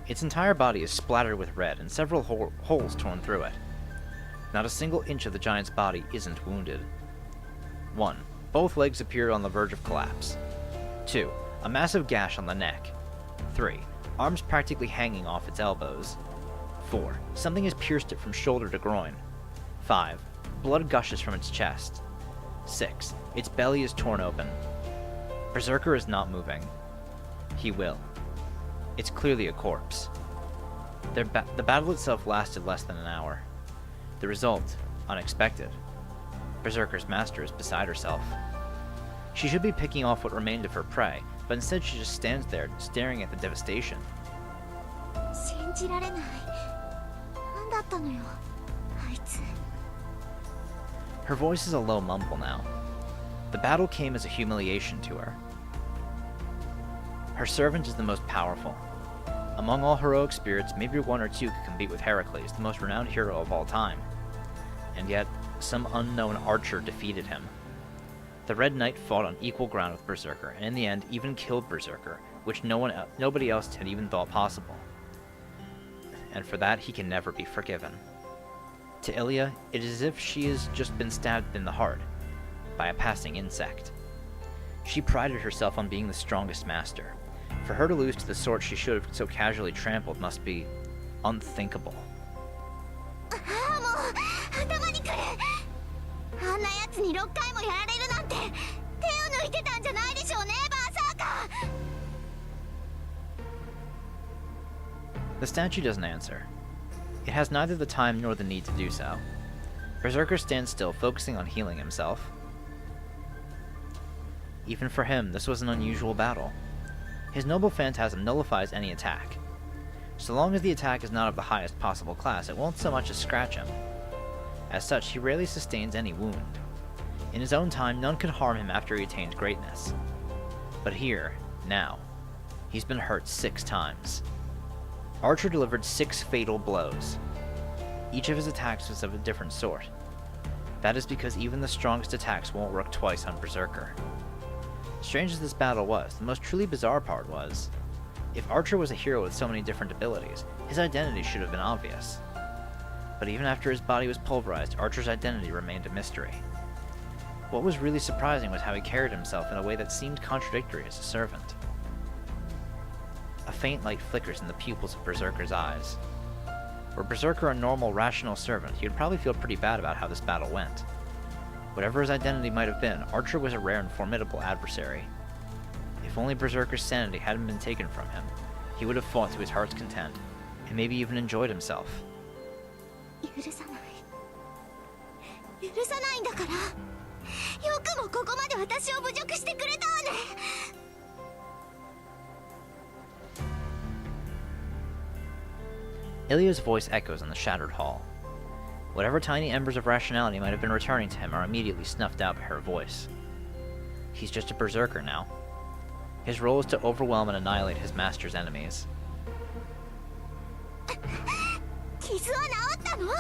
Its entire body is splattered with red and several holes torn through it. Not a single inch of the giant's body isn't wounded. 1. Both legs appear on the verge of collapse. 2. A massive gash on the neck. 3. Arms practically hanging off its elbows. 4. Something has pierced it from shoulder to groin. 5. Blood gushes from its chest. 6. Its belly is torn open. Berserker is not moving. He will. It's clearly a corpse. The battle itself lasted less than an hour. The result, unexpected. Berserker's master is beside herself. She should be picking off what remained of her prey, but instead she just stands there, staring at the devastation. 信じられない。何だったのよ、あいつ。 Her voice is a low mumble now. The battle came as a humiliation to her. Her servant is the most powerful. Among all heroic spirits, maybe 1 or 2 could compete with Heracles, the most renowned hero of all time. And yet, some unknown archer defeated him. The Red Knight fought on equal ground with Berserker, and in the end even killed Berserker, which nobody else had even thought possible. And for that, he can never be forgiven. To Ilia, it is as if she has just been stabbed in the heart by a passing insect. She prided herself on being the strongest master. For her to lose to the sort she should have so casually trampled must be unthinkable. ああ、もう頭にくる。あんなやつに6回もやられるなんて手を抜いてたんじゃないでしょうね、バーサーカー。 The statue doesn't answer. It has neither the time nor the need to do so. Berserker stands still, focusing on healing himself. Even for him, this was an unusual battle. His noble phantasm nullifies any attack. So long as the attack is not of the highest possible class, it won't so much as scratch him. As such, he rarely sustains any wound. In his own time, none could harm him after he attained greatness. But here, now, he's been hurt 6 times. Archer delivered 6 fatal blows. Each of his attacks was of a different sort. That is because even the strongest attacks won't work twice on Berserker. Strange as this battle was, the most truly bizarre part was, if Archer was a hero with so many different abilities, his identity should have been obvious. But even after his body was pulverized, Archer's identity remained a mystery. What was really surprising was how he carried himself in a way that seemed contradictory as a servant. A faint light flickers in the pupils of Berserker's eyes. Were Berserker a normal, rational servant, he would probably feel pretty bad about how this battle went. Whatever his identity might have been, Archer was a rare and formidable adversary. If only Berserker's sanity hadn't been taken from him, he would have fought to his heart's content, and maybe even enjoyed himself. 許さない。許さないんだから。よくもここまで私を侮辱してくれたわね。 Ilia's voice echoes in the shattered hall. Whatever tiny embers of rationality might have been returning to him are immediately snuffed out by her voice. He's just a berserker now. His role is to overwhelm and annihilate his master's enemies. 傷は治ったの？バー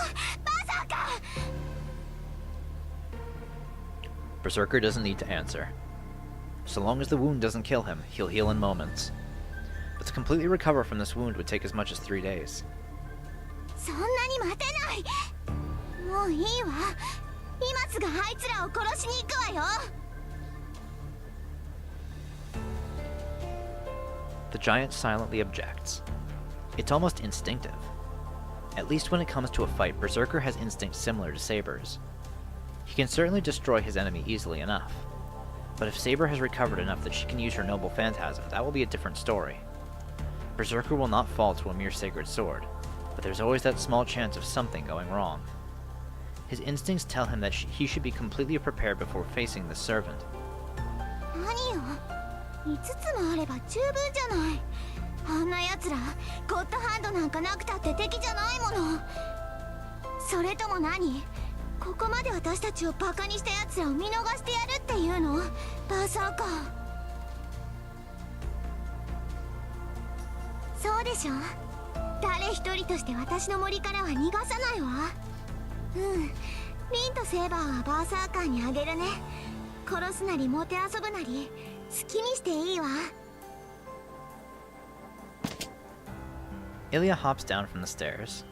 サーカー。 Berserker doesn't need to answer. So long as the wound doesn't kill him, he'll heal in moments. But to completely recover from this wound would take as much as 3 days. そんなに待てない。もういいわ。今すぐあいつらを殺しに行くわよ。 The giant silently objects. It's almost instinctive. At least when it comes to a fight, Berserker has instincts similar to Saber's. He can certainly destroy his enemy easily enough. But if Saber has recovered enough that she can use her noble phantasm, that will be a different story. Berserker will not fall to a mere sacred sword, but there's always that small chance of something going wrong. His instincts tell him that he should be completely prepared before facing the servant. 何よ、5つもあれば十分じゃない。あんな奴らゴッドハンドなんかなくたって敵じゃないもの。それとも何、ここまで私たちをバカにした奴らを見逃してやるっていうの、バーサーカー。そうでしょ、誰一人として私の森からは逃がさないわ。うん、リンとセーバーはバーサーカーにあげるね。殺すなりもてあそぶなり好きにしていいわ。 Ilya hops down from the stairs.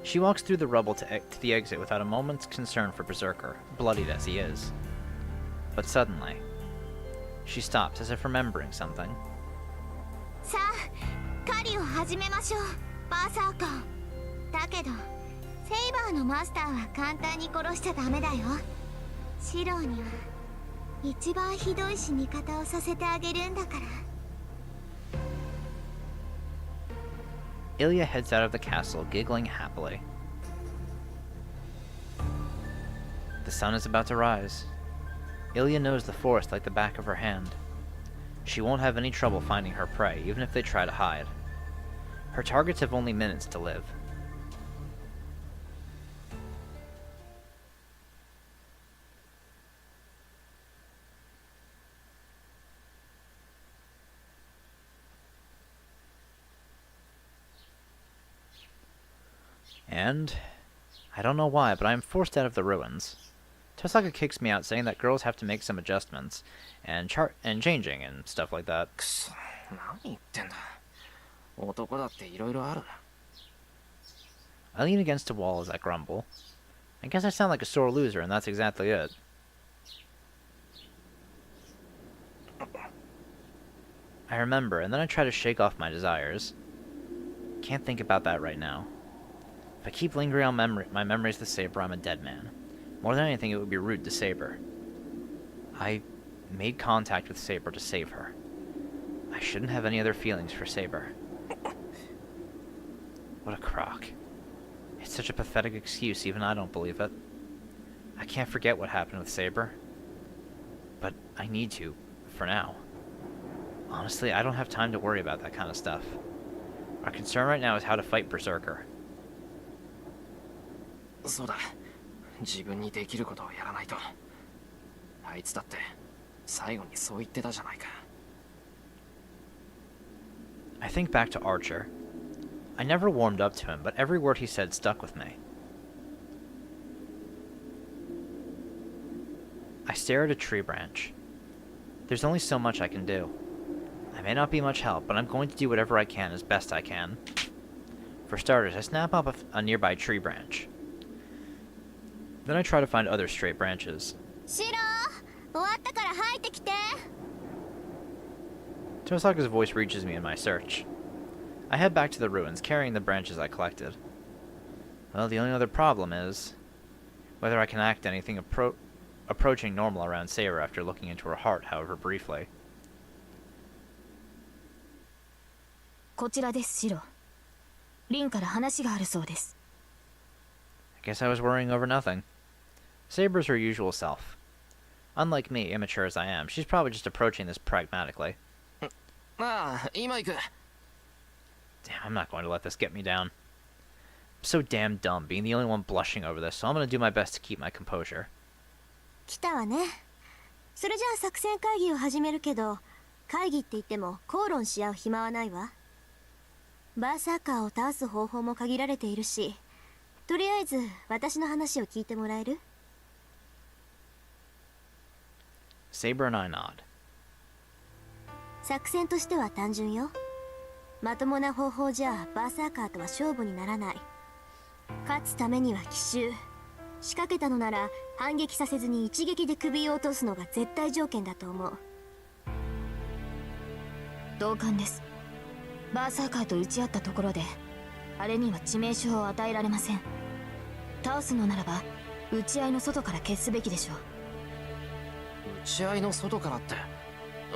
She walks through the rubble to the exit without a moment's concern for Berserker, bloodied as he is. But suddenly, she stops as if remembering something. さあ、狩りを始めましょう、バーサーカー。だけどセイバーのマスターは簡単に殺しちゃダメだよ。シローには一番ひどい死に方をさせてあげるんだから。 Ilya heads out of the castle, giggling happily. The sun is about to rise. Ilya knows the forest like the back of her hand. She won't have any trouble finding her prey, even if they try to hide. Her targets have only minutes to live. And I don't know why, but I am forced out of the ruins. Tosaka kicks me out, saying that girls have to make some adjustments, and changing and stuff like that. くそ、何言ってんだ。男だっていろいろある。 I lean against a wall as I grumble. I guess I sound like a sore loser, and that's exactly it. I remember, and then I try to shake off my desires. Can't think about that right now. If I keep lingering on my memories of Saber, I'm a dead man. More than anything, it would be rude to Saber. I made contact with Saber to save her. I shouldn't have any other feelings for Saber. What a crock. It's such a pathetic excuse, even I don't believe it. I can't forget what happened with Saber. But I need to, for now. Honestly, I don't have time to worry about that kind of stuff. Our concern right now is how to fight Berserker. そうだ、自分にできることをやらないと。あいつだって最後にそう言ってたじゃないか。 I think back to Archer. I never warmed up to him, but every word he said stuck with me. I stare at a tree branch. There's only so much I can do. I may not be much help, but I'm going to do whatever I can as best I can. For starters, I snap up a nearby tree branch. Then I try to find other straight branches. シロー、終わったから入ってきて。 Tosaka's voice reaches me in my search. I head back to the ruins, carrying the branches I collected. Well, the only other problem is whether I can act anything approaching normal around Saber after looking into her heart, however briefly. こちらです、シロ。リンから話があるそうです。 I guess I was worrying over nothing. Saber's her usual self. Unlike me, immature as I am, she's probably just approaching this pragmatically. ああ、今行く。 Damn, I'm not going to let this get me down. I'm so damn dumb being the only one blushing over this, so I'm going to do my best to keep my composure. 来たわね。それじゃあ作戦会議を始めるけど、会議って言っても口論し合う暇はないわ。バーサーカーを倒す方法も限られているし、とりあえず私の話を聞いてもらえる？ Saber and I nod. 作戦としては単純よ。まともな方法じゃバーサーカーとは勝負にならない。勝つためには奇襲。仕掛けたのなら反撃させずに一撃で首を落とすのが絶対条件だと思う。同感です。バーサーカーと打ち合ったところであれには致命傷を与えられません。倒すのならば打ち合いの外から消すべきでしょう。打ち合いの外からって、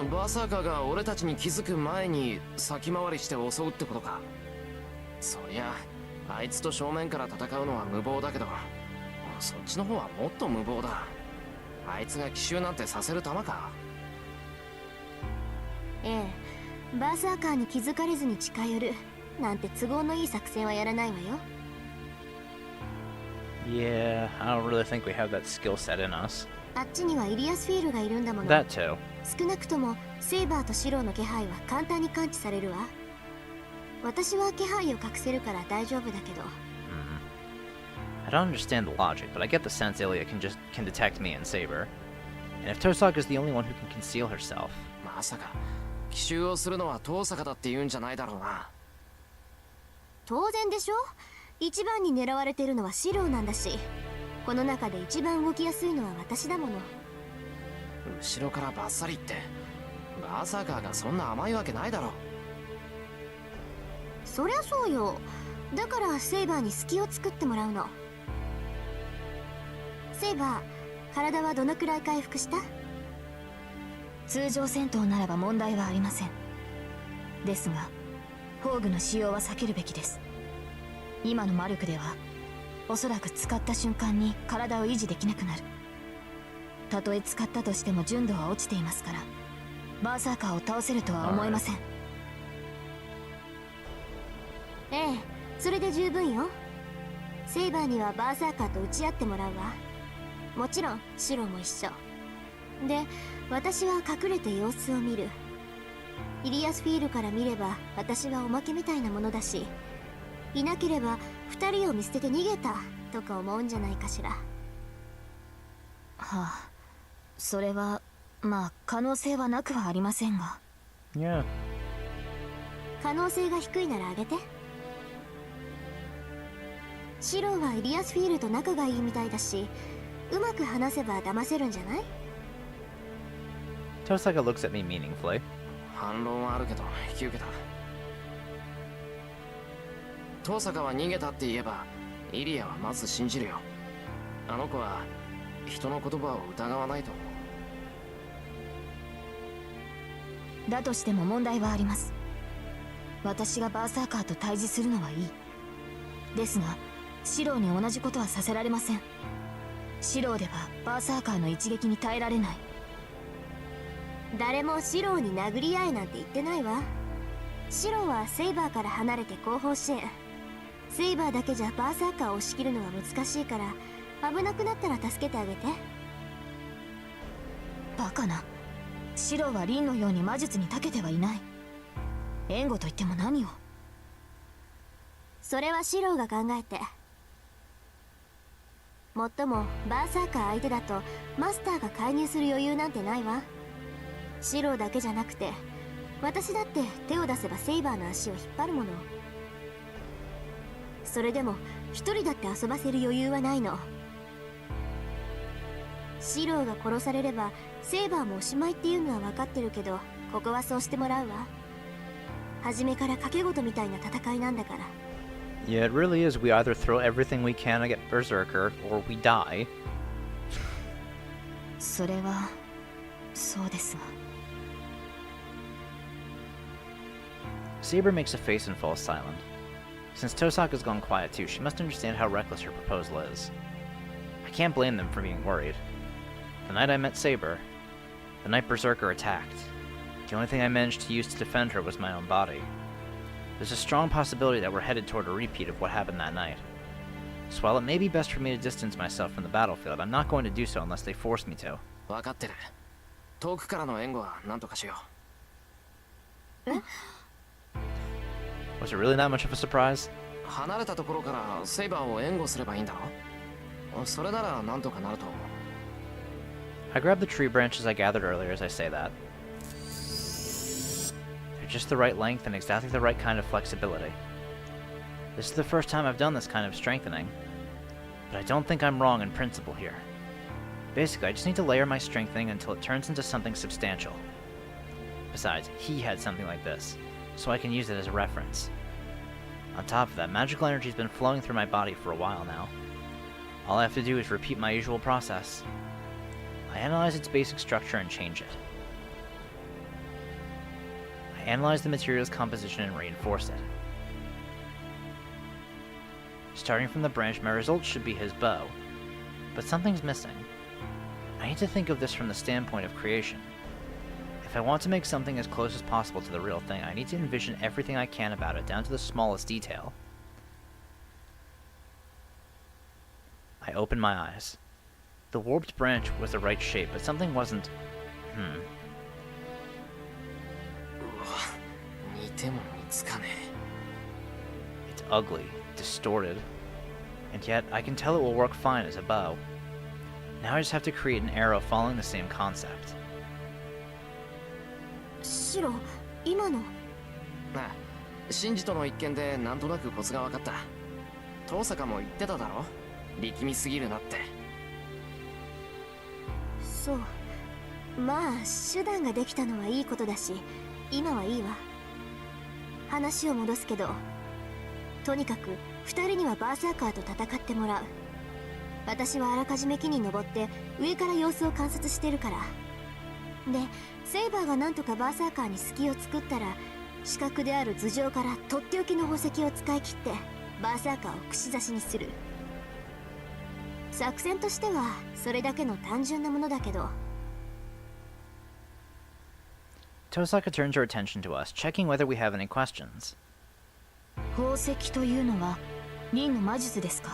バーサーカーが俺たちに気づく前に先回りして襲うってことか。そりゃあいつと正面から戦うのは無謀だけど、そっちの方はもっと無謀だ。あいつが奇襲なんてさせる玉か。ええ、バーサーカーに気づかれずに近寄るなんて都合のいい作戦はやらないわよ。 Yeah, I don't really think we have that skill set in us. あっちにはイリアスフィールがいるんだもの。 That too. 少なくともセイバーとシローの気配は簡単に感知されるわ。私は気配を隠せるから大丈夫だけど。 I don't understand the logic, but I get the sense Ilya can detect me and Saber. And if Tosaka is the only one who can conceal herself, まさか奇襲をするのは遠坂だって言うんじゃないだろうな。当然でしょ。一番に狙われてるのはシローなんだし、この中で一番動きやすいのは私だもの。後ろからバッサリってバーサーカーがそんな甘いわけないだろ。そりゃそうよ。だからセイバーに隙を作ってもらうの。セイバー、体はどのくらい回復した？通常戦闘ならば問題はありません。ですが宝具の使用は避けるべきです。今の魔力ではおそらく使った瞬間に体を維持できなくなる。たとえ使ったとしても純度は落ちていますから、バーサーカーを倒せるとは思えません。ええ、それで十分よ。セイバーにはバーサーカーと打ち合ってもらうわ。もちろんシロも一緒で、私は隠れて様子を見る。イリアスフィールから見れば私はおまけみたいなものだし、いなければ2人を見捨てて逃げたとか思うんじゃないかしら。はあ、それはまあ可能性はなくはありませんが。 yeah. 可能性が低いならあげて。シローはイリアスフィールと仲がいいみたいだし、うまく話せば騙せるんじゃない？ Tosaka looks at me meaningfully. 反論はあるけど引き受けた。遠坂は逃げたって言えばイリアはまず信じるよ。あの子は人の言葉を疑わないと思う。だとしても問題はあります。私がバーサーカーと対峙するのはいい。ですがシローに同じことはさせられません。シローではバーサーカーの一撃に耐えられない。誰もシローに殴り合えなんて言ってないわ。シローはセイバーから離れて後方支援。セイバーだけじゃバーサーカーを押し切るのは難しいから、危なくなったら助けてあげて。バカな。シローはリンのように魔術に長けてはいない。援護といっても何を。それはシローが考えて。もっともバーサーカー相手だとマスターが介入する余裕なんてないわ。シローだけじゃなくて私だって手を出せばセイバーの足を引っ張るもの。それでも一人だって遊ばせる余裕はないの。シローが殺されればセイバーもおしまいっていうのは分かってるけど、ここはそうしてもらうわ。初めから賭け事みたいな戦いなんだから。 Yeah, it really is. We either throw everything we can to get Berserker, or we die. それはそうですが。 Saber makes a face and falls silent. Since Tosaka's gone quiet too, she must understand how reckless her proposal is. I can't blame them for being worried. The night I met Saber, the night Berserker attacked, the only thing I managed to use to defend her was my own body. There's a strong possibility that we're headed toward a repeat of what happened that night. So while it may be best for me to distance myself from the battlefield, I'm not going to do so unless they force me to. 分かってる。遠くからの援護は何とかしよう。 Was it really that much of a surprise? 離れたところからセイバーを援護すればいいんだろ。それなら何とかなると思う。 I grab the tree branches I gathered earlier as I say that. They're just the right length and exactly the right kind of flexibility. This is the first time I've done this kind of strengthening, but I don't think I'm wrong in principle here. Basically, I just need to layer my strengthening until it turns into something substantial. Besides, he had something like this, so I can use it as a reference. On top of that, magical energy has been flowing through my body for a while now. All I have to do is repeat my usual process. I analyze its basic structure and change it. I analyze the material's composition and reinforce it. Starting from the branch, my results should be his bow, But something's missing. I need to think of this from the standpoint of creation. If I want to make something as close as possible to the real thing, I need to envision everything I can about it, down to the smallest detail. I opened my eyes. The warped branch was the right shape, but something wasn't... 似ても見つかね It's ugly, distorted, and yet I can tell it will work fine as a bow. Now I just have to create an arrow following the same concept. シロ、今の。え。ああ、シンジとの一件でなんとなくコツが分かった。遠坂も言ってただろ、力みすぎるなって。そう。まあ手段ができたのはいいことだし、今はいいわ。話を戻すけど、とにかく2人にはバーサーカーと戦ってもらう。私はあらかじめ木に登って上から様子を観察してるから。で、セイバーがなんとかバーサーカーに隙を作ったら、死角である頭上からとっておきの宝石を使い切ってバーサーカーを串刺しにする。作戦としてはそれだけの単純なものだけど。Tosaka turns her attention to us, checking whether we have any questions. 宝石というのは輪の魔術ですか？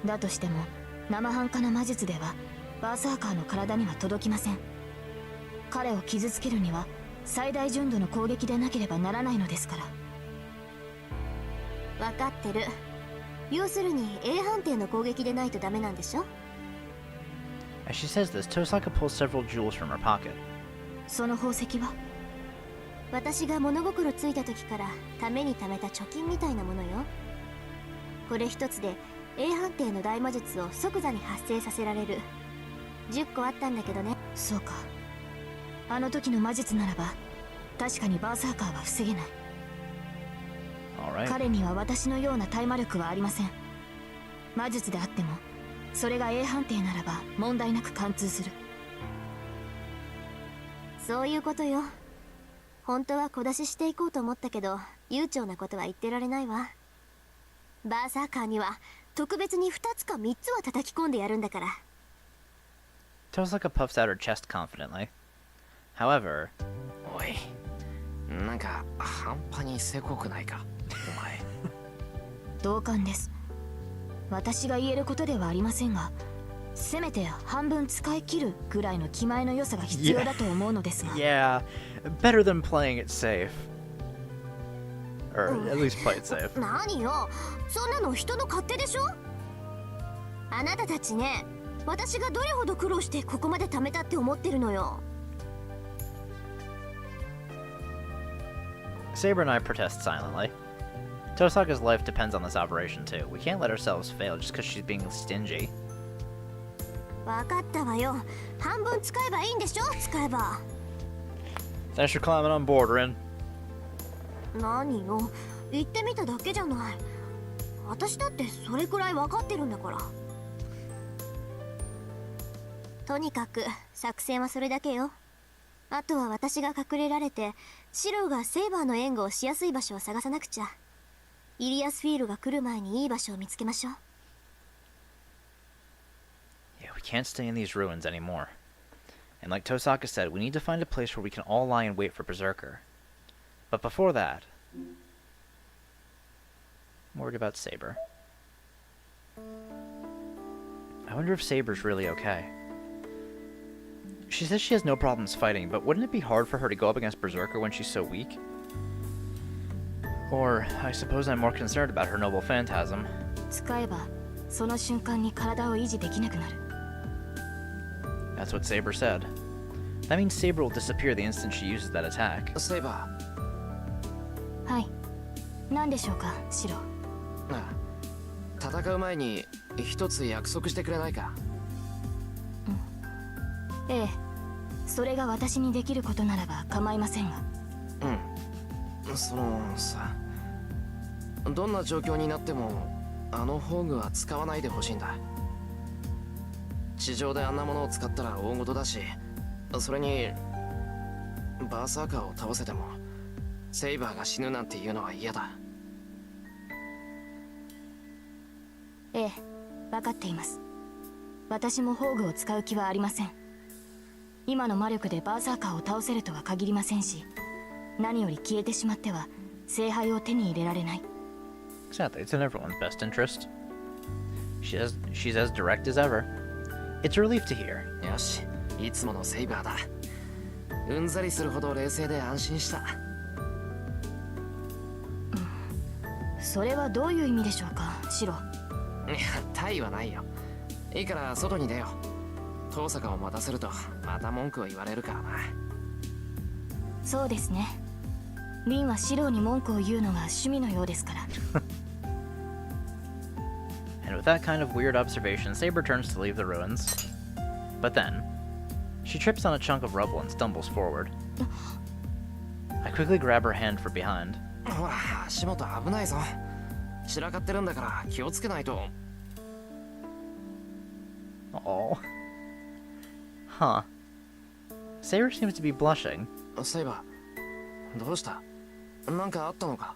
だとしても生半可な魔術ではバーサーカーの体には届きません。彼を傷つけるには最大純度の攻撃でなければならないのですから。分かってる。要するに A 判定の攻撃でないとダメなんでしょ？ As she says this, Tosaka pulls several jewels from her pocket. その宝石は？私が物心ついた時からために貯めた貯金みたいなものよ。これ一つで A 判定の大魔術を即座に発生させられる。10個あったんだけどね。そうか。あの時の魔術ならば確かにバーサーカーは防げない。Alright. 彼には私のような対魔力はありません。魔術であってもそれが A 判定ならば問題なく貫通する。そういうことよ。本当は小出ししていこうと思ったけど、悠長なことは言ってられないわ。バーサーカーには特別に2つか3つは叩き込んでやるんだから。Tosaka puffs out her chest confidently. However, おい、なんか半端にせこくないか、お前。同感です。私が言えることではありませんが、せめて半分使い切るぐらいの気前の良さが必要だと思うのですが。yeah, better than playing it safe. Or at least play it safe. 何よ、そんなの人の勝手でしょ。あなたたちね、私がどれほど苦労してここまで貯めたって思ってるのよ。Saber and I protest silently. Tosaka's life depends on this operation too. We can't let ourselves fail just because she's being stingy. 分かったわよ。半分使えばいいんでしょ。使えば。 Thanks for climbing on board, Rin. 何よ、言ってみただけじゃない。私だってそれくらい分かってるんだから。とにかく作戦はそれだけよ。あとは私が隠れられて、シローがセイバーの援護をしやすい場所を探さなくちゃ。イリアスフィールが来る前にいい場所を見つけましょう。Yeah, we can't stay in these ruins anymore. And like Tosaka said, we need to find a place where we can all lie in wait for Berserker. But before that, I'm worried about Saber. I wonder if Saber's really okay. She says she has no problems fighting, but wouldn't it be hard for her to go up against Berserker when she's so weak? Or, I suppose I'm more concerned about her noble phantasm. 使えばその瞬間に体を維持できなくなる。That's what Saber said. That means Saber will disappear the instant she uses that attack. セイバはい。何でしょうか、シロ。ー、ああ、戦う前に一つ約束してくれないか。ええ、それが私にできることならば構いませんが。うん、そのさ、どんな状況になってもあの宝具は使わないでほしいんだ。地上であんなものを使ったら大事だし、それにバーサーカーを倒せてもセイバーが死ぬなんていうのは嫌だ。ええ、分かっています。私も宝具を使う気はありません。今の魔力でバーサーカーを倒せるとは限りませんし、何より消えてしまっては聖杯を手に入れられない。 Exactly, it's in everyone's best interest. She's as direct as ever. It's a relief to hear. よし、いつものセイバーだ。うんざりするほど冷静で安心した。それはどういう意味でしょうか、シロ。いや、タイはないよ。いいから外に出よう。遠坂を待たせるとまた文句を言われるからな。そうですね。リンはシロに文句を言うのが趣味のようですから。And with that kind of weird observation, Saber turns to leave the ruins. But then, she trips on a chunk of rubble and stumbles forward. I quickly grab her hand from behind. ほら、足元危ないぞ。散らかってるんだから気をつけないと。Oh. Huh. Saber seems to be blushing. セイバー、どうした？なんかあったのか？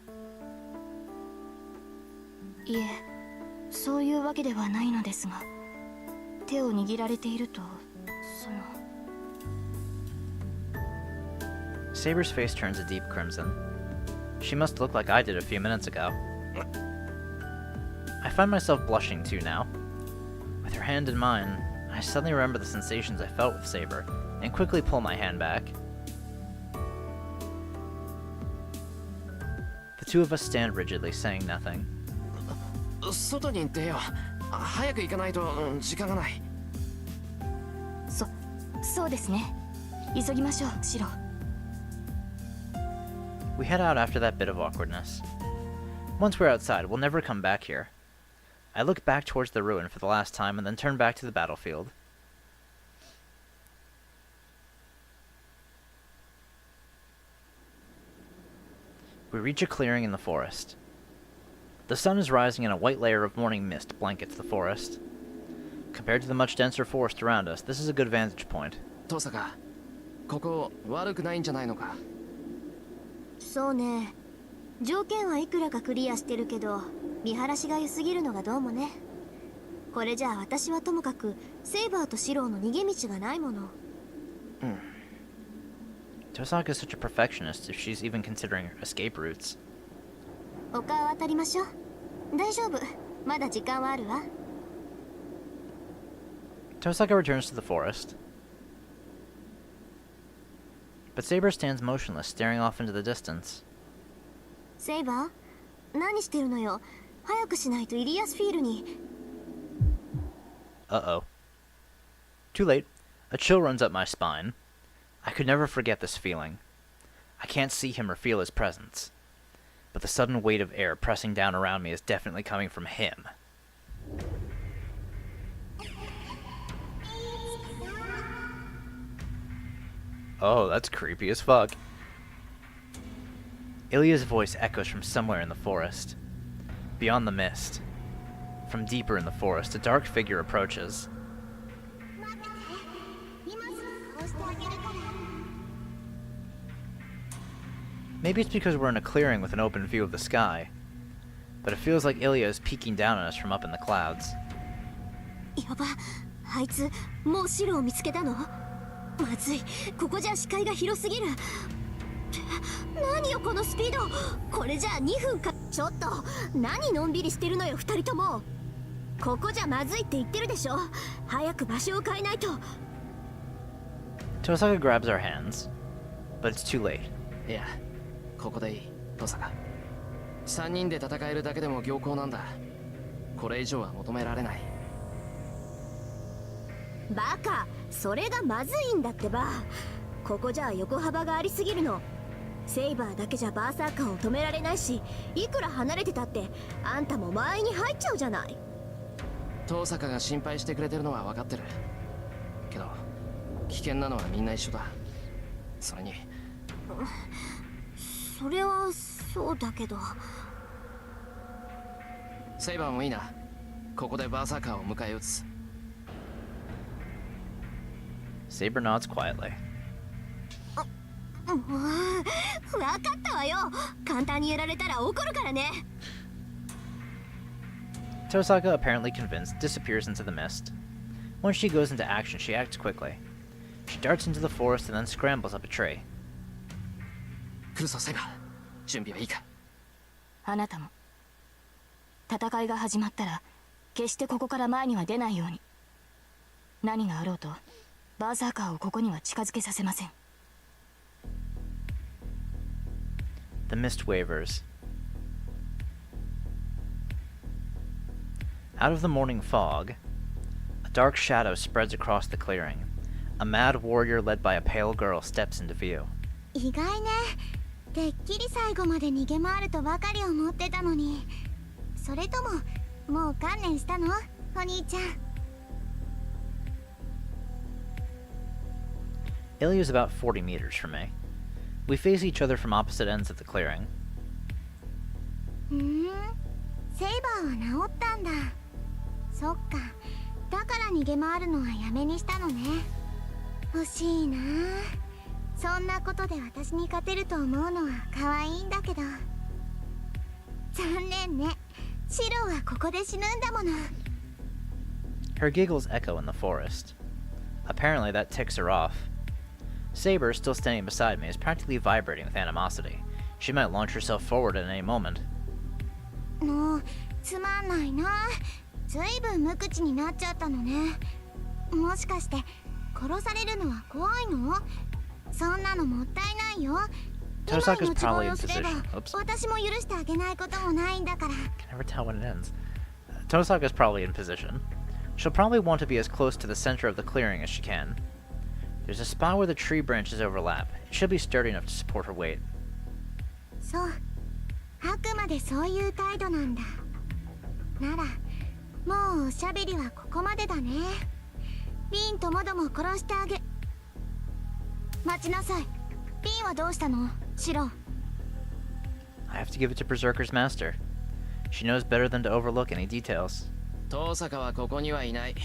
いえ、そういうわけではないのですが、手を握られていると、Saber's face turns a deep crimson. She must look like I did a few minutes ago. I find myself blushing too now. With her hand in mine, I suddenly remember the sensations I felt with Saber, and quickly pull my hand back. The two of us stand rigidly, saying nothing. 外に出よう。早く行かないと時間がない。そうですね。急ぎましょう、シロ。We head out after that bit of awkwardness. Once we're outside, we'll never come back here. I look back towards the ruin for the last time and then turn back to the battlefield. We reach a clearing in the forest. The sun is rising and a white layer of morning mist blankets the forest. Compared to the much denser forest around us, this is a good vantage point. 遠坂、ここ悪くないんじゃないのか？そうね。条件はいくらかクリアしてるけど、見晴らしが良すぎるのがどうもね。これじゃあ私はともかくセイバーとシローの逃げ道がないもの。Tosaka is such a perfectionist if she's even considering escape routes. 丘を渡りましょう。大丈夫。まだ時間はあるわ。Tosaka returns to the forest. But Saber stands motionless, staring off into the distance. セイバー、何してるのよ。早くしないとイリアスフィールに。Uh-oh. Too late. A chill runs up my spine. I could never forget this feeling. I can't see him or feel his presence. But the sudden weight of air pressing down around me is definitely coming from him. Oh, that's creepy as fuck. Ilya's voice echoes from somewhere in the forest. Beyond the mist. From deeper in the forest, a dark figure approaches. Maybe it's because we're in a clearing with an open view of the sky, but it feels like Ilya is peeking down on us from up in the clouds. やば、あいつもうシロを見つけたの？まずい、ここじゃ視界が広すぎる。何よこのスピード。これじゃあ2分か。ちょっと何のんびりしてるのよ2人とも。ここじゃまずいって言ってるでしょ。早く場所を変えないと。Tosaka grabs our hands, but it's too late. いや、ここでいい、遠坂。3人で戦えるだけでも良好なんだ。これ以上は求められない。バカ、それがまずいんだってば。ここじゃ横幅がありすぎるの。セイバーだけじゃバーサーカーを止められないし、いくら離れてたってあんたも間合いに入っちゃうじゃない。遠坂が心配してくれてるのは分かってるけど、危険なのはみんな一緒だ。それにそれはそうだけど。セイバーもいいな。ここでバーサーカーを迎え撃つ。Saber nods quietly. 分かったわよ。簡単にやられたら怒るからね。Tosaka, apparently convinced, disappears into the mist. Once she goes into action, she acts quickly. She darts into the forest and then scrambles up a tree. 来るぞセイバー、準備はいいか？あなたも戦いが始まったら決してここから前には出ないように。何があろうとバーサーカーをここには近づけさせません。 The mist wavers. Out of the morning fog, a dark shadow spreads across the clearing. A mad warrior led by a pale girl steps into view. 意外ね。てっきり最後まで逃げ回るとばかり思ってたのに。それとももう観念したの、お兄ちゃん？ Ilya's about 40 meters from me. We face each other from opposite ends of the clearing. セイバーは治ったんだ。そっか、だから逃げ回るのはやめにしたのね。欲しいな。そんなことで私に勝てると思うのは可愛いんだけど。残念ね。シロはここで死ぬんだもの。 Her giggles echo in the forest. Apparently that ticks her off. Saber, still standing beside me, is practically vibrating with animosity. She might launch herself forward at any moment. もうつまんないな。ずいぶん無口になっちゃったのね。もしかして殺されるのは怖いの？そんなのもったいないよ。今 Tosaka's 命 probably 乞い in をすれば position. Oops. 私も許してあげないこともないんだから。 Can never tell when it ends. Tosaka's probably in position. She'll probably want to be as close to the center of the clearing as she can. There's a spot where the tree branches overlap. It should be sturdy enough to support her weight. そう、あくまでそういう態度なんだ。ならもうおしゃべりはここまでだね。リンともども殺してあげ。待ちなさい。リンはどうしたの？シロ。 I have to give it to Berserker's master. She knows better than to overlook any details. 遠坂はここにはいない。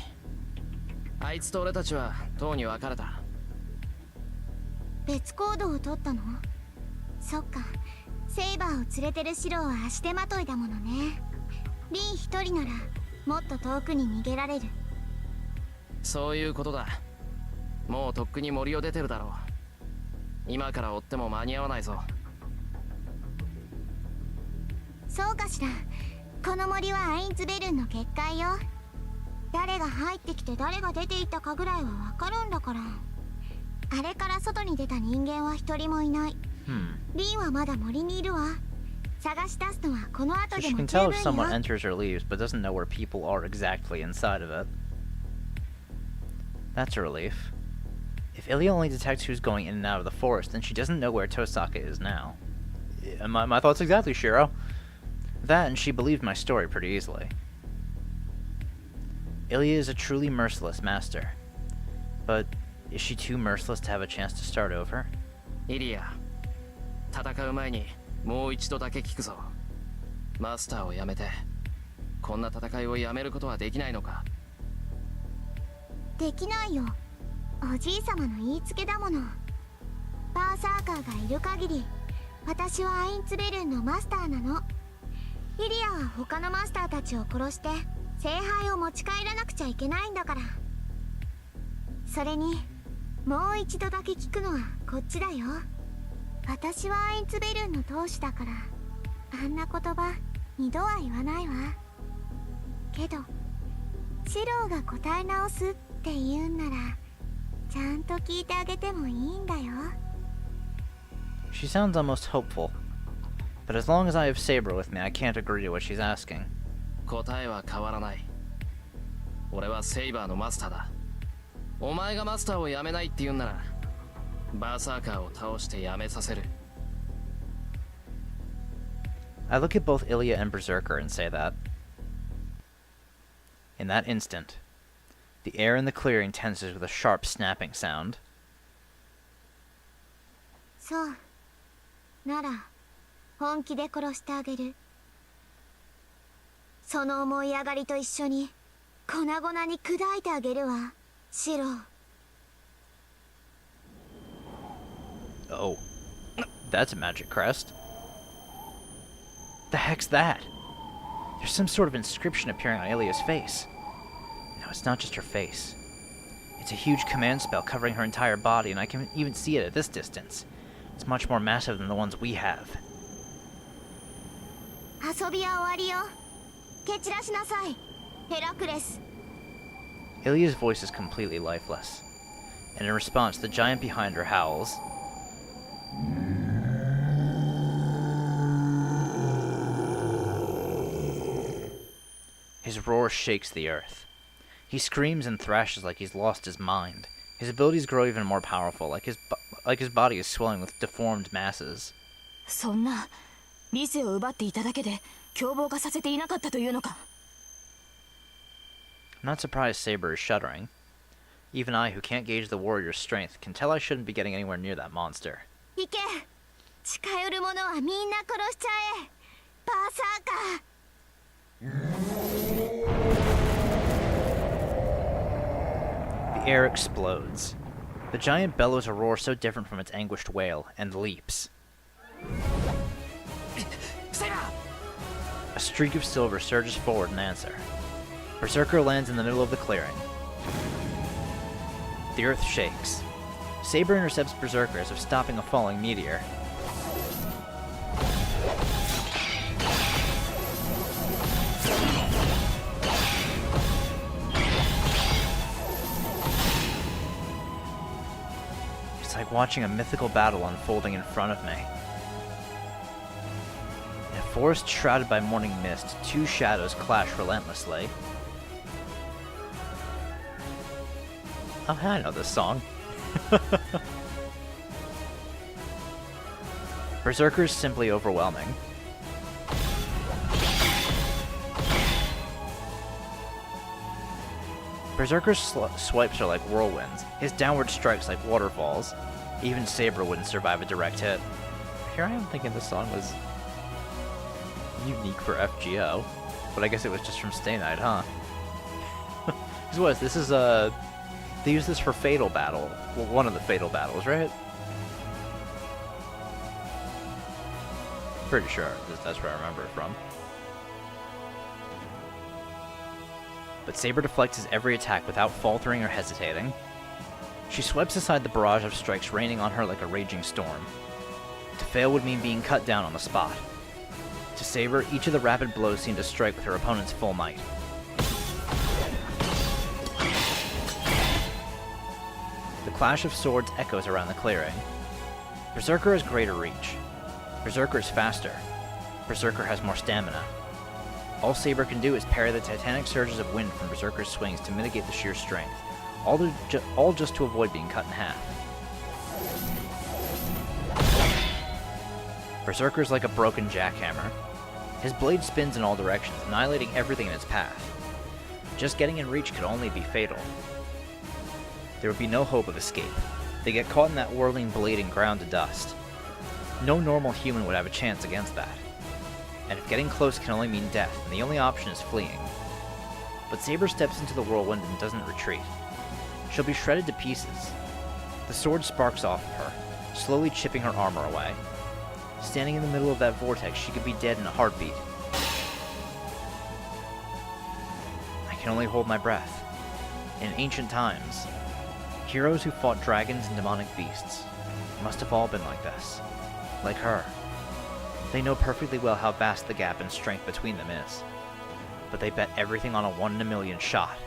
あいつと俺たちは塔に別れた。別行動を取ったの？そっか、セイバーを連れてるシロは足手まといだものね。リン一人ならもっと遠くに逃げられる。そういうことだ。もうとっくに森を出てるだろう。今から追っても間に合わないぞ。そうかしら。この森はアインズベルンの結界よ。誰が入ってきて誰が出ていったかぐらいはわかるんだから。あれから外に出た人間は一人もいない。リンはまだ森にいるわ。探し出すのはこの後 So で she も can 十 tell 分 if よ。 someone enters or leaves, but doesn't know where people are exactly inside of it. That's a relief. If Ilya only detects who's going in and out of the forest, then she doesn't know where Tosaka is now. My thoughts exactly, Shiro. That, and she believed my story pretty easily. Ilya is a truly merciless master. But is she too merciless to have a chance to start over? イリア、戦う前にもう一度だけ聞くぞ。マスターを辞めてこんな戦いをやめることはできないのか？できないよ。おじいさまの言いつけだもの。バーサーカーがいる限り私はアインツベルンのマスターなの。イリアは他のマスターたちを殺して聖杯を持ち帰らなくちゃいけないんだから。それにもう一度だけ聞くのはこっちだよ。私はアインツベルンの当主だからあんな言葉二度は言わないわ。けどシローが答え直すって言うんならちゃんと聞いてあげてもいいんだよ。 She sounds almost hopeful. But as long as I have Saber with me, I can't agree to what she's asking. 答えは変わらない。俺はセイバーのマスターだ。お前がマスターを辞めないって言うんならバーサーカーを倒して辞めさせる。 I look at both Ilya and Berserker and say that. In that instant, the air in the clearing tenses with a sharp snapping sound. そう。なら本気で殺してあげる。その思い上がりと一緒に粉々に砕いてあげるわ、シロー。 Oh, that's a magic crest. The heck's that? There's some sort of inscription appearing on Ilya's face. No, it's not just her face. It's a huge command spell covering her entire body, and I can even see it at this distance. It's much more massive than the ones we have. 遊びは終わりよ。蹴散らしなさい、ヘラクレス。 Ilya's voice is completely lifeless, and in response, the giant behind her howls. His roar shakes the earth. He screams and thrashes like he's lost his mind. His abilities grow even more powerful, like his body is swelling with deformed masses. そんな理性を奪っていただけで凶暴化させていなかったというのか。 I'm not surprised Saber is shuddering. Even I, who can't gauge the warrior's strength, can tell I shouldn't be getting anywhere near that monster. 行け。近寄る者はみんな殺しちゃえ。バーサーカー。 The air explodes. The giant bellows a roar so different from its anguished wail, and leaps. A streak of silver surges forward in answer. Berserker lands in the middle of the clearing. The earth shakes. Saber intercepts Berserker as if stopping a falling meteor. It's like watching a mythical battle unfolding in front of me. In a forest shrouded by morning mist, two shadows clash relentlessly. Oh, I know this song. Berserker is simply overwhelming. Berserker's swipes are like whirlwinds, his downward strikes like waterfalls. Even Saber wouldn't survive a direct hit. Here I am thinking this song was unique for FGO, but I guess it was just from Stay Night, huh? Because what, this is they use this for Fatal Battle. Well, one of the Fatal Battles, right? Pretty sure that's where I remember it from. But Saber deflects his every attack without faltering or hesitating. She swipes aside the barrage of strikes raining on her like a raging storm. To fail would mean being cut down on the spot. To Saber, each of the rapid blows seemed to strike with her opponent's full might. The clash of swords echoes around the clearing. Berserker has greater reach. Berserker is faster. Berserker has more stamina. All Saber can do is parry the titanic surges of wind from Berserker's swings to mitigate the sheer strength, all just to avoid being cut in half. Berserker is like a broken jackhammer. His blade spins in all directions, annihilating everything in its path. Just getting in reach could only be fatal. There would be no hope of escape. They get caught in that whirling blade and ground to dust. No normal human would have a chance against that. And if getting close can only mean death, then the only option is fleeing. But Saber steps into the whirlwind and doesn't retreat. She'll be shredded to pieces. The sword sparks off of her, slowly chipping her armor away. Standing in the middle of that vortex, she could be dead in a heartbeat. I can only hold my breath. In ancient times, heroes who fought dragons and demonic beasts must have all been like this. Like her. They know perfectly well how vast the gap in strength between them is. But they bet everything on a 1 in a million shot.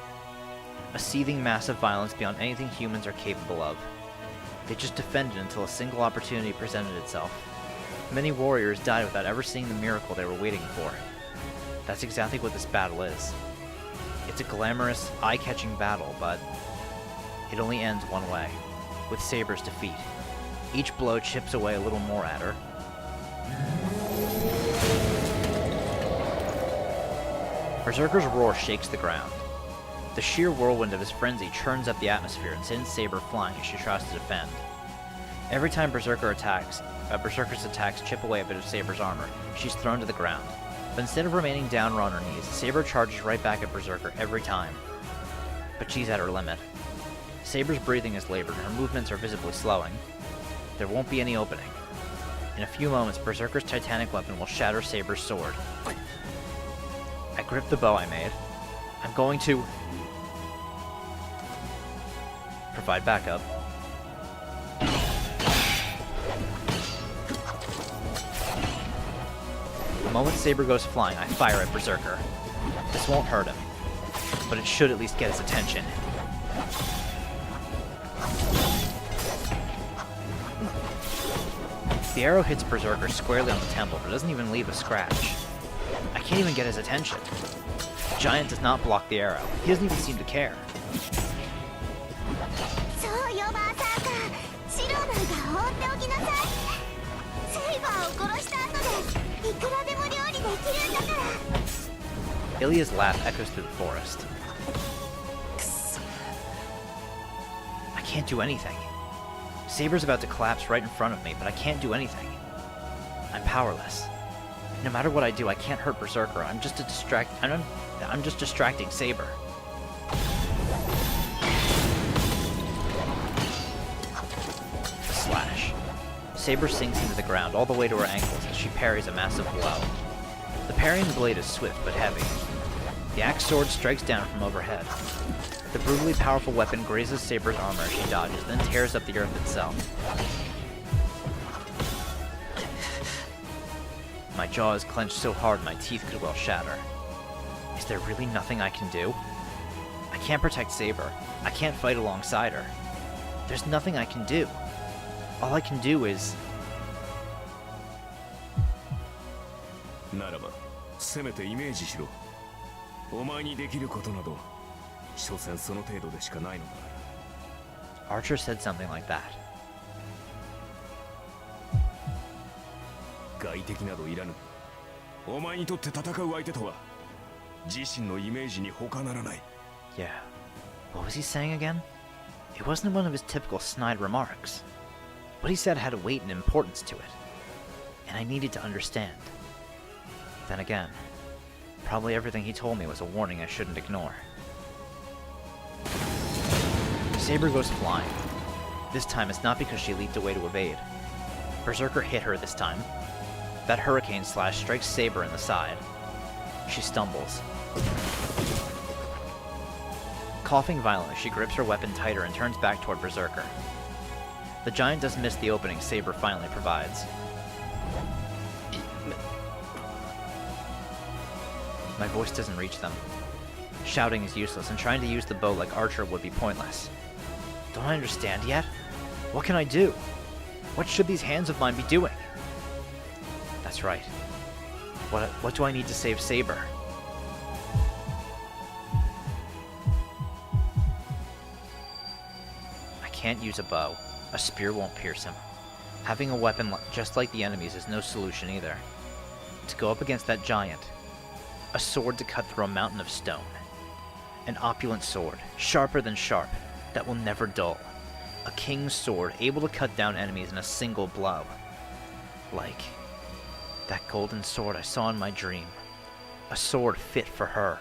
A seething mass of violence beyond anything humans are capable of. They just defended until a single opportunity presented itself. Many warriors died without ever seeing the miracle they were waiting for. That's exactly what this battle is. It's a glamorous, eye-catching battle, but it only ends one way, with Saber's defeat. Each blow chips away a little more at her. Berserker's roar shakes the ground. The sheer whirlwind of his frenzy churns up the atmosphere and sends Saber flying as she tries to defend. Every time Berserker's attacks chip away a bit of Saber's armor, she's thrown to the ground. But instead of remaining down or on her knees, Saber charges right back at Berserker every time. But she's at her limit. Saber's breathing is labored and her movements are visibly slowing. There won't be any opening. In a few moments, Berserker's titanic weapon will shatter Saber's sword. I grip the bow I made. I'm going to... provide backup. The moment Saber goes flying, I fire at Berserker. This won't hurt him, but it should at least get his attention. The arrow hits Berserker squarely on the temple, but doesn't even leave a scratch. I can't even get his attention. The giant does not block the arrow. He doesn't even seem to care. そうよバーサーカー、シロなんか放っておきなさい。セイバーを殺した後でいくらでも料理できるんだから。 Ilya's laugh echoes through the forest. I can't do anything. Saber's about to collapse right in front of me, but I can't do anything. I'm powerless. No matter what I do, I can't hurt Berserker. I'm just distracting Saber. A slash. Saber sinks into the ground all the way to her ankles as she parries a massive blow. The parrying blade is swift but heavy. The axe sword strikes down from overhead. The brutally powerful weapon grazes Saber's armor as she dodges, then tears up the earth itself. My jaw is clenched so hard my teeth could well shatter. Is there really nothing I can do? I can't protect Saber. I can't fight alongside her. There's nothing I can do. All I can do is... ならばせめてイメージしろ。お前にできることなど所詮その程度でしかないのだ。 Archer said something like that. 外敵などいらぬ。お前にとって戦う相手とは自身のイメージに他ならない。 Yeah. What was he saying again? It wasn't one of his typical snide remarks. What he said had weight and importance to it. And I needed to understand. Then again, probably everything he told me was a warning I shouldn't ignore. Saber goes flying. This time it's not because she leaped away to evade. Berserker hit her this time. That hurricane slash strikes Saber in the side. She stumbles. Coughing violently, she grips her weapon tighter and turns back toward Berserker. The giant does miss the opening Saber finally provides. My voice doesn't reach them. Shouting is useless, and trying to use the bow like Archer would be pointless. Don't I understand yet? What can I do? What should these hands of mine be doing? That's right. What do I need to save Saber? I can't use a bow. A spear won't pierce him. Having a weapon just like the enemy's is no solution either. To go up against that giant, a sword to cut through a mountain of stone. An opulent sword, sharper than sharp, that will never dull. A king's sword able to cut down enemies in a single blow. Like that golden sword I saw in my dream. A sword fit for her.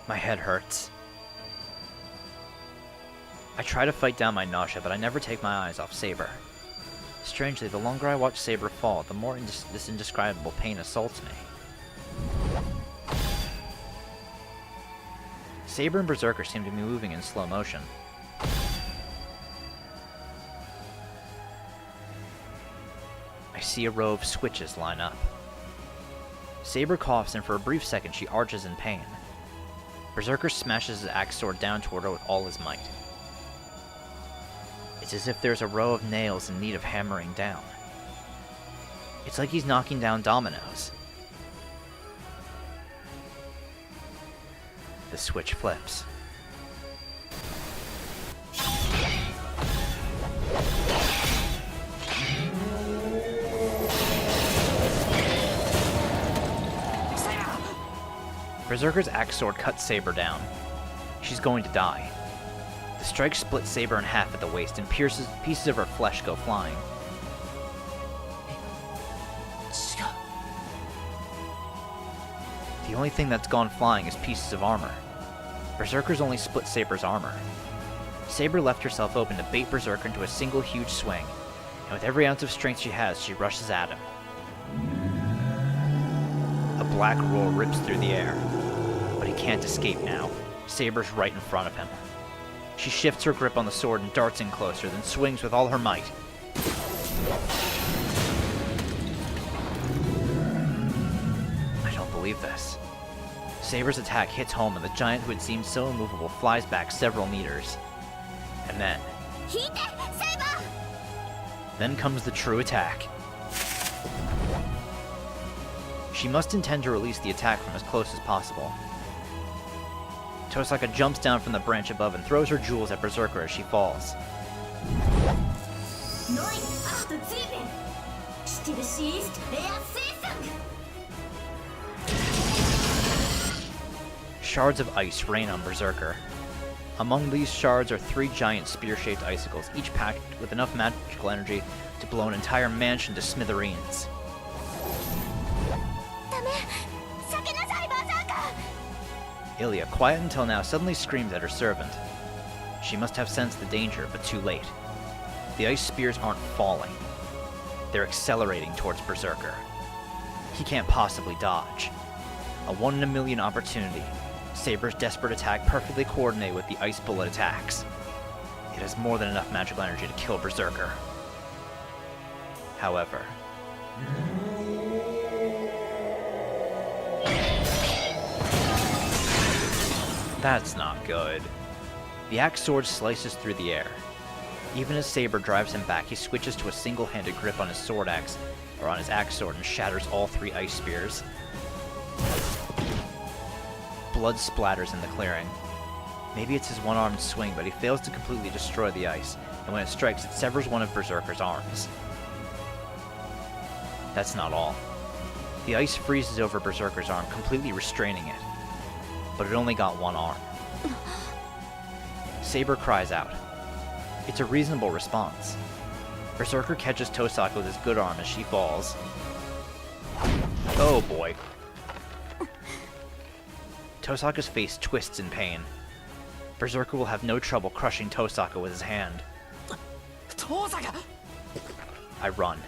My head hurts. I try to fight down my nausea, but I never take my eyes off Saber. Strangely, the longer I watch Saber fall, the more this indescribable pain assaults me. Saber and Berserker seem to be moving in slow motion. I see a row of switches line up. Saber coughs, and for a brief second she arches in pain. Berserker smashes his axe sword down toward her with all his might. It's as if there's a row of nails in need of hammering down. It's like he's knocking down dominoes. The switch flips. Berserker's axe sword cuts Saber down. She's going to die. The strike splits Saber in half at the waist, and pieces of her flesh go flying. The only thing that's gone flying is pieces of armor. Berserker's only split Saber's armor. Saber left herself open to bait Berserker into a single huge swing, and with every ounce of strength she has, she rushes at him. A black roar rips through the air, but he can't escape now. Saber's right in front of him. She shifts her grip on the sword and darts in closer, then swings with all her might. I don't believe this. Saber's attack hits home and the giant who had seemed so immovable flies back several meters. And then comes the true attack. She must intend to release the attack from as close as possible. Tosaka jumps down from the branch above and throws her jewels at Berserker as she falls. Shards of ice rain on Berserker. Among these shards are 3 giant spear-shaped icicles, each packed with enough magical energy to blow an entire mansion to smithereens. Ilya, quiet until now, suddenly screams at her servant. She must have sensed the danger, but too late. The ice spears aren't falling. They're accelerating towards Berserker. He can't possibly dodge. A 1 in a million opportunity. Saber's desperate attack perfectly coordinated with the ice bullet attacks. It has more than enough magical energy to kill Berserker. However, that's not good. The axe sword slices through the air. Even as Saber drives him back, he switches to a single-handed grip on his sword axe, or on his axe sword, and shatters all 3 ice spears. Blood splatters in the clearing. Maybe it's his one-armed swing, but he fails to completely destroy the ice, and when it strikes, it severs one of Berserker's arms. That's not all. The ice freezes over Berserker's arm, completely restraining it. But it only got 1 arm. Saber cries out. It's a reasonable response. Berserker catches Tosaka with his good arm as she falls. Oh boy. Tosaka's face twists in pain. Berserker will have no trouble crushing Tosaka with his hand. I run.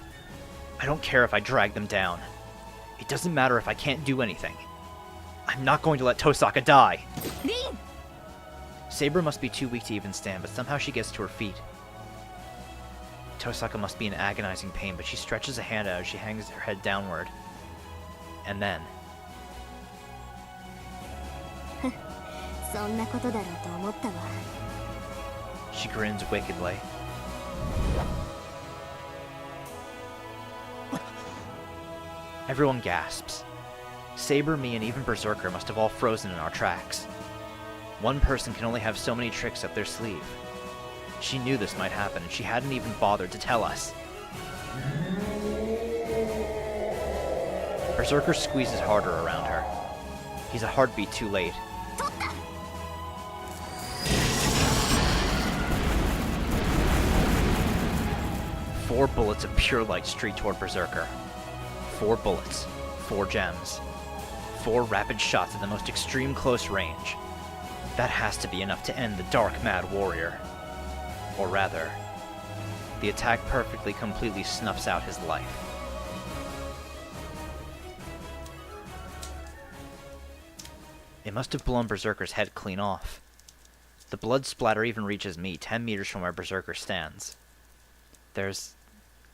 I don't care if I drag them down. It doesn't matter if I can't do anything. I'm not going to let Tosaka die! Saber must be too weak to even stand, but somehow she gets to her feet. Tosaka must be in agonizing pain, but she stretches a hand out as she hangs her head downward. And then... she grins wickedly. Everyone gasps. Saber, me, and even Berserker must have all frozen in our tracks. One person can only have so many tricks up their sleeve. She knew this might happen, and she hadn't even bothered to tell us. Berserker squeezes harder around her. He's a heartbeat too late. Four bullets of pure light streak toward Berserker. 4 bullets, 4 gems. 4 rapid shots at the most extreme close range. That has to be enough to end the dark, mad warrior. Or rather, the attack perfectly, completely snuffs out his life. It must have blown Berserker's head clean off. The blood splatter even reaches me, 10 meters from where Berserker stands. There's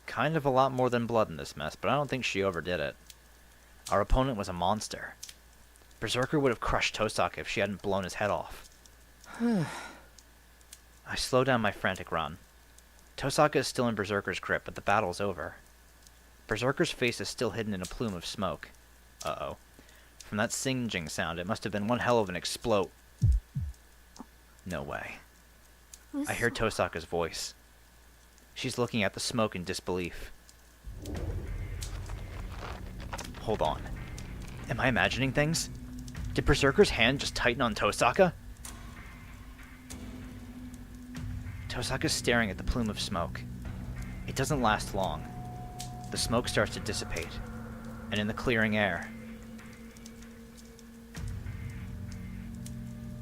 kind of a lot more than blood in this mess, but I don't think she overdid it. Our opponent was a monster. Berserker would have crushed Tosaka if she hadn't blown his head off. I slow down my frantic run. Tosaka is still in Berserker's grip, but the battle's over. Berserker's face is still hidden in a plume of smoke. Uh-oh. From that singeing sound, it must have been one hell of an explode. No way. I hear Tosaka's voice. She's looking at the smoke in disbelief. Hold on. Am I imagining things? Did Berserker's hand just tighten on Tosaka? Tosaka's staring at the plume of smoke. It doesn't last long. The smoke starts to dissipate, and in the clearing air,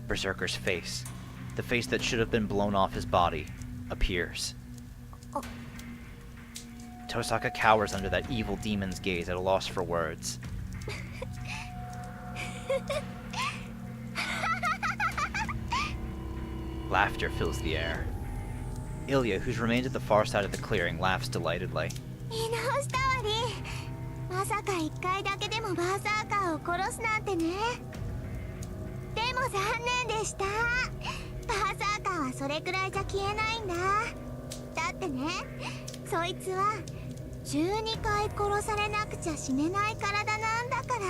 Berserker's face, the face that should have been blown off his body, appears. Tosaka cowers under that evil demon's gaze at a loss for words. Laughter fills the air. Ilya, who's remained at the far side of the clearing, laughs delightedly. 見直したわリン。まさか1回だけでもバーサーカーを殺すなんてね。でも残念でした。バーサーカーはそれくらいじゃ消えないんだ。だってね、そいつは12回殺されなくちゃ死ねない体なんだから。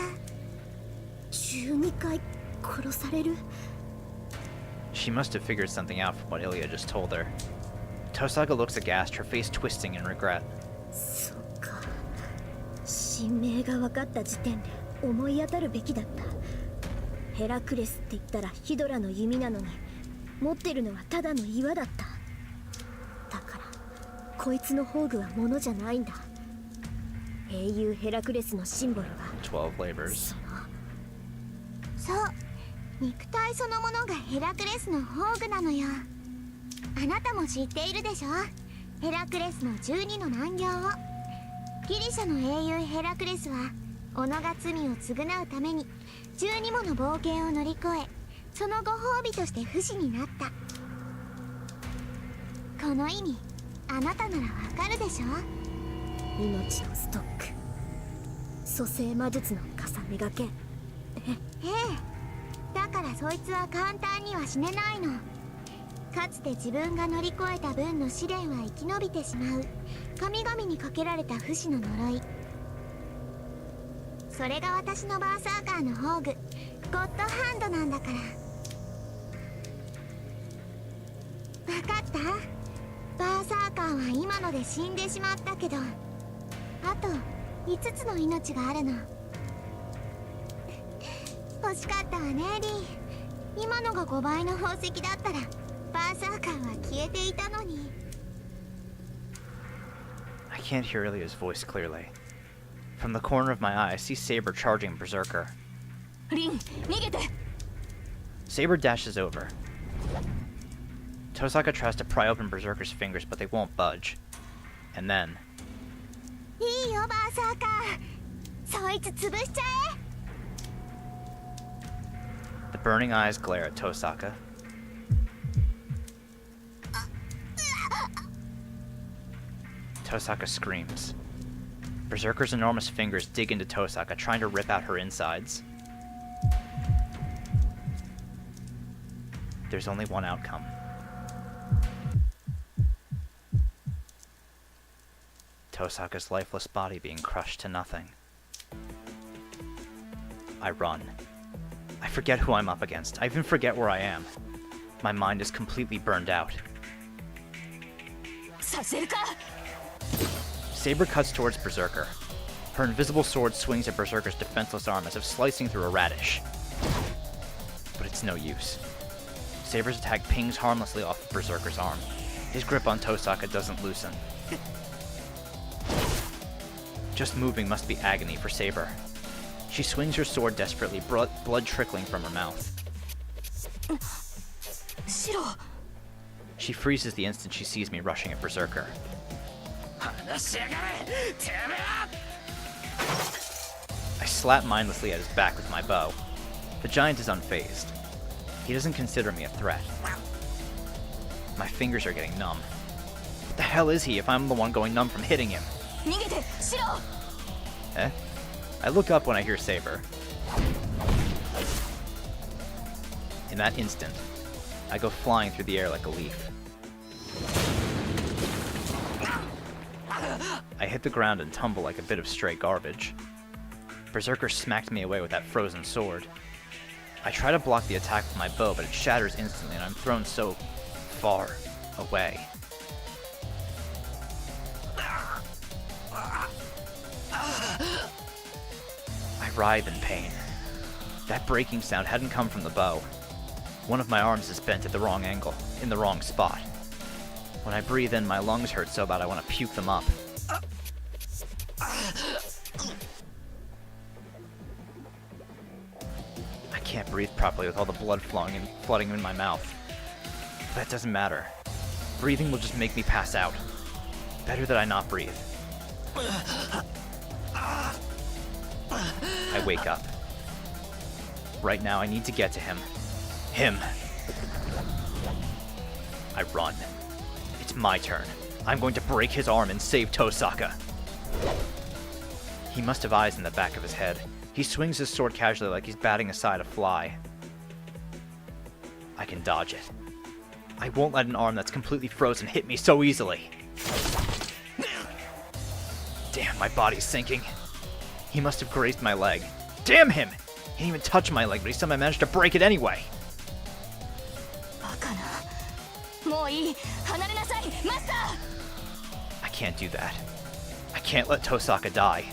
12回殺される？ She must have figured something out from what Ilya just told her. Tosaka looks aghast, her face twisting in regret. そっか。神名が分かった時点で思い当たるべきだった。ヘラクレスって言ったらヒドラの弓なのに、持ってるのはただの岩だった。だからこいつの宝具は物じゃないんだ。英雄ヘラクレスのシンボルは12 labors. そう、肉体そのものがヘラクレスの宝具なのよ。あなたも知っているでしょ、ヘラクレスの12の難行を。ギリシャの英雄ヘラクレスは己が罪を償うために12もの冒険を乗り越え、そのご褒美として不死になった。この意味、あなたならわかるでしょ。命のストック、蘇生魔術の重ねがけ。ええ、だからそいつは簡単には死ねないの。かつて自分が乗り越えた分の試練は生き延びてしまう神々にかけられた不死の呪い。それが私のバーサーカーの宝具、ゴッドハンドなんだから。分かった？バーサーカーは今ので死んでしまったけど、あと5つの命があるの。欲しかったわねリー。今のが5倍の宝石だったらバーサーカーは消えていたのに。 I can't hear Ilya's voice clearly. From the corner of my eye, I see Saber charging Berserker. リン、逃げて。 Saber dashes over. Tosaka tries to pry open Berserker's fingers, but they won't budge. And then... いいよバーサーカー、そいつ潰しちゃえ。 The burning eyes glare at Tosaka. Tosaka screams. Berserker's enormous fingers dig into Tosaka, trying to rip out her insides. There's only one outcome. Tosaka's lifeless body being crushed to nothing. I run. I forget who I'm up against. I even forget where I am. My mind is completely burned out. させるか。 Saber cuts towards Berserker. Her invisible sword swings at Berserker's defenseless arm as if slicing through a radish. But it's no use. Saber's attack pings harmlessly off of Berserker's arm. His grip on Tosaka doesn't loosen. Just moving must be agony for Saber. She swings her sword desperately, blood trickling from her mouth. シロ。 She freezes the instant she sees me rushing at Berserker. 話しやがれ、てめえ。 I slap mindlessly at his back with my bow. The giant is unfazed. He doesn't consider me a threat. My fingers are getting numb. What the hell is he if I'm the one going numb from hitting him? 逃げて、シロ。 Eh? I look up when I hear Saber. In that instant, I go flying through the air like a leaf. I hit the ground and tumble like a bit of stray garbage. Berserker smacked me away with that frozen sword. I try to block the attack with my bow, but it shatters instantly and I'm thrown so far away. I writhe in pain. That breaking sound hadn't come from the bow. One of my arms is bent at the wrong angle, in the wrong spot. When I breathe in, my lungs hurt so bad I want to puke them up. I can't breathe properly with all the blood flooding in my mouth. But that doesn't matter. Breathing will just make me pass out. Better that I not breathe. I wake up. Right now, I need to get to him. Him. I run. It's my turn. I'm going to break his arm and save Tosaka. He must have eyes in the back of his head. He swings his sword casually like he's batting aside a fly. I can dodge it. I won't let an arm that's completely frozen hit me so easily. Damn, my body's sinking. He must have grazed my leg. Damn him! He didn't even touch my leg, but he somehow managed to break it anyway. バカな。もういい。離れなさい、マスター。 I can't do that. I can't let Tosaka die.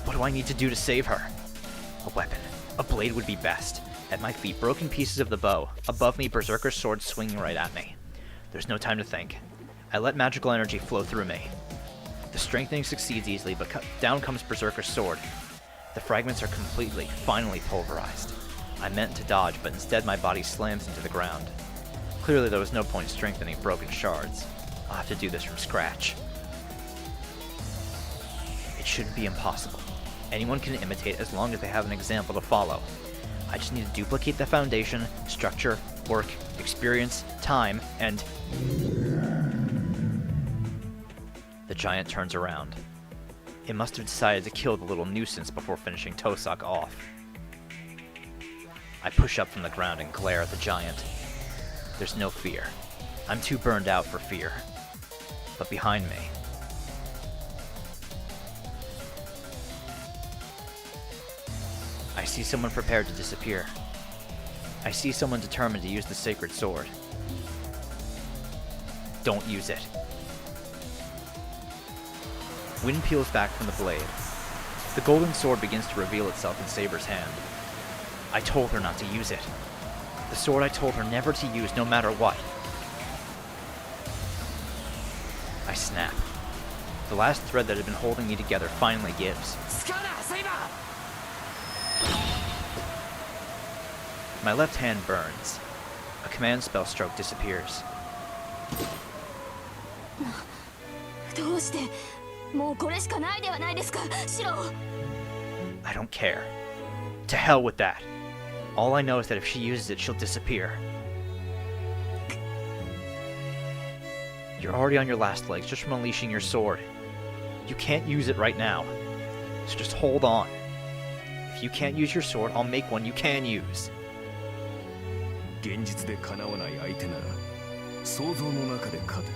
What do I need to do to save her? A weapon. A blade would be best. At my feet, broken pieces of the bow. Above me, Berserker's sword swinging right at me. There's no time to think. I let magical energy flow through me. The strengthening succeeds easily, but down comes Berserker's sword. The fragments are completely, finally pulverized. I meant to dodge, but instead my body slams into the ground. Clearly there was no point strengthening broken shards. I'll have to do this from scratch. It shouldn't be impossible. Anyone can imitate as long as they have an example to follow. I just need to duplicate the foundation, structure, work, experience, time, and... The giant turns around. It must have decided to kill the little nuisance before finishing Tosaka off. I push up from the ground and glare at the giant. There's no fear. I'm too burned out for fear. But behind me... I see someone prepared to disappear. I see someone determined to use the sacred sword. Don't use it. Wind peels back from the blade. The golden sword begins to reveal itself in Saber's hand. I told her not to use it. The sword I told her never to use no matter what. I snap. The last thread that had been holding me together finally gives. 使うな、セイバー。 My left hand burns. A command spell stroke disappears. どうして。もうこれしかないではないですか、シロ。 I don't care. To hell with that. All I know is that if she uses it, she'll disappear. You're already on your last legs just from unleashing your sword. You can't use it right now. So just hold on. If you can't use your sword, I'll make one you can use. 現実でかなわない相手なら想像の中で勝て。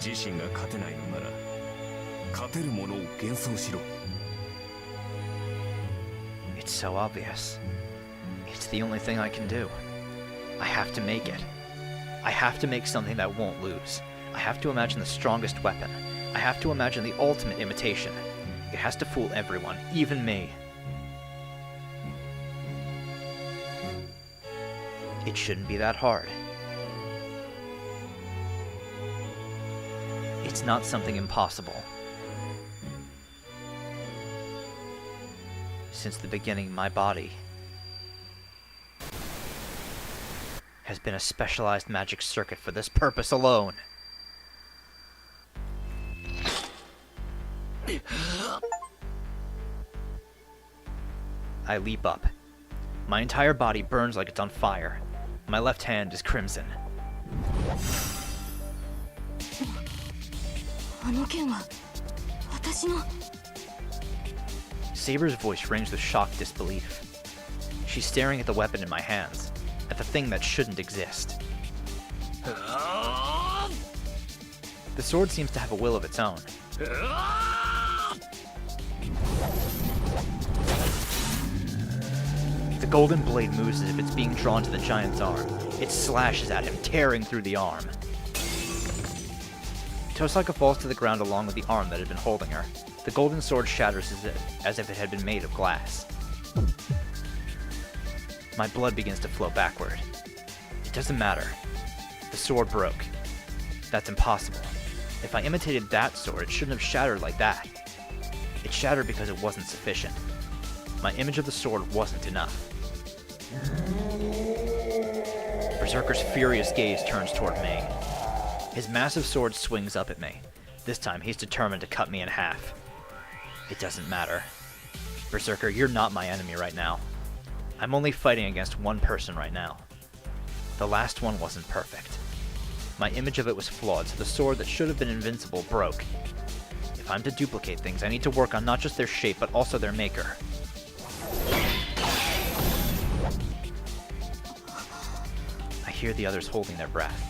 自身が勝てないのなら勝てるものを幻想しろ。 It's so obvious. It's the only thing I can do. I have to make it. I have to make something that won't lose. I have to imagine the strongest weapon. I have to imagine the ultimate imitation. It has to fool everyone, even me. It shouldn't be that hard. It's not something impossible. Since the beginning, my body has been a specialized magic circuit for this purpose alone. I leap up. My entire body burns like it's on fire. My left hand is crimson. あの剣は私の。 Saber's voice rings with shocked disbelief. She's staring at the weapon in my hands, at the thing that shouldn't exist. The sword seems to have a will of its own. The golden blade moves as if it's being drawn to the giant's arm. It slashes at him, tearing through the arm. Tosaka falls to the ground along with the arm that had been holding her. The golden sword shatters as if it had been made of glass. My blood begins to flow backward. It doesn't matter. The sword broke. That's impossible. If I imitated that sword, it shouldn't have shattered like that. It shattered because it wasn't sufficient. My image of the sword wasn't enough. Berserker's furious gaze turns toward me. His massive sword swings up at me. This time, he's determined to cut me in half. It doesn't matter. Berserker, you're not my enemy right now. I'm only fighting against one person right now. The last one wasn't perfect. My image of it was flawed, so the sword that should have been invincible broke. If I'm to duplicate things, I need to work on not just their shape, but also their maker. I hear the others holding their breath.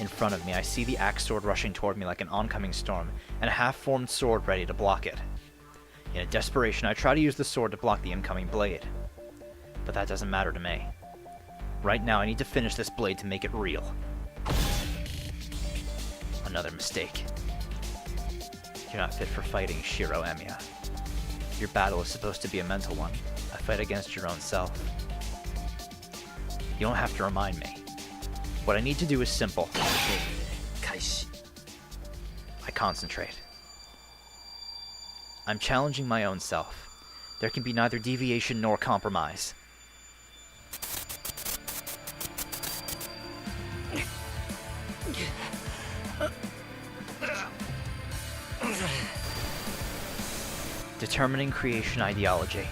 In front of me, I see the axe sword rushing toward me like an oncoming storm, and a half-formed sword ready to block it. In a desperation, I try to use the sword to block the incoming blade. But that doesn't matter to me. Right now, I need to finish this blade to make it real. Another mistake. You're not fit for fighting, Shiro Emiya. Your battle is supposed to be a mental one, a fight against your own self. You don't have to remind me. What I need to do is simple. I concentrate. I'm challenging my own self. There can be neither deviation nor compromise. Determining creation ideology.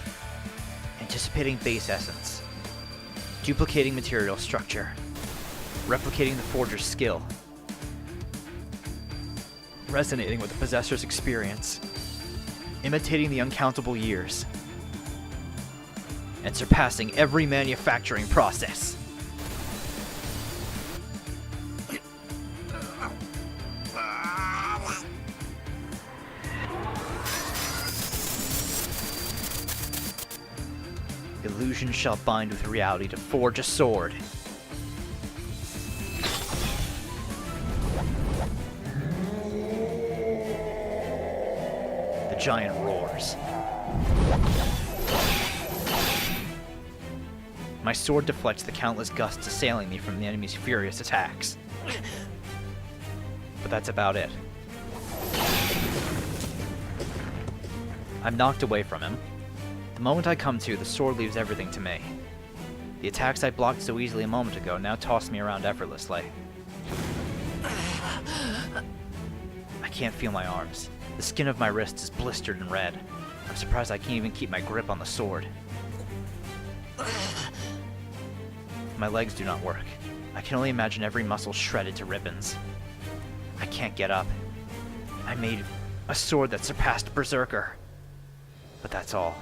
Anticipating base essence. Duplicating material structure. Replicating the forger's skill. Resonating with the possessor's experience. Imitating the uncountable years. And surpassing every manufacturing process. Illusion shall bind with reality to forge a sword. The giant roars. My sword deflects the countless gusts assailing me from the enemy's furious attacks. But that's about it. I'm knocked away from him. The moment I come to, the sword leaves everything to me. The attacks I blocked so easily a moment ago now toss me around effortlessly. I can't feel my arms. The skin of my wrist is blistered and red. I'm surprised I can't even keep my grip on the sword. My legs do not work. I can only imagine every muscle shredded to ribbons. I can't get up. I made a sword that surpassed Berserker. But that's all.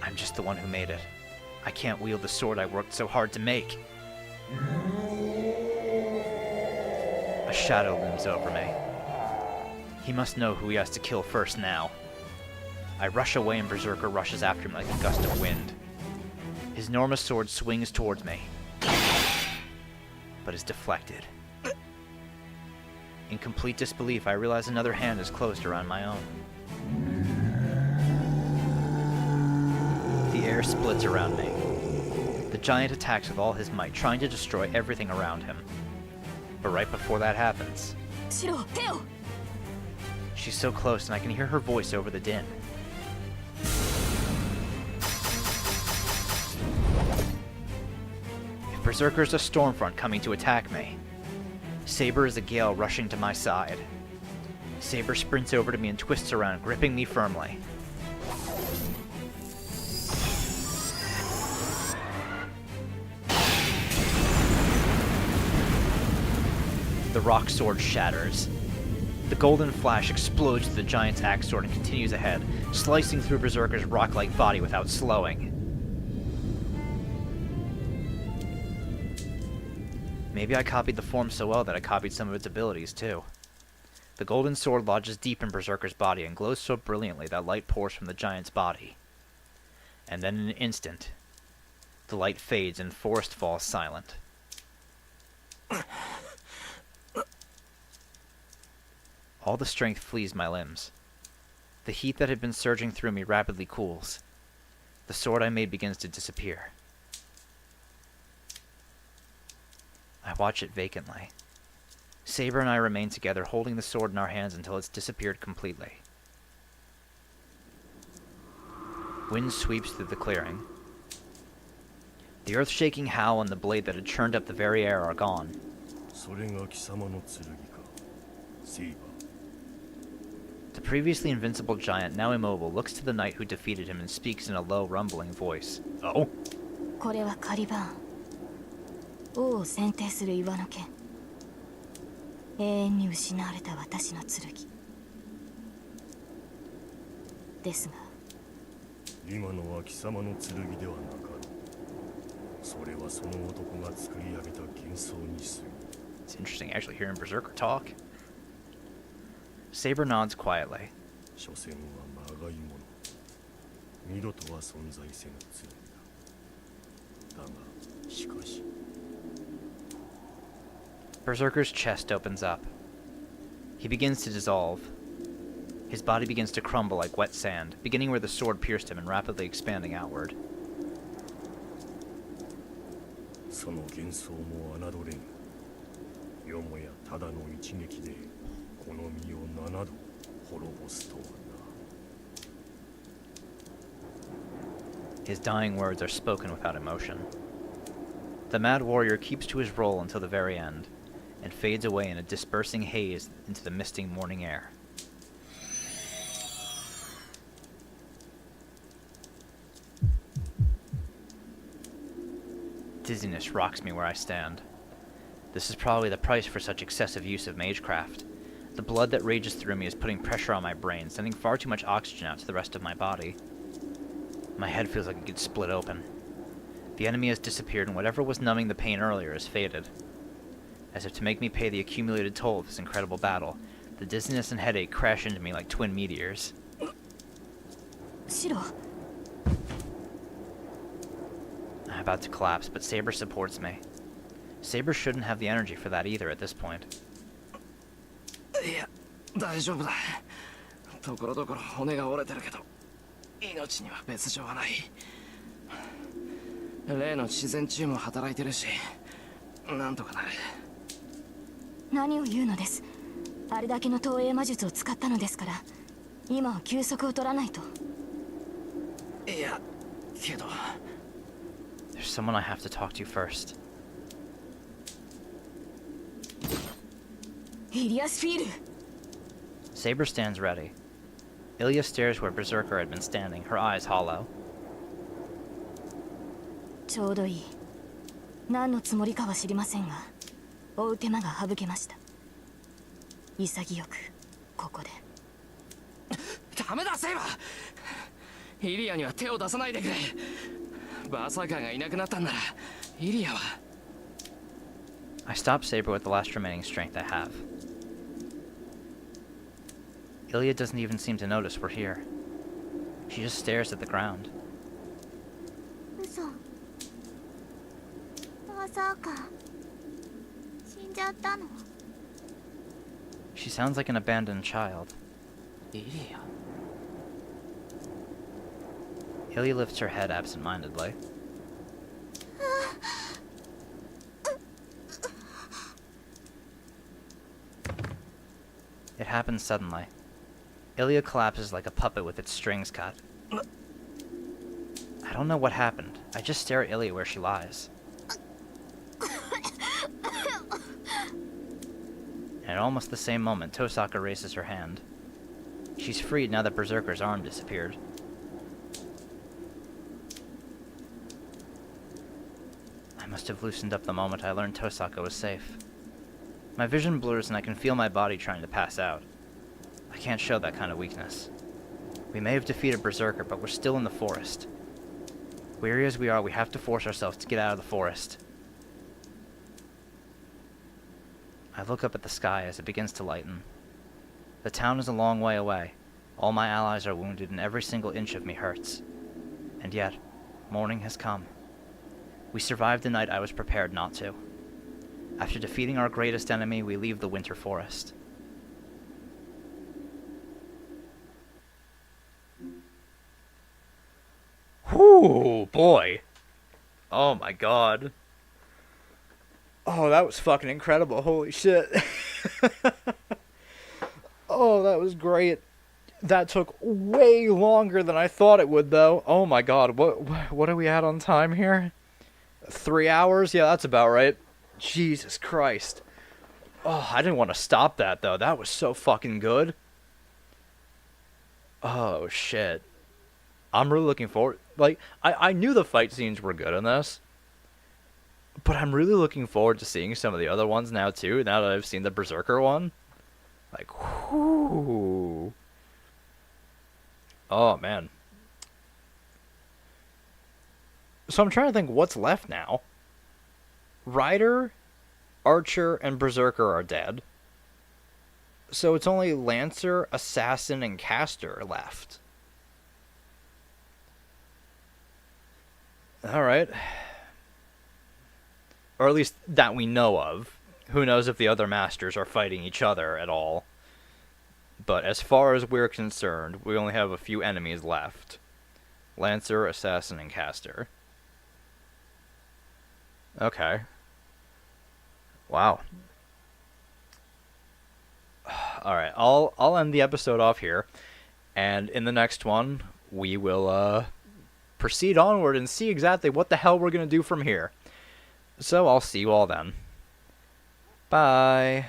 I'm just the one who made it. I can't wield the sword I worked so hard to make. A shadow looms over me. He must know who he has to kill first now. I rush away and Berserker rushes after me like a gust of wind. His enormous sword swings towards me, but is deflected. In complete disbelief, I realize another hand is closed around my own. The air splits around me. The giant attacks with all his might, trying to destroy everything around him. But right before that happens, Shiro, Teo! she's so close and I can hear her voice over the din. If Berserker's a stormfront coming to attack me, Saber is a gale rushing to my side. Saber sprints over to me and twists around, gripping me firmly. The rock sword shatters. The golden flash explodes to the giant's axe sword and continues ahead, slicing through Berserker's rock-like body without slowing. Maybe I copied the form so well that I copied some of its abilities, too. The golden sword lodges deep in Berserker's body and glows so brilliantly that light pours from the giant's body. And then in an instant, the light fades and Forest falls silent. All the strength flees my limbs. The heat that had been surging through me rapidly cools. The sword I made begins to disappear. I watch it vacantly. Saber and I remain together, holding the sword in our hands until it's disappeared completely. Wind sweeps through the clearing. The earth-shaking howl and the blade that had churned up the very air are gone. それが貴様の剣か、セイバー。 The previously invincible giant, now immobile, looks to the knight who defeated him and speaks in a low, rumbling voice. Oh? これはカリバーン。王を選定する岩の剣。永遠に失われた私の剣ですが、今のは貴様の剣ではなかろう。それはその男が作り上げた幻想に過ぎ。 It's interesting actually hearing Berserker talk. Saber nods quietly. 所詮はまがいもの。二度とは存在せぬ剣だ。だが、しかし。 Berserker's chest opens up. He begins to dissolve. His body begins to crumble like wet sand, beginning where the sword pierced him and rapidly expanding outward. その幻想も侮れん。よもやただの一撃でこの身を7度滅ぼすとはな。 His dying words are spoken without emotion. The mad warrior keeps to his role until the very end, and fades away in a dispersing haze into the misting morning air. Dizziness rocks me where I stand. This is probably the price for such excessive use of magecraft. The blood that rages through me is putting pressure on my brain, sending far too much oxygen out to the rest of my body. My head feels like it could split open. The enemy has disappeared, and whatever was numbing the pain earlier has faded. As if to make me pay the accumulated toll of this incredible battle, the dizziness and headache crash into me like twin meteors. シロ、 I'm about to collapse, but Saber supports me. Saber shouldn't have the energy for that either at this point. いや、大丈夫だ。ところどころ骨が折れてるけど、命には別状はない。例の自然治癒も働いてるし、なんとかなる。何を言うのです。あれだけの投影魔術を使ったのですから、今は休息を取らないと。いや、けど。 There's someone I have to talk to first. イリアスフィール。 Saber stands ready. Ilya stares where Berserker had been standing, her eyes hollow. ちょうどいい。何のつもりかは知りませんが、追う手間が省けました。潔くここで。ダメだ、セイバー。イリアには手を出さないでくれ。バーサーカーがいなくなったんなら、イリアは。I stop Saber with the last remaining strength I have. Ilya doesn't even seem to notice we're here. She just stares at the ground. 嘘。バーサーカー死んじゃったの？ She sounds like an abandoned child. イリア。 Ilya lifts her head absent-mindedly. It happens suddenly. Ilya collapses like a puppet with its strings cut. I don't know what happened. I just stare at Ilya where she lies. And at almost the same moment, Tosaka raises her hand. She's freed now that Berserker's arm disappeared. I must have loosened up the moment I learned Tosaka was safe. My vision blurs and I can feel my body trying to pass out. I can't show that kind of weakness. We may have defeated Berserker, but we're still in the forest. Weary as we are, we have to force ourselves to get out of the forest. I look up at the sky as it begins to lighten. The town is a long way away. All my allies are wounded and every single inch of me hurts. And yet, morning has come. We survived the night I was prepared not to. After defeating our greatest enemy, we leave the winter forest. Whoo, boy. Oh my god. Oh, that was fucking incredible. Holy shit. Oh, that was great. That took way longer than I thought it would, though. Oh my god, what are we at on time here? 3 hours? Yeah, that's about right. Jesus Christ. Oh, I didn't want to stop that, though. That was so fucking good. Oh, shit. I'm really looking forward. Like, I knew the fight scenes were good in this. But I'm really looking forward to seeing some of the other ones now too, now that I've seen the Berserker one. Like, whoo. Oh, man. So I'm trying to think what's left now. Rider, Archer, and Berserker are dead. So it's only Lancer, Assassin, and Caster left. Alright. Or at least that we know of. Who knows if the other masters are fighting each other at all. But as far as we're concerned, we only have a few enemies left. Lancer, Assassin, and Caster. Okay. Wow. Alright, I'll end the episode off here. And in the next one, we will proceed onward and see exactly what the hell we're going to do from here. So I'll see you all then. Bye.